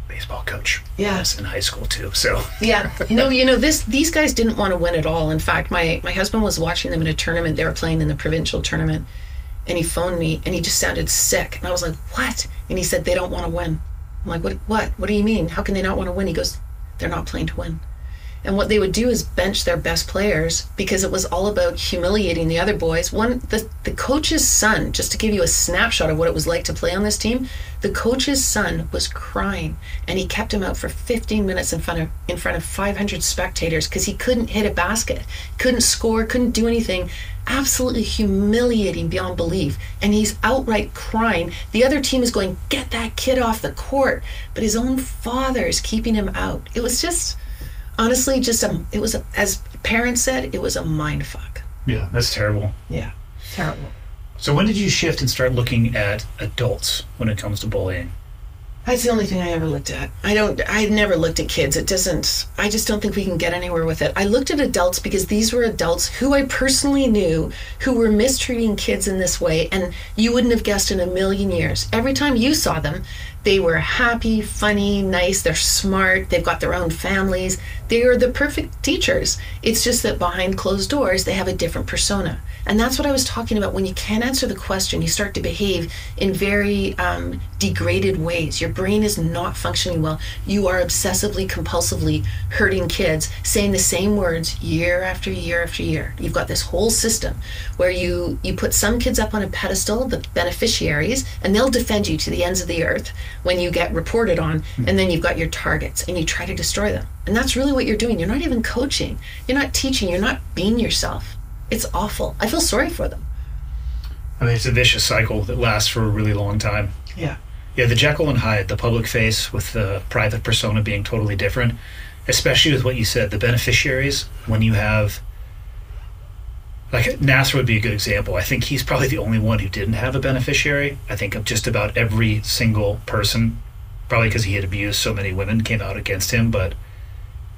baseball coach. Yes, in high school too. So yeah, these guys didn't want to win at all. In fact, my husband was watching them in a tournament. They were playing in the provincial tournament, and he phoned me, and he just sounded sick. And I was like, "What?" And he said, "They don't want to win." I'm like, "What? What do you mean? How can they not want to win?" He goes, "They're not playing to win." And what they would do is bench their best players because it was all about humiliating the other boys. The coach's son, just to give you a snapshot of what it was like to play on this team, the coach's son was crying, and he kept him out for 15 minutes in front of 500 spectators because he couldn't hit a basket, couldn't score, couldn't do anything. Absolutely humiliating beyond belief. And he's outright crying. The other team is going, "Get that kid off the court," but his own father is keeping him out. It was just... honestly, as parents said, it was a mind fuck. Yeah, that's terrible. Yeah, terrible. So when did you shift and start looking at adults when it comes to bullying? That's the only thing I ever looked at. I never looked at kids. I just don't think we can get anywhere with it. I looked at adults because these were adults who I personally knew who were mistreating kids in this way, and you wouldn't have guessed in a million years. Every time you saw them, they were happy, funny, nice, they're smart, they've got their own families. They are the perfect teachers. It's just that behind closed doors, they have a different persona. And that's what I was talking about. When you can't answer the question, you start to behave in very degraded ways. Your brain is not functioning well. You are obsessively, compulsively hurting kids, saying the same words year after year after year. You've got this whole system where you put some kids up on a pedestal, the beneficiaries, and they'll defend you to the ends of the earth when you get reported on, and then you've got your targets, and you try to destroy them. And that's really what you're doing. You're not even coaching. You're not teaching. You're not being yourself. It's awful. I feel sorry for them. I mean, it's a vicious cycle that lasts for a really long time. Yeah. Yeah, the Jekyll and Hyde, the public face with the private persona being totally different, especially with what you said, the beneficiaries, when you have... like, Nasser would be a good example. I think he's probably the only one who didn't have a beneficiary. I think of just about every single person, probably because he had abused so many women, came out against him. But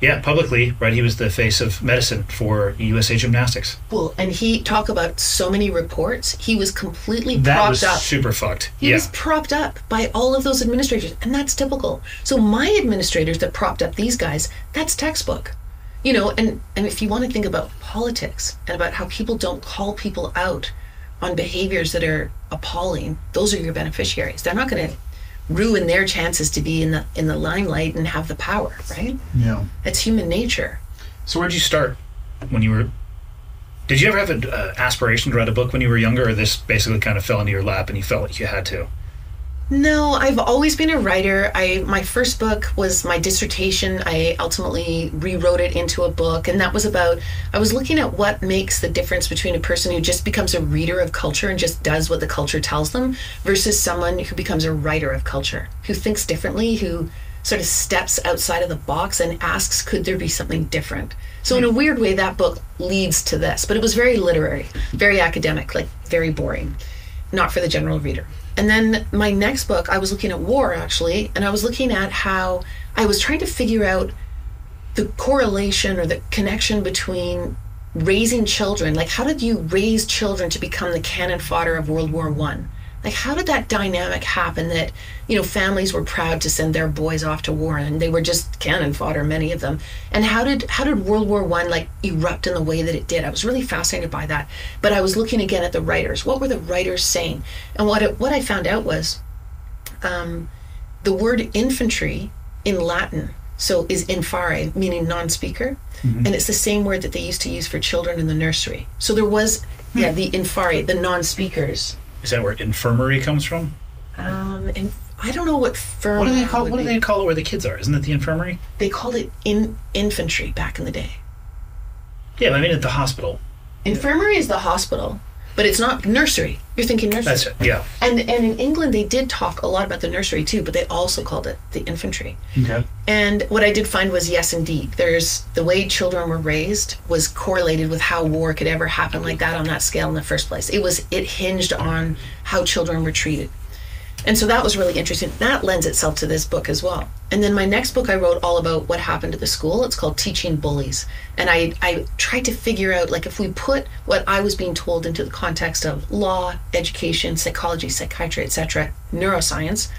yeah, publicly, right, he was the face of medicine for USA Gymnastics. Well, and he talk about so many reports. He was completely that propped was up. Super fucked. He was propped up by all of those administrators, and that's typical. So my administrators that propped up these guys, that's textbook. You know, and if you want to think about politics and about how people don't call people out on behaviors that are appalling, those are your beneficiaries. They're not going to ruin their chances to be in the limelight and have the power, right? Yeah. It's human nature. So where'd you start when you were... did you ever have an aspiration to write a book when you were younger, or this basically kind of fell into your lap and you felt like you had to? No, I've always been a writer. My first book was my dissertation. I ultimately rewrote it into a book, and that was about, I was looking at what makes the difference between a person who just becomes a reader of culture and just does what the culture tells them versus someone who becomes a writer of culture, who thinks differently, who sort of steps outside of the box and asks, could there be something different? So in a weird way, that book leads to this, but it was very literary, very academic, like very boring, not for the general reader. And then my next book, I was looking at war, actually, and I was looking at how I was trying to figure out the correlation or the connection between raising children. Like, how did you raise children to become the cannon fodder of World War I? Like, how did that dynamic happen that, you know, families were proud to send their boys off to war and they were just cannon fodder, many of them? And how did World War I, like, erupt in the way that it did? I was really fascinated by that. But I was looking again at the writers. What were the writers saying? And what I found out was the word infantry in Latin, so is infare, meaning non-speaker. Mm-hmm. And it's the same word that they used to use for children in the nursery. So there was, the infare, the non-speakers. Is that where infirmary comes from? And I don't know what firm. What do they call? What do they call it where the kids are? Isn't it the infirmary? They called it infantry back in the day. Yeah, I mean at the hospital. Infirmary is the hospital, but it's not nursery. You're thinking nursery. That's it. Yeah. And in England they did talk a lot about the nursery too, but they also called it the infantry. Okay. And what I did find was, yes, indeed, there's the way children were raised was correlated with how war could ever happen like that on that scale in the first place. It hinged on how children were treated. And so that was really interesting. That lends itself to this book as well. And then my next book I wrote all about what happened to the school. It's called Teaching Bullies. And I tried to figure out, like, if we put what I was being told into the context of law, education, psychology, psychiatry, etc., neuroscience,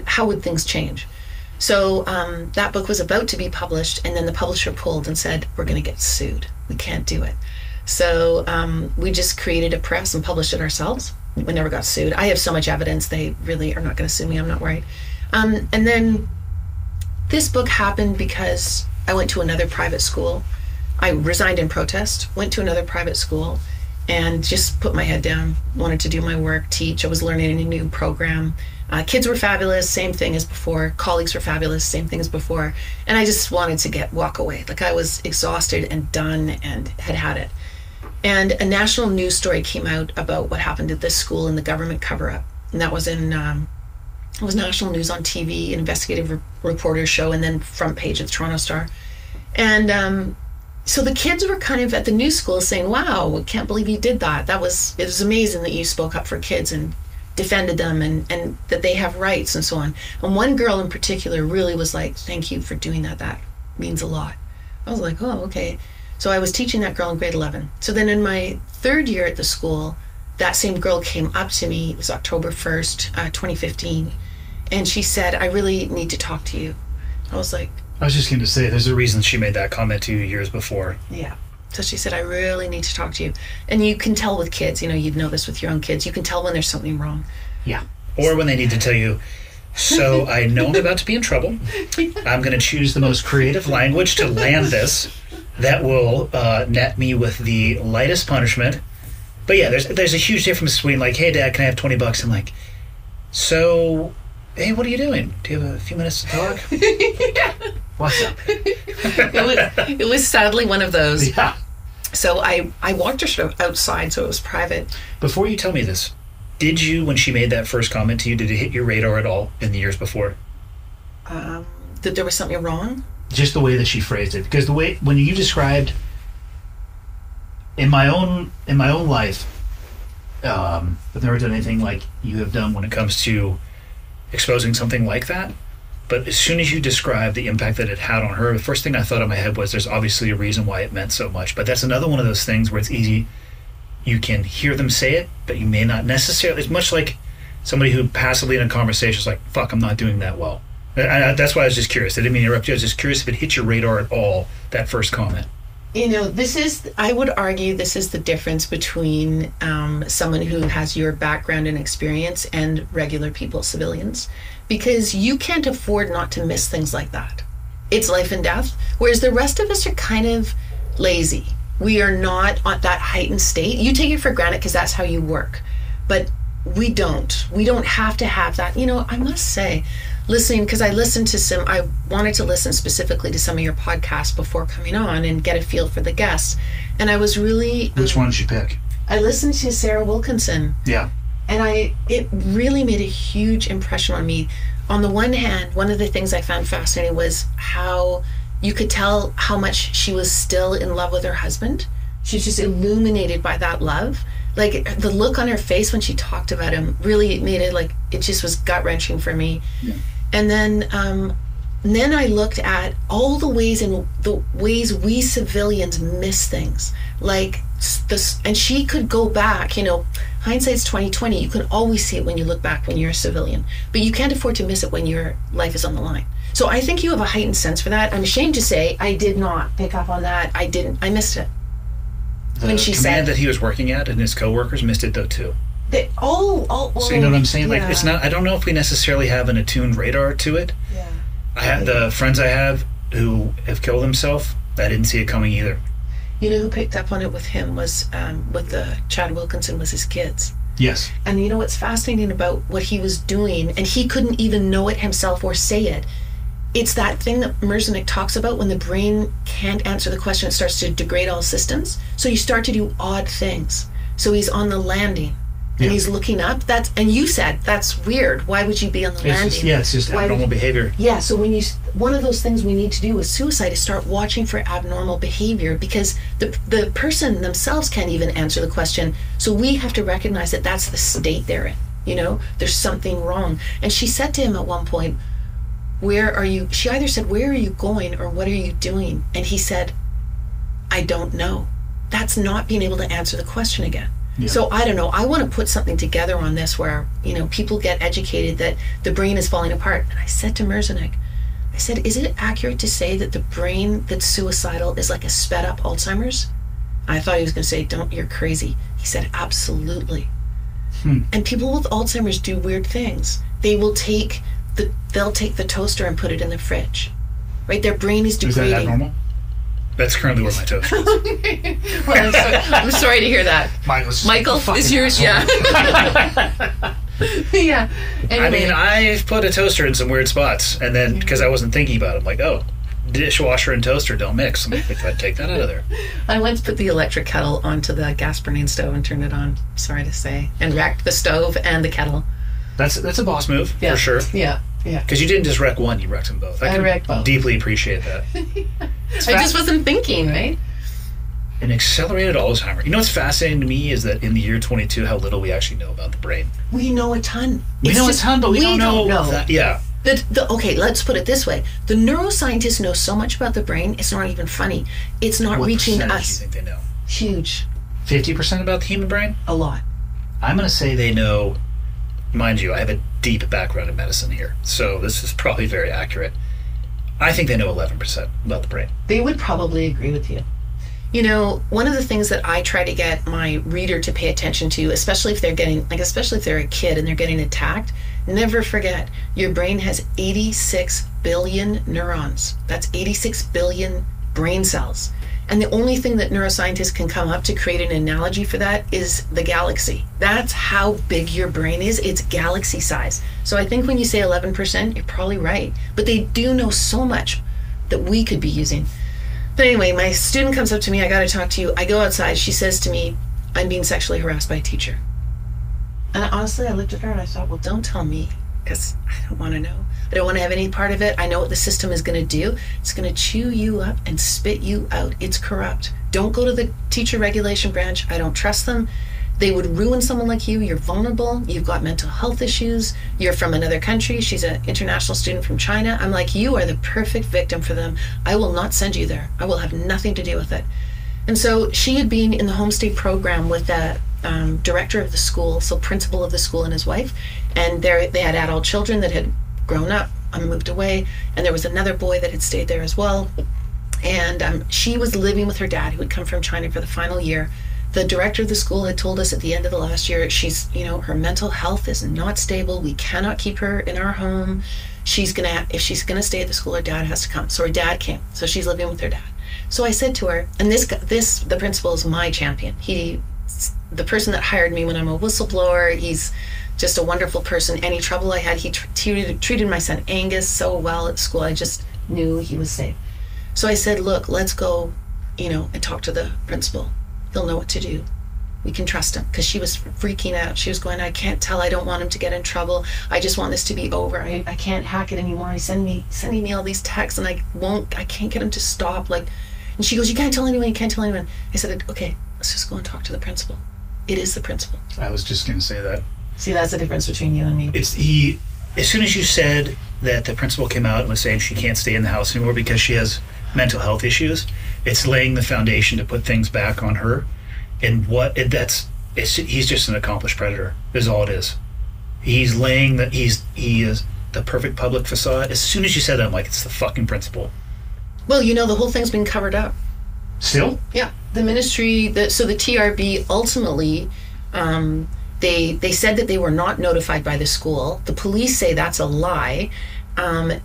how would things change? So that book was about to be published, and then the publisher pulled and said, we're going to get sued. We can't do it. So we just created a press and published it ourselves. We never got sued. I have so much evidence, they really are not going to sue me. I'm not worried. And then this book happened because I went to another private school. I resigned in protest, went to another private school, and just put my head down, wanted to do my work, teach. I was learning a new program. Kids were fabulous, same thing as before. Colleagues were fabulous, same thing as before. And I just wanted to walk away. Like, I was exhausted and done and had it. And a national news story came out about what happened at this school in the government cover-up. And that was it was national news on TV, an investigative reporter show, and then front page of the Toronto Star. And so the kids were kind of at the new school saying, wow, we can't believe you did that. It was amazing that you spoke up for kids and defended them and that they have rights and so on. And one girl in particular really was like, thank you for doing that. That means a lot. I was like, oh, okay. So I was teaching that girl in grade 11. So then in my third year at the school, that same girl came up to me. It was October 1st, 2015. And she said, I really need to talk to you. I was like... I was just going to say, there's a reason she made that comment to you years before. Yeah. So she said, I really need to talk to you. And you can tell with kids, you'd know this with your own kids. You can tell when there's something wrong. Yeah. Or when they need to tell you, so I know I'm about to be in trouble. I'm going to choose the most creative language to land this. That will net me with the lightest punishment. But yeah, there's a huge difference between, like, hey, Dad, can I have $20? And like, so, hey, what are you doing? Do you have a few minutes to talk? What's up? It was sadly one of those. Yeah. So I walked her sort of outside, so it was private. Before you tell me this, did you, when she made that first comment to you, did it hit your radar at all in the years before? That there was something wrong? Just the way that she phrased it, because the way when you described in my own life, I've never done anything like you have done when it comes to exposing something like that. But as soon as you described the impact that it had on her, the first thing I thought in my head was there's obviously a reason why it meant so much. But that's another one of those things where it's easy. You can hear them say it, but you may not necessarily. It's much like somebody who passively in a conversation is like, fuck, I'm not doing that well. That's why I was just curious. I didn't mean to interrupt you. I was just curious if it hit your radar at all, that first comment. I would argue this is the difference between someone who has your background and experience and regular people, civilians, because you can't afford not to miss things like that. It's life and death, whereas the rest of us are kind of lazy. We are not at that heightened state. You take it for granted because that's how you work, but we don't. We don't have to have that. I must say, listening, because I wanted to listen specifically to some of your podcasts before coming on and get a feel for the guests. And I was really... Which one did you pick? I listened to Sarah Wilkinson. Yeah. And it really made a huge impression on me. On the one hand, one of the things I found fascinating was how you could tell how much she was still in love with her husband. She was just illuminated by that love. Like, the look on her face when she talked about him really made it, like, it just was gut-wrenching for me. Yeah. And then I looked at all the ways we civilians miss things. Like this, and she could go back, hindsight's 20/20. You can always see it when you look back when you're a civilian, but you can't afford to miss it when your life is on the line. So I think you have a heightened sense for that. I'm ashamed to say I did not pick up on that. I missed it. When she said that he was working at and his coworkers missed it though too. So you know what I'm saying? Yeah. Like, it's not. I don't know if we necessarily have an attuned radar to it. Yeah. I have the friends I have who have killed themselves. I didn't see it coming either. You know who picked up on it with him was with the Chad Wilkinson was his kids. Yes. And you know what's fascinating about what he was doing, and he couldn't even know it himself or say it. It's that thing that Merzenich talks about when the brain can't answer the question, it starts to degrade all systems. So you start to do odd things. So he's on the landing and he's looking up. And you said that's weird. Why would you be on the landing? It's just abnormal behavior. Yeah. So one of those things we need to do with suicide is start watching for abnormal behavior, because the person themselves can't even answer the question. So we have to recognize that that's the state they're in. You know, there's something wrong. And she said to him at one point, where are you? She either said, where are you going or what are you doing? And he said, I don't know. That's not being able to answer the question again. Yeah. So I don't know. I want to put something together on this where, you know, people get educated that the brain is falling apart. And I said to Merzenich, I said, is it accurate to say that the brain that's suicidal is like a sped up Alzheimer's? I thought he was going to say, you're crazy. He said, absolutely. And people with Alzheimer's do weird things. They'll take the toaster and put it in the fridge, right? Their brain is degrading. Is that normal? That's currently where my toaster is. Well, I'm sorry to hear that. Michael is yours, yeah. Yeah. Anyway. I mean, I've put a toaster in some weird spots, and then because I wasn't thinking about it, I'm like, oh, dishwasher and toaster don't mix. I'm like, I'd take that out of there. I went to put the electric kettle onto the gas burning stove and turned it on, sorry to say, and wrecked the stove and the kettle. That's a boss move, for sure. Yeah. Because you didn't just wreck one, you wrecked them both. I wrecked both. Deeply appreciate that. I just wasn't thinking, right? An accelerated Alzheimer's. You know what's fascinating to me is that in the year 22, how little we actually know about the brain. We know a ton. We know a ton, but we don't know that. Yeah. Okay, let's put it this way. The neuroscientists know so much about the brain, it's not even funny. It's not reaching us. What percentage do you think they know? Huge. 50% about the human brain? A lot. I'm going to say they know, mind you, I have a deep background in medicine here, so this is probably very accurate. I think they know 11% about the brain. They would probably agree with you. You know, one of the things that I try to get my reader to pay attention to, especially if they're a kid and they're getting attacked, never forget, your brain has 86 billion neurons. That's 86 billion brain cells. And the only thing that neuroscientists can come up to create an analogy for that is the galaxy. That's how big your brain is. It's galaxy size. So I think when you say 11%, you're probably right. But they do know so much that we could be using. But anyway, my student comes up to me, I got to talk to you. I go outside. She says to me, I'm being sexually harassed by a teacher. And honestly, I looked at her and I thought, well, don't tell me, because I don't want to know. I don't want to have any part of it. I know what the system is going to do. It's going to chew you up and spit you out. It's corrupt. Don't go to the teacher regulation branch. I don't trust them. They would ruin someone like you. You're vulnerable. You've got mental health issues. You're from another country. She's an international student from China. I'm like, you are the perfect victim for them. I will not send you there. I will have nothing to do with it. And so she had been in the homestay program with the director of the school, so principal of the school and his wife. And they had adult children that had grown up and moved away. And there was another boy that had stayed there as well. And she was living with her dad, who had come from China for the final year. The director of the school had told us at the end of the last year, her mental health is not stable. We cannot keep her in our home. If she's gonna stay at the school, her dad has to come. So her dad came. So she's living with her dad. So I said to her, and the principal is my champion. The person that hired me when I'm a whistleblower, he's just a wonderful person. Any trouble I had, he treated my son Angus so well at school. I just knew he was safe. So I said, look, let's go, and talk to the principal. He'll know what to do. We can trust him. Because she was freaking out. She was going, I can't tell. I don't want him to get in trouble. I just want this to be over. I can't hack it anymore. He's sending me all these texts and I can't get him to stop. And she goes, you can't tell anyone. I said, okay, let's just go and talk to the principal. It is the principal. I was just going to say that. See, that's the difference between you and me. As soon as you said that the principal came out and was saying she can't stay in the house anymore because she has mental health issues, it's laying the foundation to put things back on her. And he's just an accomplished predator, is all it is. He's laying he is the perfect public facade. As soon as you said that, I'm like, it's the fucking principal. Well, the whole thing's been covered up. Still? Yeah. The ministry, so the TRB ultimately, they said that they were not notified by the school. The police say that's a lie.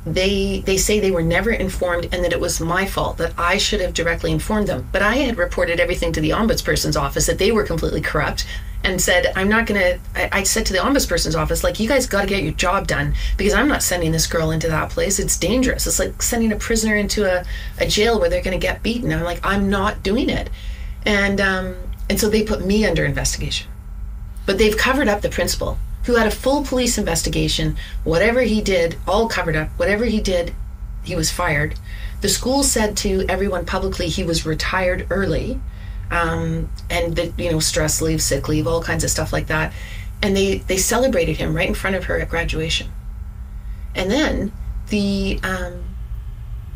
They say they were never informed and that it was my fault, that I should have directly informed them. But I had reported everything to the ombudsperson's office, that they were completely corrupt, and said, I said to the ombudsperson's office, you guys got to get your job done, because I'm not sending this girl into that place. It's dangerous. It's like sending a prisoner into a jail where they're going to get beaten. I'm like, I'm not doing it. And so they put me under investigation. But they've covered up the principal, who had a full police investigation. Whatever he did, all covered up. Whatever he did, he was fired. The school said to everyone publicly he was retired early, and that, stress leave, sick leave, all kinds of stuff like that. And they celebrated him right in front of her at graduation. And then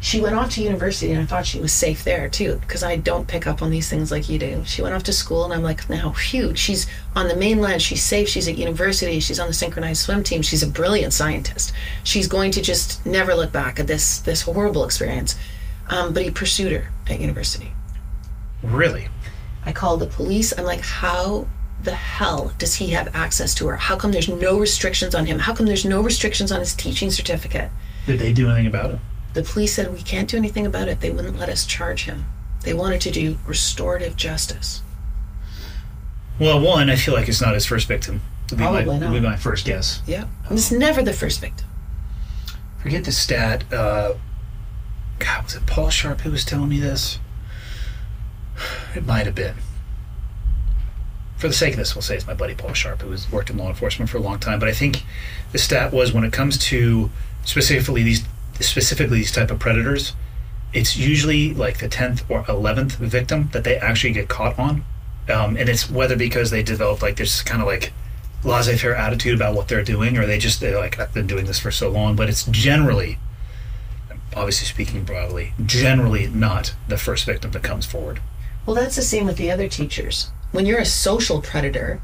she went off to university, and I thought she was safe there too, because I don't pick up on these things like you do. She went off to school, and I'm like, now, phew, she's on the mainland, she's safe, she's at university, she's on the synchronized swim team, she's a brilliant scientist. She's going to just never look back at this horrible experience. But he pursued her at university. Really? I called the police. I'm like, how the hell does he have access to her? How come there's no restrictions on him? How come there's no restrictions on his teaching certificate? Did they do anything about it? The police said, we can't do anything about it. They wouldn't let us charge him. They wanted to do restorative justice. Well, one, I feel like it's not his first victim. Probably not. Would be my first guess. Yeah. It's never the first victim. Forget the stat. God, was it Paul Sharp who was telling me this? It might have been. For the sake of this, we'll say it's my buddy Paul Sharp, who has worked in law enforcement for a long time. But I think the stat was, when it comes to specifically these type of predators, it's usually like the 10th or 11th victim that they actually get caught on. And it's whether because they develop like this kind of like laissez-faire attitude about what they're doing, or they're like, I've been doing this for so long. But it's generally, obviously speaking broadly, generally not the first victim that comes forward. Well, that's the same with the other teachers. When you're a social predator,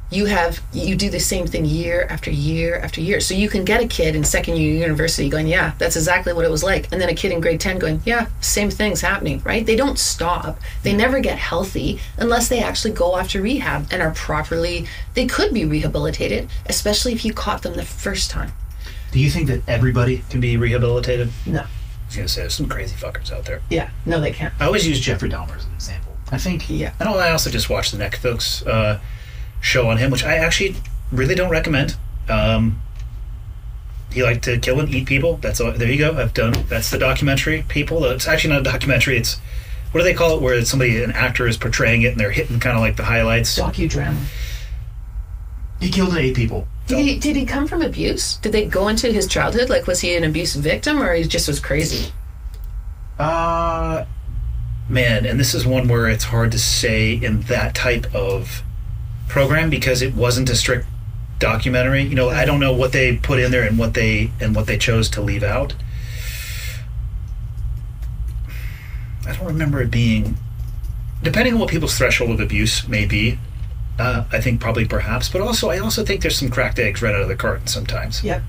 you do the same thing year after year after year. So you can get a kid in second year university going, yeah, that's exactly what it was like. And then a kid in grade 10 going, yeah, same thing's happening, right? They don't stop. They never get healthy unless they actually go off to rehab and are properly, they could be rehabilitated, especially if you caught them the first time. Do you think that everybody can be rehabilitated? No. I was going to say, there's some crazy fuckers out there. Yeah, no, they can't. I always use Jeffrey Dahmer as an example. I think, yeah. I also just watched the Netflix show on him, which I actually really don't recommend. He liked to kill and eat people. That's all. There you go. That's the documentary, people. It's actually not a documentary. It's, what do they call it, where an actor is portraying it and they're hitting kind of like the highlights? Docudrama. He killed and ate people. Did he come from abuse? Did they go into his childhood? Like, was he an abuse victim, or he just was crazy? Man, and this is one where it's hard to say in that type of program, because it wasn't a strict documentary. I don't know what they put in there and what they chose to leave out. I don't remember it being, depending on what people's threshold of abuse may be. I think probably perhaps, but also I also think there's some cracked eggs right out of the carton sometimes. Yep.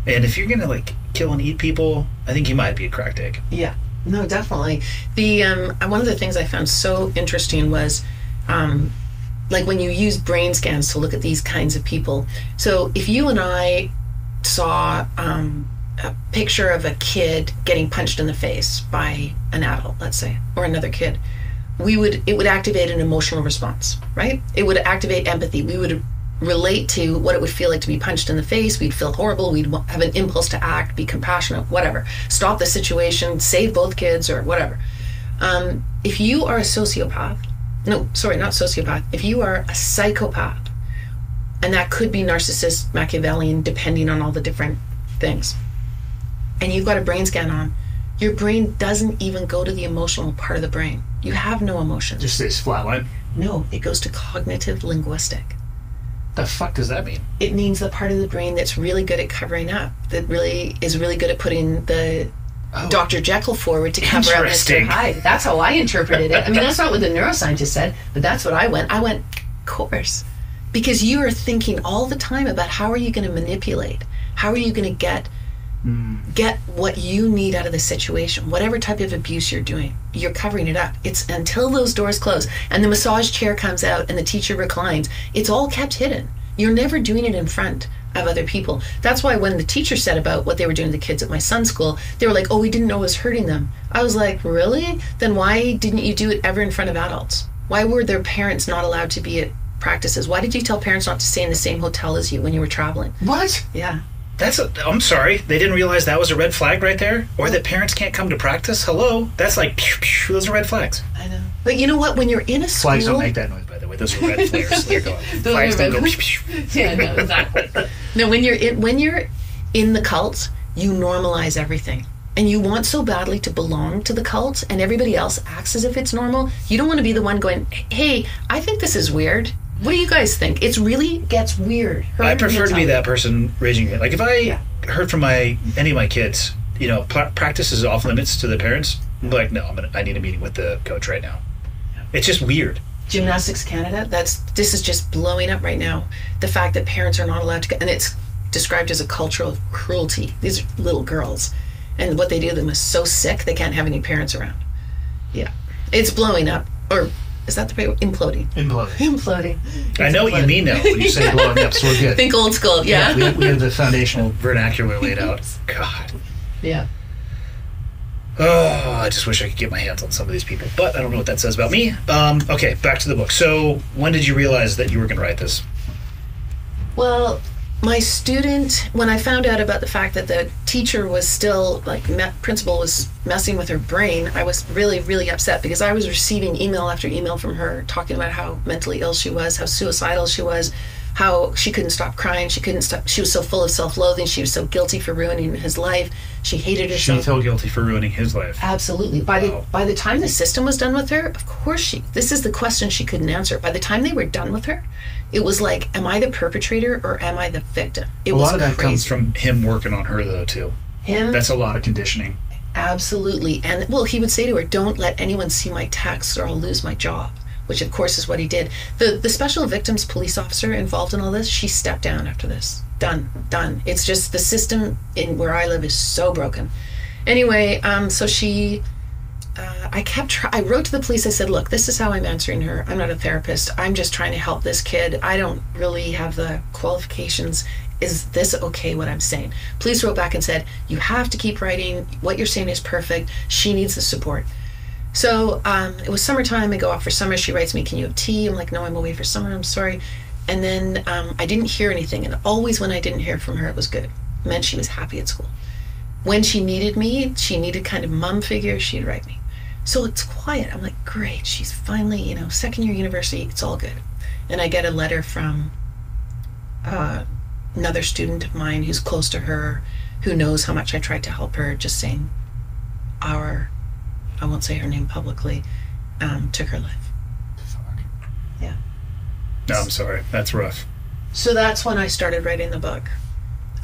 And if you're gonna like kill and eat people, I think you might be a cracked egg. Yeah. No, definitely. The one of the things I found so interesting was, like when you use brain scans to look at these kinds of people. So if you and I saw a picture of a kid getting punched in the face by an adult, let's say, or another kid, it would activate an emotional response, right? It would activate empathy. We would relate to what it would feel like to be punched in the face. We'd feel horrible. We'd have an impulse to act, be compassionate, whatever. Stop the situation, save both kids, or whatever. If you are a sociopath, if you are a psychopath, and that could be narcissist, Machiavellian, depending on all the different things, and you've got a brain scan on, your brain doesn't even go to the emotional part of the brain. You have no emotions. Just stays flatline? No, it goes to cognitive linguistic. The fuck does that mean? It means the part of the brain that's really good at covering up, that really is really good at putting the Dr. Jekyll forward to cover up Mr. Hyde. That's how I interpreted it. I mean, that's not what the neuroscientist said, but that's what I went. Of course. Because you are thinking all the time about how are you going to manipulate? How are you going to get what you need out of the situation? Whatever type of abuse you're doing, you're covering it up. It's until those doors close and the massage chair comes out and the teacher reclines, it's all kept hidden. You're never doing it in front of other people. That's why when the teacher said about what they were doing to the kids at my son's school, they were like, oh, we didn't know it was hurting them. I was like, really? Then why didn't you do it ever in front of adults? Why were their parents not allowed to be at practices? Why did you tell parents not to stay in the same hotel as you when you were traveling? What? Yeah. I'm sorry, they didn't realize that was a red flag right there? Or that parents can't come to practice? Hello? That's like, pew, pew, those are red flags. I know. But you know what, when you're in a school... Flags don't make that noise, by the way. Those are red flares. They're going. Flags don't go, pew, pew. Yeah, no, exactly. No, when you're in the cult, you normalize everything. And you want so badly to belong to the cult, and everybody else acts as if it's normal. You don't want to be the one going, hey, I think this is weird. What do you guys think? It really gets weird. I prefer to be that person raging it. Like if I heard from any of my kids, practice is off limits to the parents, I'm like, no, I need a meeting with the coach right now. It's just weird. Gymnastics Canada, this is just blowing up right now. The fact that parents are not allowed to, and it's described as a culture of cruelty. These are little girls, and what they do to them is so sick they can't have any parents around. Yeah, it's blowing up, or is that the way? Imploding. Imploding. I know what you mean now when you say blowing up, so we're good. Think old school, yeah. We have the foundational vernacular laid out. God. Yeah. Oh, I just wish I could get my hands on some of these people, but I don't know what that says about me. Okay, back to the book. So, when did you realize that you were going to write this? Well, my student, when I found out about the fact that the teacher was still, principal was messing with her brain, I was really, really upset because I was receiving email after email from her talking about how mentally ill she was, how suicidal she was, how she couldn't stop crying, she was so full of self-loathing, she was so guilty for ruining his life, she hated herself. She felt guilty for ruining his life. Absolutely. By the time the system was done with her, of course this is the question she couldn't answer. By the time they were done with her, it was like, am I the perpetrator or am I the victim? A lot of that comes from him working on her, though, too. That's a lot of conditioning. Absolutely. And, he would say to her, don't let anyone see my text or I'll lose my job, which, of course, is what he did. The special victims police officer involved in all this, she stepped down after this. Done. It's just the system in where I live is so broken. Anyway, so she... I wrote to the police. I said, look, this is how I'm answering her. I'm not a therapist. I'm just trying to help this kid. I don't really have the qualifications. Is this okay, what I'm saying? Police wrote back and said, you have to keep writing. What you're saying is perfect. She needs the support. So it was summertime. I go off for summer. She writes me, can you have tea? I'm like, no, I'm away for summer. I'm sorry. And then I didn't hear anything. And always when I didn't hear from her, it was good. It meant she was happy at school. When she needed me, she needed kind of mom figure, she'd write me. So it's quiet. I'm like, great. She's finally, second year university. It's all good. And I get a letter from another student of mine who's close to her, who knows how much I tried to help her, just saying I won't say her name publicly, took her life. Fuck. Yeah. No, I'm sorry. That's rough. So that's when I started writing the book.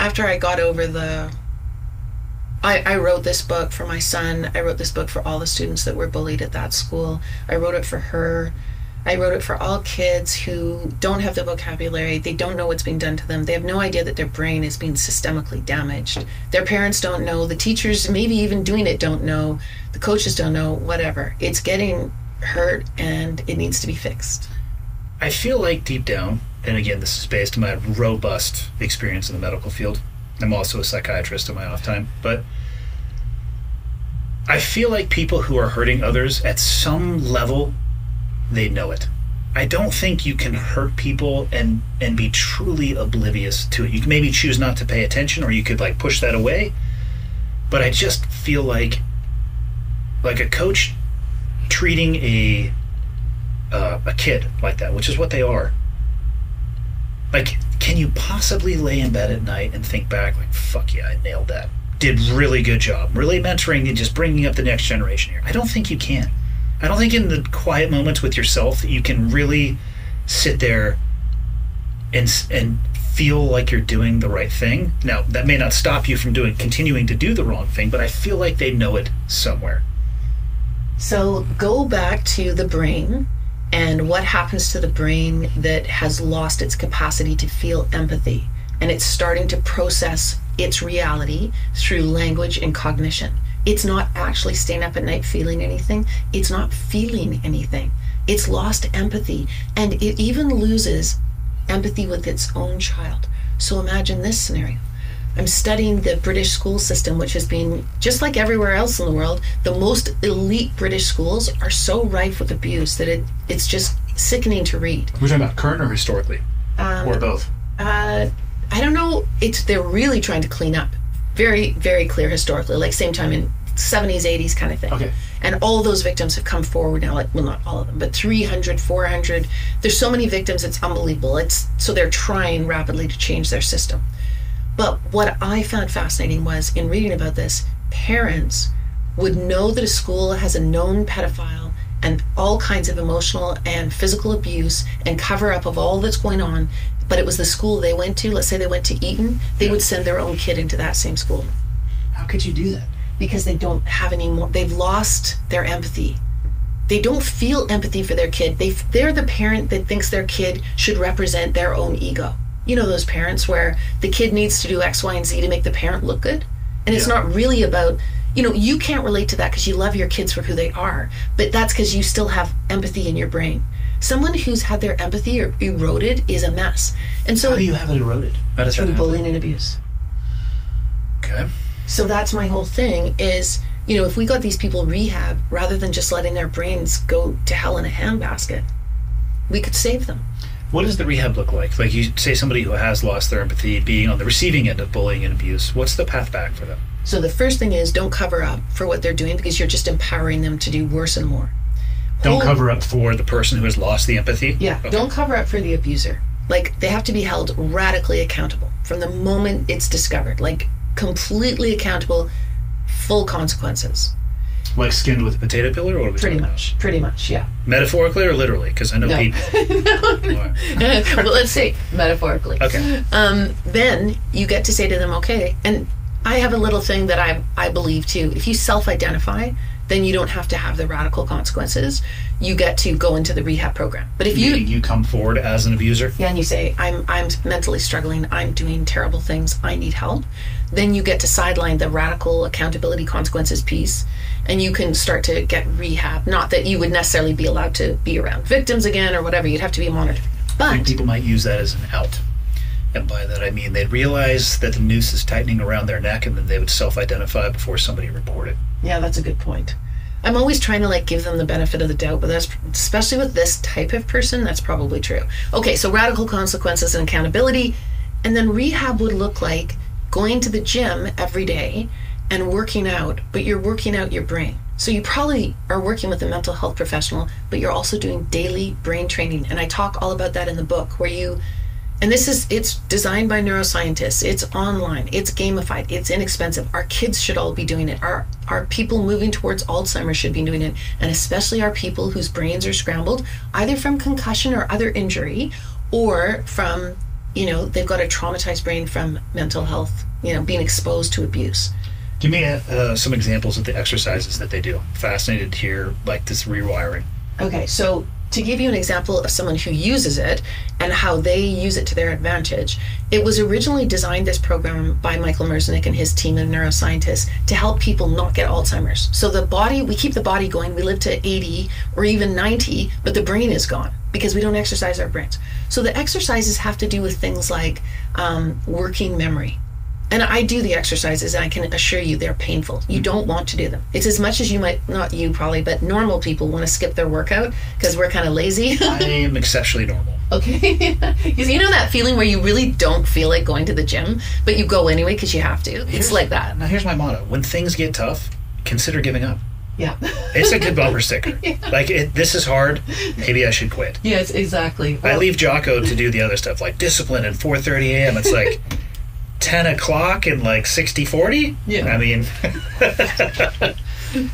After I got over I wrote this book for my son. I wrote this book for all the students that were bullied at that school. I wrote it for her. I wrote it for all kids who don't have the vocabulary. They don't know what's being done to them. They have no idea that their brain is being systemically damaged. Their parents don't know. The teachers, maybe even doing it, don't know. The coaches don't know, whatever. It's getting hurt and it needs to be fixed. I feel like deep down, and again, this is based on my robust experience in the medical field. I'm also a psychiatrist in my off time, but I feel like people who are hurting others at some level, they know it. I don't think you can hurt people and be truly oblivious to it. You can maybe choose not to pay attention, or you could push that away. But I just feel like a coach treating a kid like that, which is what they are. Can you possibly lay in bed at night and think back, fuck yeah, I nailed that. Did really good job. Really mentoring and just bringing up the next generation here. I don't think you can. I don't think in the quiet moments with yourself that you can really sit there and feel like you're doing the right thing. Now, that may not stop you from continuing to do the wrong thing, but I feel like they know it somewhere. So go back to the brain and what happens to the brain that has lost its capacity to feel empathy, and it's starting to process its reality through language and cognition. It's not actually staying up at night feeling anything. It's not feeling anything. It's lost empathy, and it even loses empathy with its own child. So imagine this scenario. I'm studying the British school system, which has been, just like everywhere else in the world, the most elite British schools are so rife with abuse that it's just sickening to read. We're talking about current or historically? Or both? I don't know. They're really trying to clean up. Very, very clear historically, same time in 70s, 80s kind of thing. Okay. And all those victims have come forward now, well, not all of them, but 300, 400. There's so many victims, it's unbelievable. So they're trying rapidly to change their system. But what I found fascinating was, in reading about this, parents would know that a school has a known pedophile and all kinds of emotional and physical abuse and cover up of all that's going on. But it was the school they went to. Let's say they went to Eton, they would send their own kid into that same school. How could you do that? Because they don't have any more, they've lost their empathy. They don't feel empathy for their kid. They're the parent that thinks their kid should represent their own ego. You know those parents where the kid needs to do X, Y, and Z to make the parent look good? And it's not really about, you know, you can't relate to that because you love your kids for who they are, but that's because you still have empathy in your brain. Someone who's had their empathy eroded is a mess. And so, how do you have it eroded? How does that through happen? bullying and abuse. Okay. So that's my whole thing is, you know, if we got these people rehab rather than just letting their brains go to hell in a handbasket, we could save them. What does the rehab look like? Like you say somebody who has lost their empathy being on the receiving end of bullying and abuse, what's the path back for them? So the first thing is don't cover up for what they're doing because you're just empowering them to do worse and more. Don't cover up for the person who has lost the empathy? Yeah, okay. Don't cover up for the abuser. Like, they have to be held radically accountable from the moment it's discovered. Like, completely accountable, full consequences. Like skinned with a potato peeler? Or Pretty much, yeah. Metaphorically or literally? Because I know people... Well, let's say metaphorically. Okay. Then you get to say to them, okay, and I have a little thing that I believe too. If you self-identify, then you don't have to have the radical consequences. You get to go into the rehab program. But if you come forward as an abuser, and you say, I'm mentally struggling, I'm doing terrible things, I need help, then you get to sideline the radical accountability consequences piece, and you can start to get rehab. Not that you would necessarily be allowed to be around victims again or whatever, you'd have to be monitored. But I think people might use that as an out. And by that I mean they'd realize that the noose is tightening around their neck, and then they would self-identify before somebody reported. Yeah, that's a good point. I'm always trying to like give them the benefit of the doubt, but that's, especially with this type of person, that's probably true. Okay, so radical consequences and accountability, and then rehab would look like going to the gym every day and working out, but you're working out your brain. So you probably are working with a mental health professional, but you're also doing daily brain training, and I talk all about that in the book, where you, and it's designed by neuroscientists, it's online, it's gamified, it's inexpensive. Our kids should all be doing it. Our people moving towards Alzheimer's should be doing it, and especially our people whose brains are scrambled, either from concussion or other injury, or from, you know, they've got a traumatized brain from mental health, you know, being exposed to abuse. Give me some examples of the exercises that they do. Fascinated to hear, like, this rewiring. Okay, so to give you an example of someone who uses it and how they use it to their advantage, it was originally designed, this program, by Michael Merzenich and his team of neuroscientists to help people not get Alzheimer's. So the body, we keep the body going, we live to 80 or even 90, but the brain is gone because we don't exercise our brains. So the exercises have to do with things like working memory. And I do the exercises, and I can assure you they're painful. You don't want to do them. It's as much as you might, not you probably, but normal people want to skip their workout because we're kind of lazy. I am exceptionally normal. Okay. Because you know that feeling where you really don't feel like going to the gym, but you go anyway because you have to. It's like that. Now here's my motto. When things get tough, consider giving up. Yeah. It's a good bumper sticker. Yeah. Like, this is hard, maybe I should quit. Yes, exactly. I leave Jocko to do the other stuff, like discipline at 4:30 a.m. It's like 10 o'clock and like 60-40? Yeah. I mean...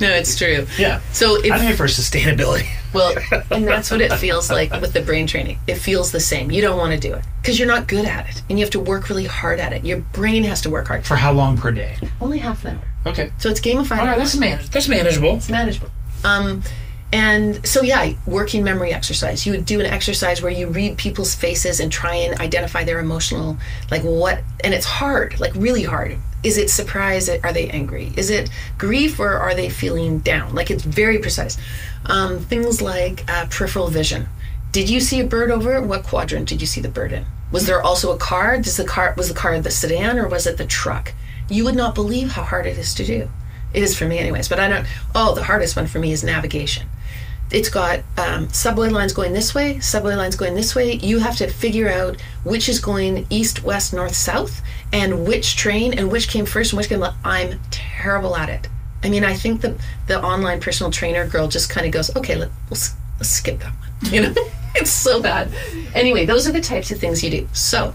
No, it's true. Yeah. So I'm here for sustainability. Well, and that's what it feels like with the brain training. It feels the same. You don't want to do it because you're not good at it, and you have to work really hard at it. Your brain has to work hard. For how long per day? Only half an hour. Okay. So it's gamified. All right, that's manageable. It's manageable. And so, yeah, working memory exercise. You would do an exercise where you read people's faces and try and identify their emotional, like what, and it's hard, like really hard. Is it surprise? Are they angry? Is it grief, or are they feeling down? Like, it's very precise. Things like peripheral vision. Did you see a bird over? What quadrant did you see the bird in? Was there also a car? Was the car the sedan, or was it the truck? You would not believe how hard it is to do. It is for me anyways, but I don't, the hardest one for me is navigation. It's got subway lines going this way, subway lines going this way. You have to figure out which is going east, west, north, south, and which train and which came first and which came last. I'm terrible at it. I mean, I think the online personal trainer girl just kind of goes, okay, let's skip that one. You know, it's so bad. Anyway, those are the types of things you do. So,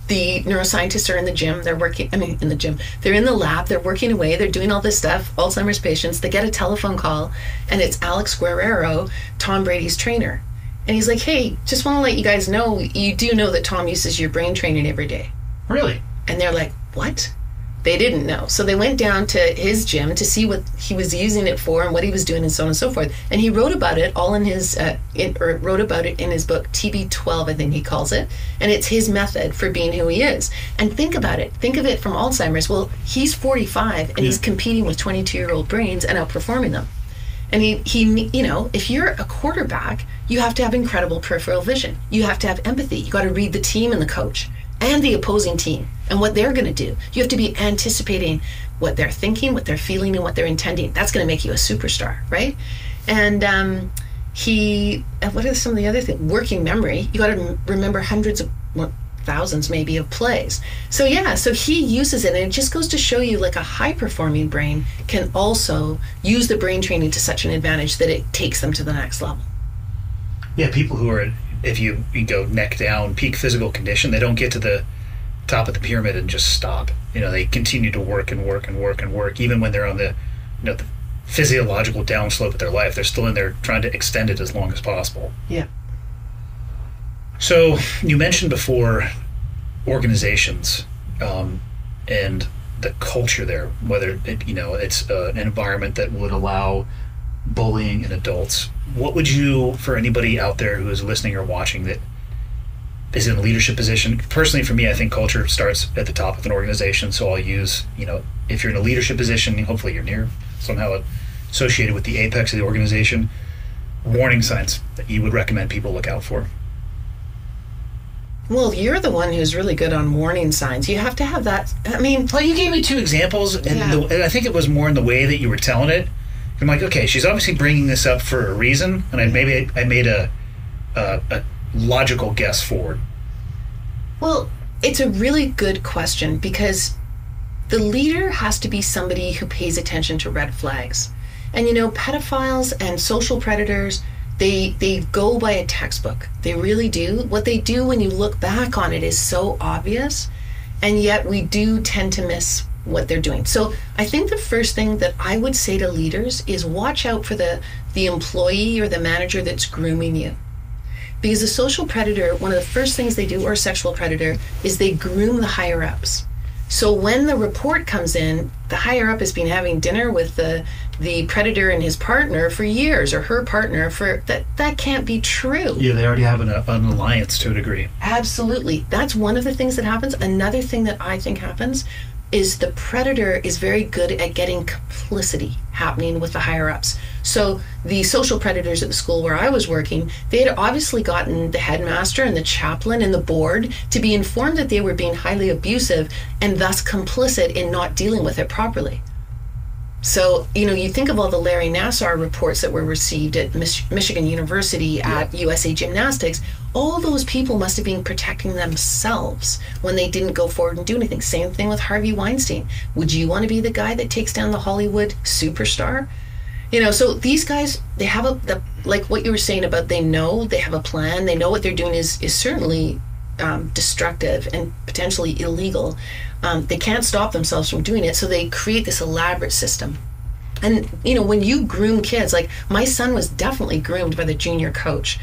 the neuroscientists are in the gym. They're working, in the gym. They're in the lab. They're working away. They're doing all this stuff. Alzheimer's patients. They get a telephone call, and it's Alex Guerrero, Tom Brady's trainer. And he's like, hey, just want to let you guys know, you do know that Tom uses your brain training every day. Really? And they're like, what? They didn't know. So they went down to his gym to see what he was using it for and what he was doing and so on and so forth. And he wrote about it all in his, wrote about it in his book, TB12, I think he calls it. And it's his method for being who he is. And think about it. Think of it from Alzheimer's. Well, he's 45 and he's competing with 22-year-old brains and outperforming them. And he, if you're a quarterback, you have to have incredible peripheral vision. You have to have empathy. You got to read the team and the coach and the opposing team and what they're going to do. You have to be anticipating what they're thinking, what they're feeling, and what they're intending. That's going to make you a superstar, right? And what are some of the other things? Working memory. You got to remember hundreds of, thousands maybe, of plays. So he uses it, and it just goes to show you, like, a high-performing brain can also use the brain training to such an advantage that it takes them to the next level. Yeah, people who are, if you go neck down, peak physical condition, they don't get to the top of the pyramid and just stop. They continue to work and work and work and work, even when they're on the physiological downslope of their life. They're still in there trying to extend it as long as possible. Yeah. So you mentioned before organizations and the culture there, whether it's an environment that would allow bullying in adults. What would you, for anybody out there who is listening or watching that is in a leadership position? Personally, for me, I think culture starts at the top of an organization. So I'll use, if you're in a leadership position, hopefully you're near somehow associated with the apex of the organization, warning signs that you would recommend people look out for. Well, you're the one who's really good on warning signs. You have to have that. Well, you gave me two examples, and I think it was more in the way that you were telling it. I'm like, okay, she's obviously bringing this up for a reason, and I made a logical guess forward. Well, it's a really good question, because the leader has to be somebody who pays attention to red flags. And pedophiles and social predators, they go by a textbook. They really do. What they do when you look back on it is so obvious, and yet we do tend to miss what they're doing. So I think the first thing that I would say to leaders is watch out for the employee or the manager that's grooming you. Because a social predator, one of the first things they do, or a sexual predator, is they groom the higher ups. So when the report comes in, the higher up has been having dinner with the predator and his partner for years, or her partner for that can't be true. Yeah, they already have an alliance to a degree. Absolutely. That's one of the things that happens. Another thing that I think happens is the predator is very good at getting complicity happening with the higher ups. So the social predators at the school where I was working, they had obviously gotten the headmaster and the chaplain and the board to be informed that they were being highly abusive and thus complicit in not dealing with it properly. So, you think of all the Larry Nassar reports that were received at Michigan University at USA Gymnastics. All those people must have been protecting themselves when they didn't go forward and do anything. Same thing with Harvey Weinstein. Would you want to be the guy that takes down the Hollywood superstar? So these guys, they have like what you were saying about they have a plan. They know what they're doing is certainly destructive and potentially illegal. They can't stop themselves from doing it, so they create this elaborate system. And, when you groom kids, like my son was definitely groomed by the junior coach.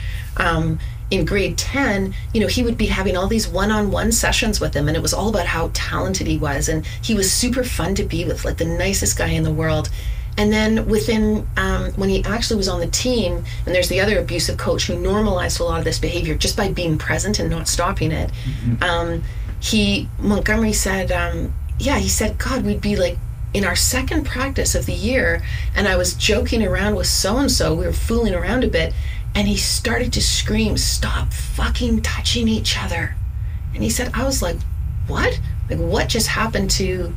In grade 10, he would be having all these one-on-one sessions with him, and it was all about how talented he was, and he was super fun to be with, like the nicest guy in the world. And then when he actually was on the team, and there's the other abusive coach who normalized a lot of this behavior just by being present and not stopping it. Montgomery said, he said, God, we'd be like in our second practice of the year, and I was joking around with so-and-so, we were fooling around a bit, and he started to scream, stop fucking touching each other. And he said, I was like, what? Like, what just happened to,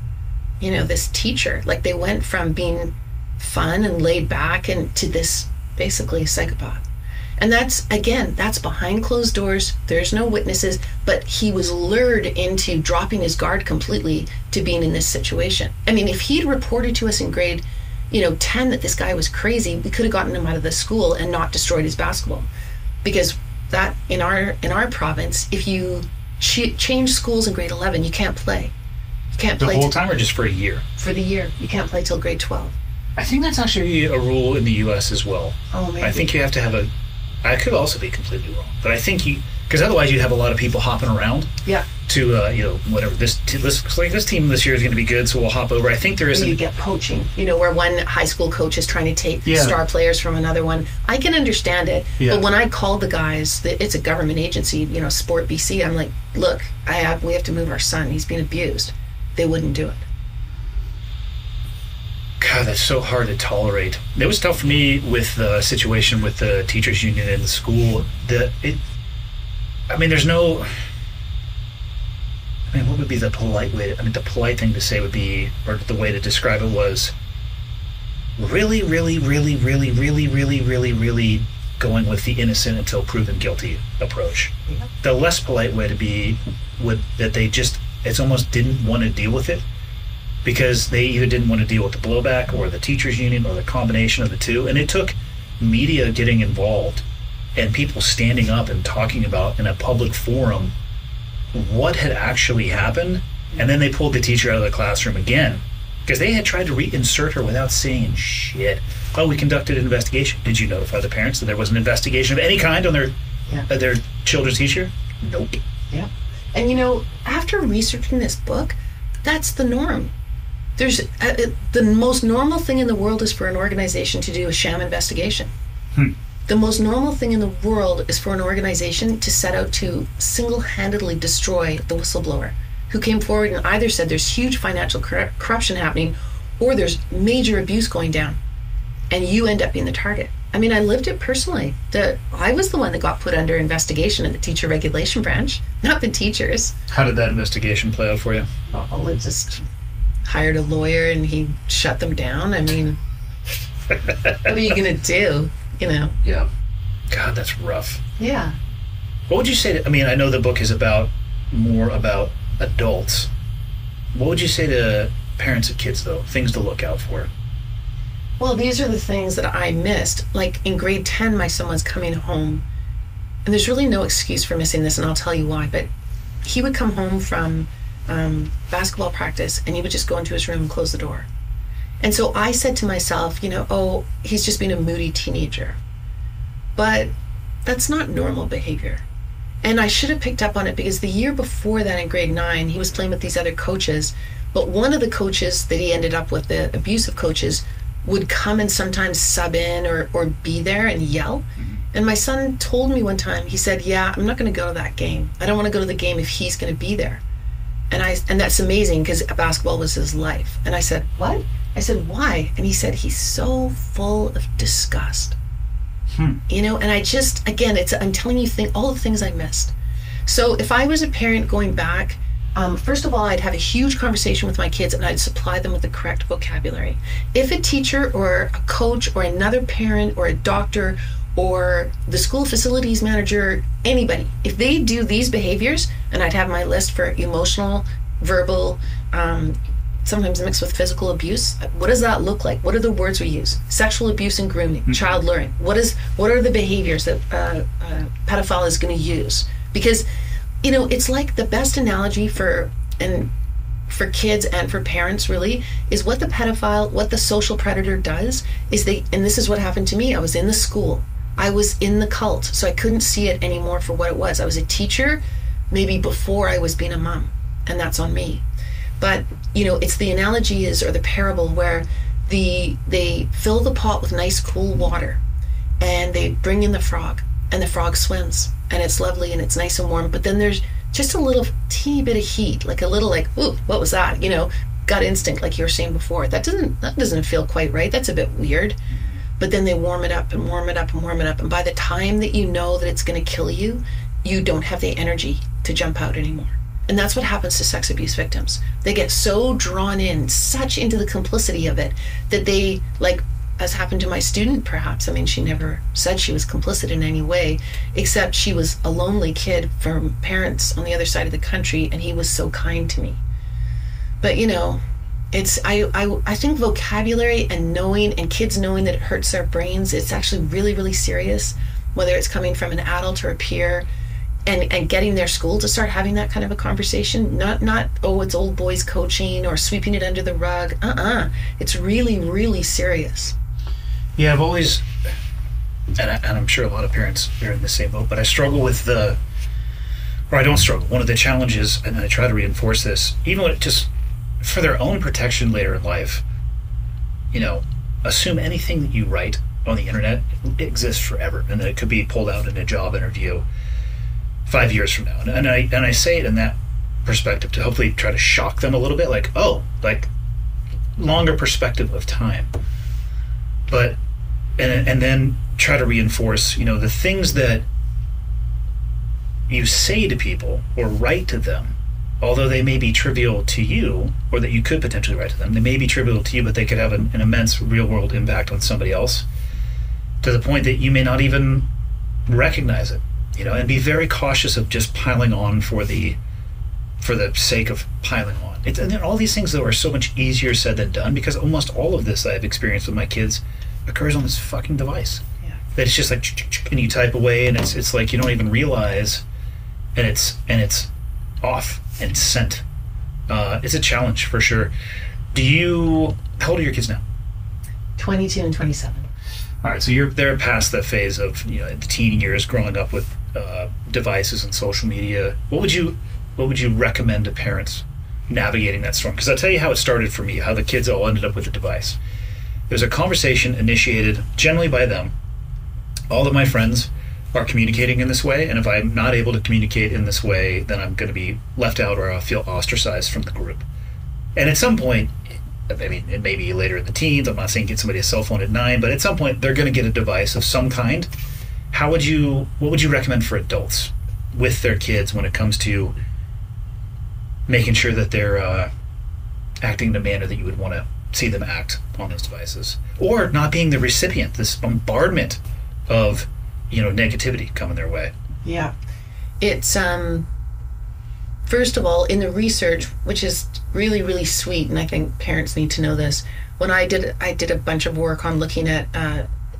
this teacher? Like, they went from being fun and laid back and to this basically psychopath. And that's behind closed doors. There's no witnesses, but he was lured into dropping his guard completely to being in this situation. I mean, if he'd reported to us in grade 10 that this guy was crazy, we could have gotten him out of the school and not destroyed his basketball. Because that in our province, if you She changed schools in grade 11. You can't play. You can't The play whole time or just for a year? for the year. You can't play till grade 12. I think that's actually a rule in the U.S. as well. Oh, maybe. I think you have to have I could also be completely wrong, but I think because otherwise you'd have a lot of people hopping around. Yeah. To whatever this like this team this year is going to be good, so we'll hop over. I think there is. You get poaching, where one high school coach is trying to take star players from another one. I can understand it, but when I called the guys, it's a government agency, Sport BC. I'm like, look, we have to move our son. He's being abused. They wouldn't do it. God, that's so hard to tolerate. It was tough for me with the situation with the teachers union in the school. What would be the polite way? The polite thing to say would be, or the way to describe it was, really, really, really, really, really, really, really, really going with the innocent until proven guilty approach. Yeah. The less polite way to be would that it's almost didn't want to deal with it because they either didn't want to deal with the blowback or the teachers union or the combination of the two. And it took media getting involved and people standing up and talking about in a public forum what had actually happened, and then they pulled the teacher out of the classroom again because they had tried to reinsert her without saying shit. Oh, we conducted an investigation. Did you notify the parents that there was an investigation of any kind on their children's teacher? Nope. Yeah. And after researching this book, that's the norm. There's the most normal thing in the world is for an organization to do a sham investigation. The most normal thing in the world is for an organization to set out to single-handedly destroy the whistleblower who came forward and either said there's huge financial corruption happening or there's major abuse going down, and you end up being the target. I lived it personally. I was the one that got put under investigation in the teacher regulation branch, not the teachers. How did that investigation play out for you? Oh, it just hired a lawyer and he shut them down. What are you going to do? Yeah. God, that's rough. Yeah. What would you say I know the book is more about adults. What would you say to parents of kids, though? Things to look out for? Well, these are the things that I missed. Like in grade 10, my son was coming home, and there's really no excuse for missing this, and I'll tell you why, but he would come home from basketball practice, and he would just go into his room and close the door. And so I said to myself, he's just being a moody teenager. But that's not normal behavior. And I should have picked up on it because the year before that in grade 9, he was playing with these other coaches. But one of the coaches that he ended up with, the abusive coaches, would come and sometimes sub in or be there and yell. Mm-hmm. And my son told me one time, he said, I'm not going to go to that game. I don't want to go to the game if he's going to be there. And that's amazing because basketball was his life. And I said, what? I said, why? And he said, he's so full of disgust. And I just, again, I'm telling you all the things I missed. So if I was a parent going back, first of all, I'd have a huge conversation with my kids and I'd supply them with the correct vocabulary. If a teacher or a coach or another parent or a doctor or the school facilities manager, anybody, if they do these behaviors, and I'd have my list for emotional, verbal, sometimes mixed with physical abuse. What does that look like? What are the words we use? Sexual abuse and grooming, child luring. What are the behaviors that a pedophile is going to use? Because, it's like the best analogy for kids and for parents really is what the social predator does is and this is what happened to me. I was in the school. I was in the cult, so I couldn't see it anymore for what it was. I was a teacher maybe before I was being a mom, and that's on me. But, it's the analogy or the parable where they fill the pot with nice cool water and they bring in the frog and the frog swims and it's lovely and it's nice and warm. But then there's just a little teeny bit of heat, like a little ooh, what was that? Gut instinct, like you were saying before. That doesn't feel quite right. That's a bit weird. But then they warm it up and warm it up and warm it up. And by the time that you know that it's going to kill you, you don't have the energy to jump out anymore. And that's what happens to sex abuse victims. They get so drawn in, such into the complicity of it, that they, as happened to my student perhaps, she never said she was complicit in any way, except she was a lonely kid from parents on the other side of the country, and he was so kind to me. But, I think vocabulary and knowing, and kids knowing that it hurts their brains, it's actually really, really serious, whether it's coming from an adult or a peer. and getting their school to start having that kind of a conversation. Not oh, it's old boys coaching or sweeping it under the rug. It's really, really serious. Yeah, I've always, and I'm sure a lot of parents are in the same boat, but I struggle with I don't struggle. One of the challenges, and I try to reinforce this, even when just for their own protection later in life, assume anything that you write on the internet exists forever, and that it could be pulled out in a job interview 5 years from now. And I say it in that perspective to hopefully try to shock them a little bit, like longer perspective of time. But and then try to reinforce, the things that you say to people or write to them, although they may be trivial to you, or that you could potentially write to them, they may be trivial to you, but they could have an immense real-world impact on somebody else, to the point that you may not even recognize it, and be very cautious of just piling on for the sake of piling on. And then all these things, though, are so much easier said than done, because almost all of this I've experienced with my kids occurs on this fucking device. Yeah. That it's just like, and you type away, and it's like you don't even realize, and it's off and sent. It's a challenge for sure. How old are your kids now? 22 and 27. All right, so they're past that phase of the teen years, growing up with devices and social media. What would you recommend to parents navigating that storm? Because I'll tell you how it started for me, how the kids all ended up with a device. There's a conversation initiated generally by them. All of my friends are communicating in this way, and if I'm not able to communicate in this way, then I'm going to be left out, or I'll feel ostracized from the group. And at some point, it may be later in the teens, I'm not saying get somebody a cell phone at 9, but at some point they're going to get a device of some kind. What would you recommend for adults with their kids when it comes to making sure that they're acting in a manner that you would want to see them act on those devices, or not being the recipient, this bombardment of negativity coming their way? Yeah, it's first of all, in the research, which is really, really sweet, and I think parents need to know this, when I did a bunch of work on looking at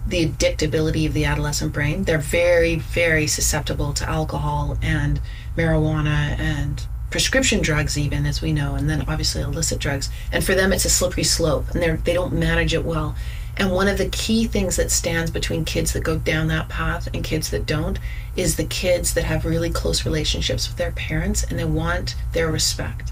the addictability of the adolescent brain. They're very, very susceptible to alcohol and marijuana and prescription drugs, even, as we know, and then obviously illicit drugs. And for them, it's a slippery slope, and they don't manage it well. And one of the key things that stands between kids that go down that path and kids that don't is the kids that have really close relationships with their parents and they want their respect.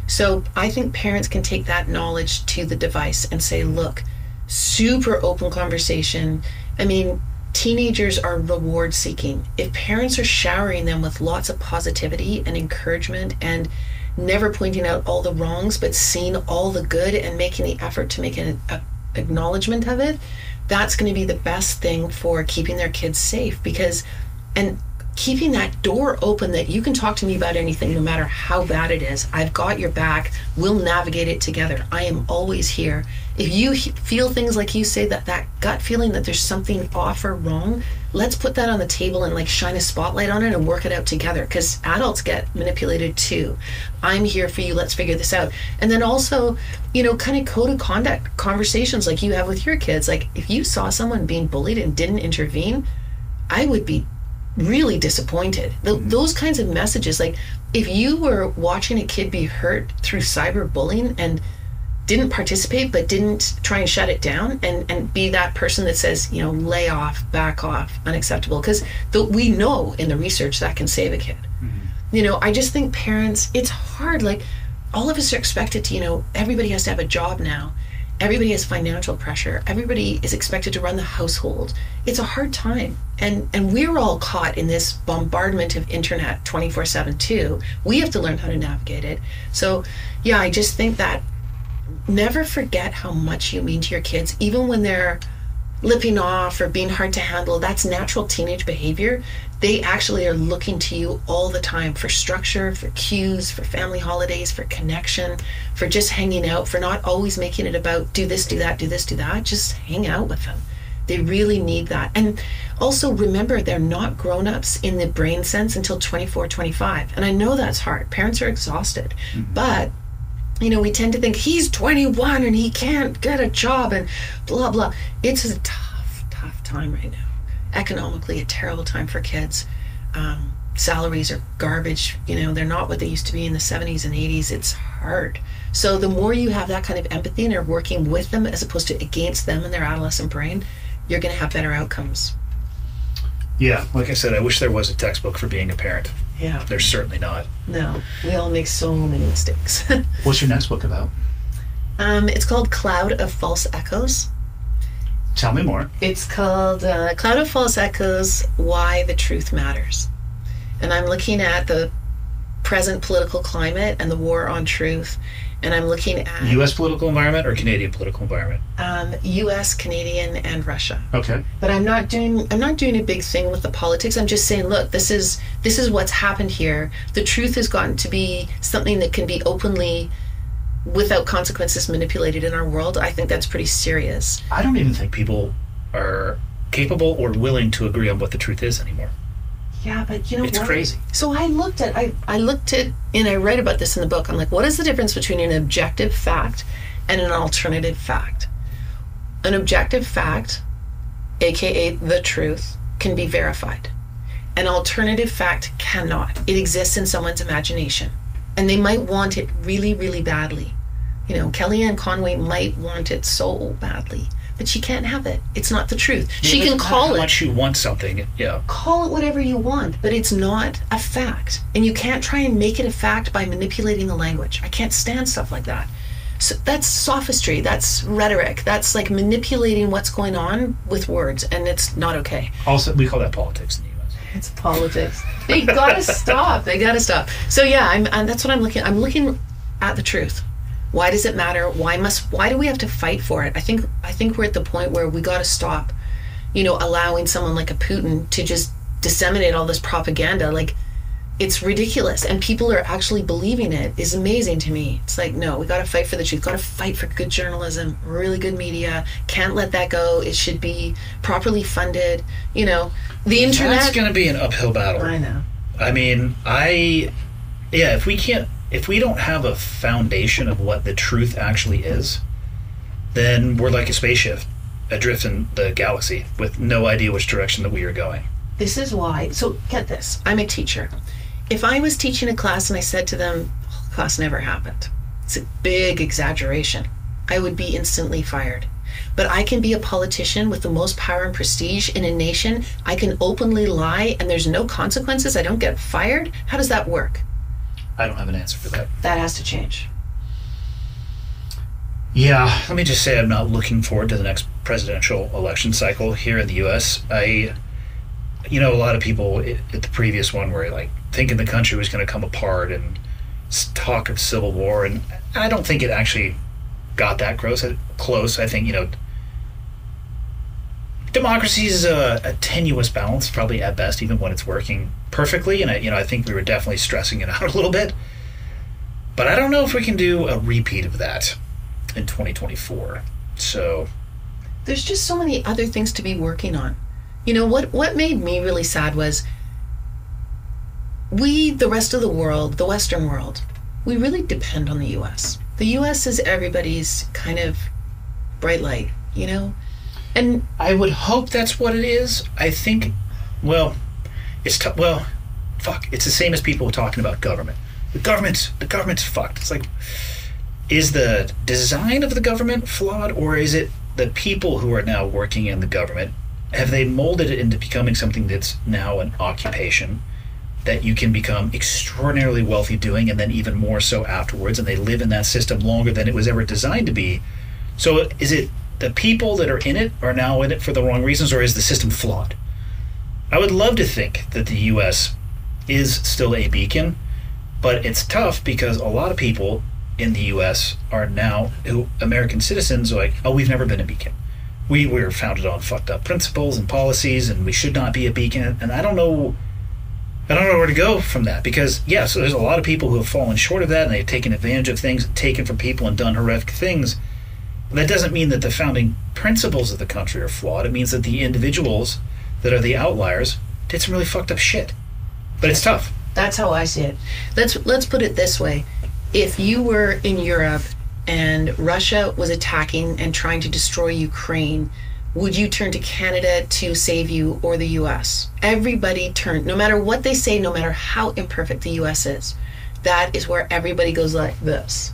So I think parents can take that knowledge to the device and say, look, super open conversation. I mean, teenagers are reward seeking. If parents are showering them with lots of positivity and encouragement and never pointing out all the wrongs, but seeing all the good and making the effort to make an acknowledgement of it, that's going to be the best thing for keeping their kids safe, and keeping that door open that you can talk to me about anything, no matter how bad it is. I've got your back. We'll navigate it together. I am always here. If you feel things like you say, that gut feeling that there's something off or wrong, let's put that on the table and shine a spotlight on it and work it out together, because adults get manipulated too. I'm here for you. Let's figure this out. And then also, kind of code of conduct conversations like you have with your kids. Like, if you saw someone being bullied and didn't intervene, I would be really disappointed. Those kinds of messages, like if you were watching a kid be hurt through cyberbullying and didn't participate but didn't try and shut it down and be that person that says, lay off, back off, unacceptable, because we know in the research that can save a kid. Mm-hmm. I just think parents, it's hard. Like, all of us are expected to, everybody has to have a job now. Everybody has financial pressure. Everybody is expected to run the household. It's a hard time. And we're all caught in this bombardment of internet 24/7 too. We have to learn how to navigate it. So yeah, I just think that never forget how much you mean to your kids, even when they're lipping off or being hard to handle. That's natural teenage behavior. They actually are looking to you all the time for structure, for cues, for family holidays, for connection, for just hanging out, for not always making it about do this, do that, do this, do that. Just hang out with them. They really need that. And also remember, they're not grown-ups in the brain sense until 24, 25. And I know that's hard. Parents are exhausted. Mm-hmm. But we tend to think he's 21 and he can't get a job and blah, blah. It's a tough time right now. Economically, a terrible time for kids. salaries are garbage. They're not what they used to be in the 70s and 80s. It's hard. So the more you have that kind of empathy and are working with them as opposed to against them and their adolescent brain, you're going to have better outcomes. Yeah, like I said, I wish there was a textbook for being a parent. Yeah. There's certainly not. No, we all make so many mistakes. What's your next book about? It's called Cloud of False Echoes. Tell me more. It's called Cloud of False Echoes, Why the Truth Matters. And I'm looking at the present political climate and the war on truth. And I'm looking at U.S. political environment or Canadian political environment? U.S., Canadian, and Russia. Okay. But I'm not doing a big thing with the politics. I'm just saying, look, this is what's happened here. The truth has gotten to be something that can be openly, without consequences, manipulated in our world. I think that's pretty serious. I don't even think people are capable or willing to agree on what the truth is anymore. Yeah, but you know it's what? Crazy. So I looked at, and I write about this in the book. I'm like, what is the difference between an objective fact and an alternative fact? An objective fact, aka the truth, can be verified. An alternative fact cannot. It exists in someone's imagination. And they might want it really, really badly. Kellyanne Conway might want it so badly. But she can't have it. It's not the truth. Yeah, she can call it. How much you want something, yeah. Call it whatever you want, but it's not a fact. And you can't try and make it a fact by manipulating the language. I can't stand stuff like that. So that's sophistry. That's rhetoric. That's like manipulating what's going on with words, and it's not okay. Also, we call that politics in the U.S. It's politics. They gotta stop. They gotta stop. So yeah, that's what I'm looking. I'm looking at the truth. Why does it matter? Why do we have to fight for it? I think we're at the point where we got to stop, allowing someone like a Putin to just disseminate all this propaganda. Like, it's ridiculous, and people are actually believing it. Is amazing to me. It's like, no, we got to fight for the truth. Got to fight for good journalism, really good media. Can't let that go. It should be properly funded. The internet. That's going to be an uphill battle. I know. I mean, if we don't have a foundation of what the truth actually is, then we're like a spaceship adrift in the galaxy with no idea which direction that we are going. This is why. So get this. I'm a teacher. If I was teaching a class and I said to them, class never happened, it's a big exaggeration, I would be instantly fired. But I can be a politician with the most power and prestige in a nation. I can openly lie and there's no consequences. I don't get fired. How does that work? I don't have an answer for that. That has to change. Yeah, let me just say I'm not looking forward to the next presidential election cycle here in the U.S. A lot of people at the previous one were like thinking the country was going to come apart and talk of civil war, and I don't think it actually got that close. I think, democracy is a tenuous balance, probably at best, even when it's working perfectly. And I think we were definitely stressing it out a little bit. But I don't know if we can do a repeat of that in 2024. So there's just so many other things to be working on. What made me really sad was the rest of the world, the Western world, we really depend on the U.S. The U.S. is everybody's kind of bright light, And I would hope that's what it is. I think, it's it's the same as people talking about government. The government's fucked. It's like, is the design of the government flawed, or is it the people who are now working in the government? Have they molded it into becoming something that's now an occupation that you can become extraordinarily wealthy doing, and then even more so afterwards, and they live in that system longer than it was ever designed to be? So is it the people that are in it are now in it for the wrong reasons, or is the system flawed? I would love to think that the U.S. is still a beacon, but it's tough because a lot of people in the U.S. are now, American citizens, are like, oh, we've never been a beacon. We were founded on fucked up principles and policies, and we should not be a beacon. And I don't know where to go from that, because so there's a lot of people who have fallen short of that, and they've taken advantage of things, taken from people, and done horrific things. That doesn't mean that the founding principles of the country are flawed. It means that the individuals that are the outliers did some really fucked up shit. But it's tough. That's how I see it. Let's put it this way. If you were in Europe and Russia was attacking and trying to destroy Ukraine, would you turn to Canada to save you or the US? Everybody turned, no matter what they say, no matter how imperfect the US is. That is where everybody goes like this.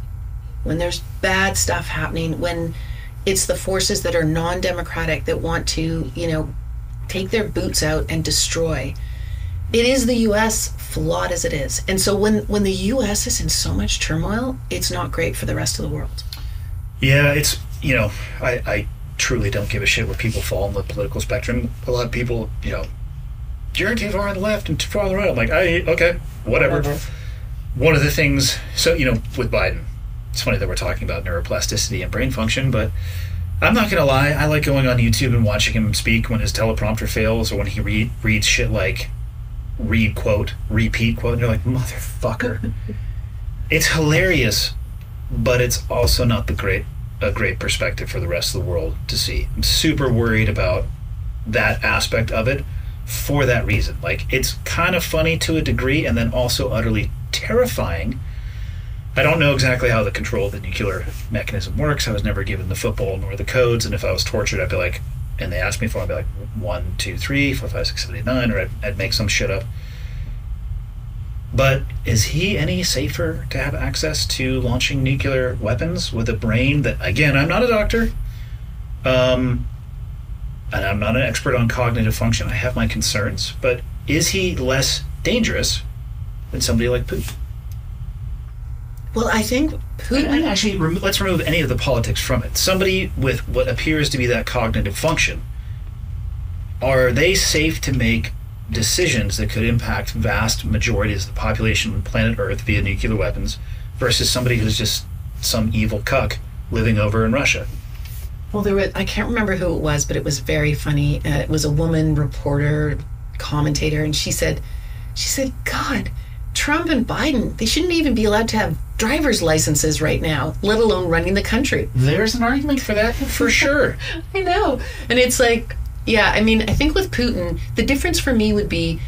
When there's bad stuff happening, when it's the forces that are non-democratic that want to, take their boots out and destroy. It is the US, flawed as it is. And so when the US is in so much turmoil, it's not great for the rest of the world. Yeah, it's, I truly don't give a shit where people fall on the political spectrum. A lot of people, you're too far on the left and too far on the right. I'm like, okay, whatever. One of the things, so, with Biden, it's funny that we're talking about neuroplasticity and brain function, but I'm not going to lie, I like going on YouTube and watching him speak when his teleprompter fails or when he reads shit like read quote, repeat quote, and you're like, motherfucker. It's hilarious, but it's also not a great perspective for the rest of the world to see. I'm super worried about that aspect of it for that reason. Like, it's kind of funny to a degree and then also utterly terrifying. I don't know exactly how the control of the nuclear mechanism works. I was never given the football nor the codes, and if I was tortured, I'd be like, and they asked me for it, I'd be like 1, 2, 3, 4, 5, 6, 7, 8, 9, or I'd make some shit up. But is he any safer to have access to launching nuclear weapons with a brain that, again, I'm not a doctor, and I'm not an expert on cognitive function. I have my concerns, but is he less dangerous than somebody like Putin? Well, I think Putin... And actually, let's remove any of the politics from it. Somebody with what appears to be that cognitive function, are they safe to make decisions that could impact vast majorities of the population on planet Earth via nuclear weapons versus somebody who's just some evil cuck living over in Russia? Well, I can't remember who it was, but it was very funny. It was a woman reporter, commentator, and she said, God, Trump and Biden, they shouldn't even be allowed to have driver's licenses right now, let alone running the country. There's an argument for that, for sure. I know. And it's like, yeah, I mean, I think with Putin, the difference for me would be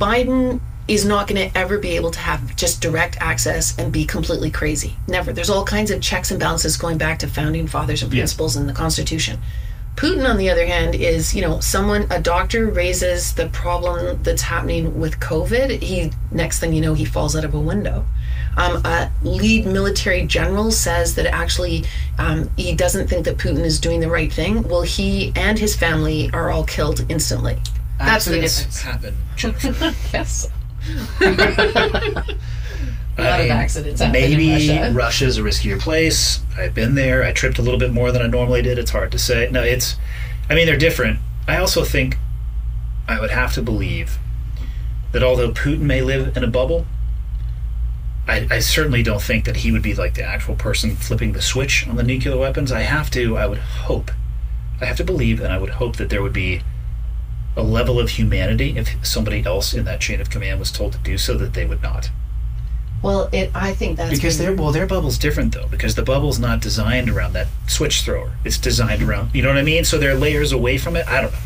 Biden is not going to ever be able to have just direct access and be completely crazy. Never. There's all kinds of checks and balances going back to founding fathers and principles in the Constitution. Putin, on the other hand, is, a doctor raises the problem that's happening with COVID. Next thing you know, he falls out of a window. A lead military general says that actually he doesn't think that Putin is doing the right thing. Well, he and his family are all killed instantly. That's the difference. Happen. Yes. A lot of accidents happen maybe in Russia. Russia's a riskier place. I've been there. I tripped a little bit more than I normally did. It's hard to say. No, they're different. I also think I would have to believe that although Putin may live in a bubble, I certainly don't think that he would be like the actual person flipping the switch on the nuclear weapons. I have to believe, and I would hope that there would be a level of humanity if somebody else in that chain of command was told to do so, that they would not. Well, I think that's because their bubble's different though, because the bubble's not designed around that switch thrower. It's designed around, you know what I mean? So there are layers away from it. I don't know.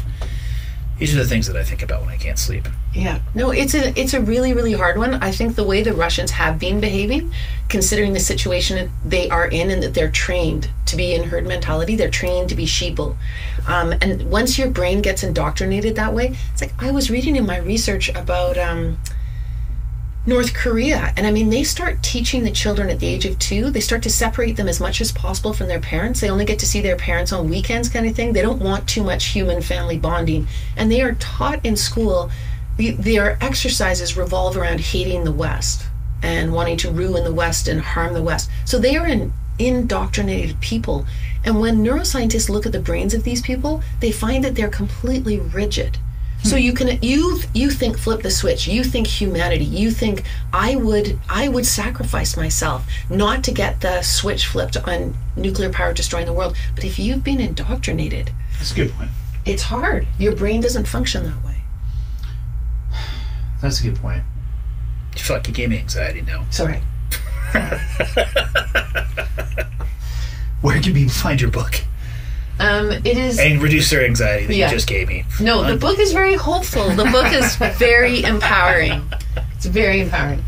These are the things that I think about when I can't sleep. Yeah. No, it's a really, really hard one. I think the way the Russians have been behaving, considering the situation they are in and that they're trained to be in herd mentality, they're trained to be sheeple. And once your brain gets indoctrinated that way, it's like I was reading in my research about North Korea, and I mean, they start teaching the children at the age of 2. They start to separate them as much as possible from their parents. They only get to see their parents on weekends, kind of thing. They don't want too much human family bonding, and they are taught in school. Their exercises revolve around hating the West and wanting to ruin the West and harm the West. So they are an indoctrinated people, and when neuroscientists look at the brains of these people, they find that they're completely rigid. So you think flip the switch. You think humanity. You think I would sacrifice myself not to get the switch flipped on nuclear power destroying the world. But if you've been indoctrinated, that's a good point. It's hard. Your brain doesn't function that way. That's a good point. Fuck, you gave me anxiety now. Sorry. Where can people find your book? It is... And reduce their anxiety that you just gave me. No, the book is very hopeful. The book is very empowering. It's very empowering.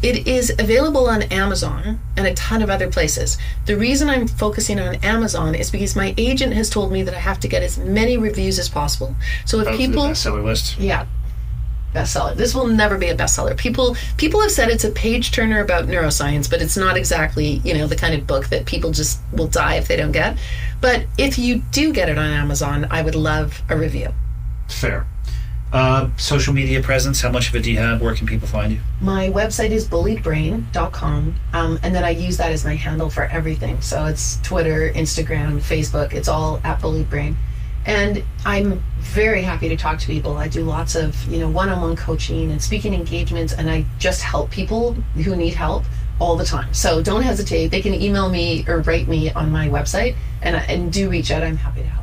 It is available on Amazon and a ton of other places. The reason I'm focusing on Amazon is because my agent has told me that I have to get as many reviews as possible. So if people... The bestseller list? Yeah. Bestseller. This will never be a bestseller. People have said it's a page turner about neuroscience, but it's not exactly, the kind of book that people just will die if they don't get. But if you do get it on Amazon, I would love a review. Fair. Social media presence, how much of it do you have? Where can people find you? My website is bulliedbrain.com, and then I use that as my handle for everything. So it's Twitter, Instagram, Facebook. It's all at Bullied Brain. And I'm very happy to talk to people. I do lots of, one-on-one coaching and speaking engagements, and I just help people who need help all the time. So don't hesitate. They can email me or write me on my website, and do reach out. I'm happy to help.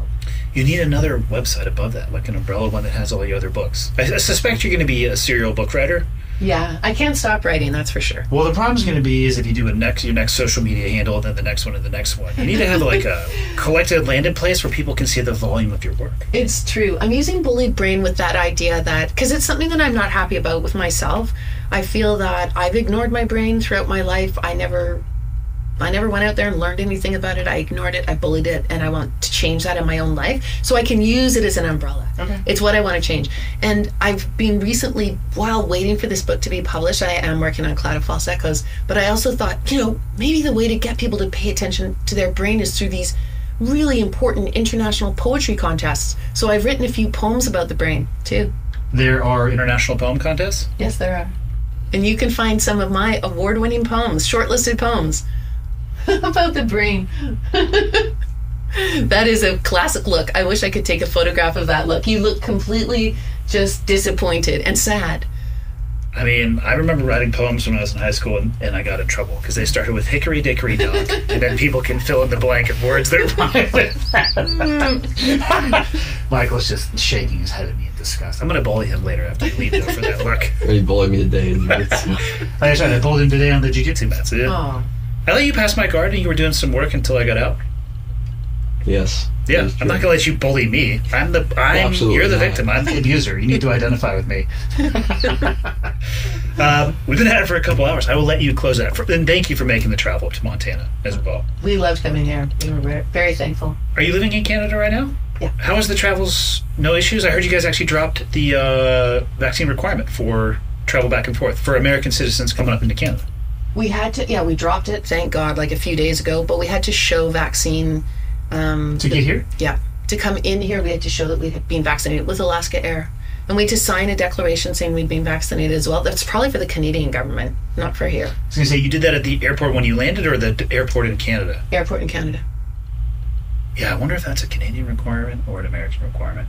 You need another website above that, like an umbrella one that has all your other books. I suspect you're going to be a serial book writer. Yeah, I can't stop writing, that's for sure. Well, the problem is going to be is if you do your next social media handle, and then the next one and the next one. You need to have like a collected landed place where people can see the volume of your work. It's true. I'm using Bullied Brain with that idea that, because it's something that I'm not happy about with myself. I feel that I've ignored my brain throughout my life. I never went out there and learned anything about it. I ignored it, I bullied it, and I want to change that in my own life so I can use it as an umbrella. Okay. It's what I want to change. And I've been recently, while waiting for this book to be published, I am working on Cloud of False Echoes, but I also thought, maybe the way to get people to pay attention to their brain is through these really important international poetry contests. So I've written a few poems about the brain, too. There are international poem contests? Yes, there are. And you can find some of my award-winning poems, shortlisted poems, about the brain. That is a classic look. I wish I could take a photograph of that look. You look completely just disappointed and sad. I mean, I remember writing poems when I was in high school, and I got in trouble because they started with hickory dickory dock, and then people can fill in the blank of words that rhyme with. Michael's just shaking his head at me in disgust. I'm going to bully him later after we leave, though, for that look. You bullied me today. I bullied him today on the jiu-jitsu mats. Oh. I let you pass my guard and you were doing some work until I got out. Yes. Yeah, I'm not going to let you bully me. You're the victim. I'm the abuser. You need to identify with me. We've been at it for a couple hours. I will let you close that. And thank you for making the travel up to Montana as well. We loved coming here. We were very thankful. Are you living in Canada right now? Yeah. How is the travels? No issues? I heard you guys actually dropped the vaccine requirement for travel back and forth for American citizens coming up into Canada. We had to, we dropped it, thank God, like a few days ago, but we had to show vaccine. To get here? Yeah. To come in here, we had to show that we had been vaccinated with Alaska Air. And we had to sign a declaration saying we'd been vaccinated as well. That's probably for the Canadian government, not for here. I was going to say, you did that at the airport when you landed, or the airport in Canada? Airport in Canada. Yeah, I wonder if that's a Canadian requirement or an American requirement.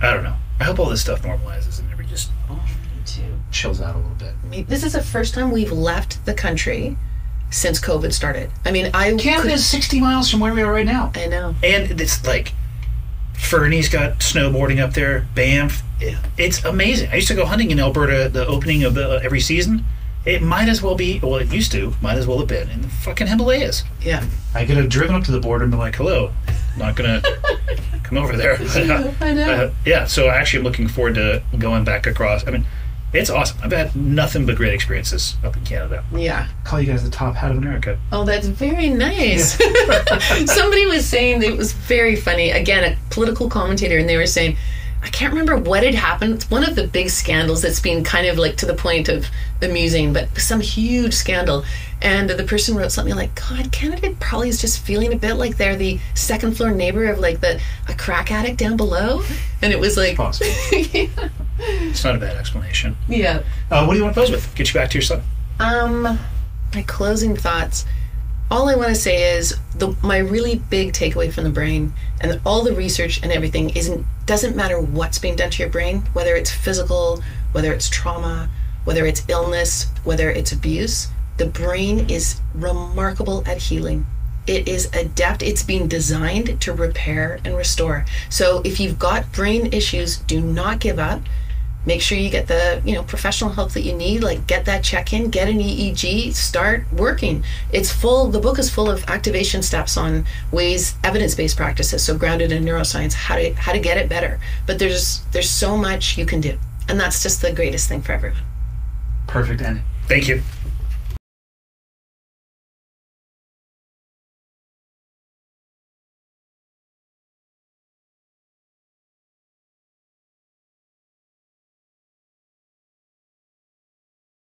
I don't know. I hope all this stuff normalizes and everybody just chills out a little bit. I mean, this is the first time we've left the country since COVID started. I mean, Canada is 60 miles from where we are right now. I know. And it's like, Fernie's got snowboarding up there, Banff. It's amazing. I used to go hunting in Alberta the opening of every season. It might as well be, well, it used to, might as well have been in the fucking Himalayas. Yeah. I could have driven up to the border and been like, hello, I'm not going to come over there. I know. Yeah, so actually I'm looking forward to going back across. I mean, it's awesome. I've had nothing but great experiences up in Canada. Yeah. Call you guys the top hat of America. Oh, that's very nice. Yeah. Somebody was saying, it was very funny, again, a political commentator, and they were saying, I can't remember what had happened. It's one of the big scandals that's been kind of like to the point of amusing, but some huge scandal. And the person wrote something like, God, Canada probably is just feeling a bit like they're the second floor neighbor of like a crack addict down below. And it was like... Possible. Yeah. It's not a bad explanation. Yeah. What do you want to close with? Get you back to your son. My closing thoughts. All I want to say is my really big takeaway from the brain and all the research and everything doesn't matter what's being done to your brain, whether it's physical, whether it's trauma, whether it's illness, whether it's abuse. The brain is remarkable at healing. It is adept. It's being designed to repair and restore. So if you've got brain issues, do not give up. Make sure you get the professional help that you need. Like, get that check-in, get an EEG, start working. The book is full of activation steps on ways, evidence-based practices, so grounded in neuroscience, how to get it better. But there's so much you can do, and that's just the greatest thing for everyone. Perfect ending. Thank you.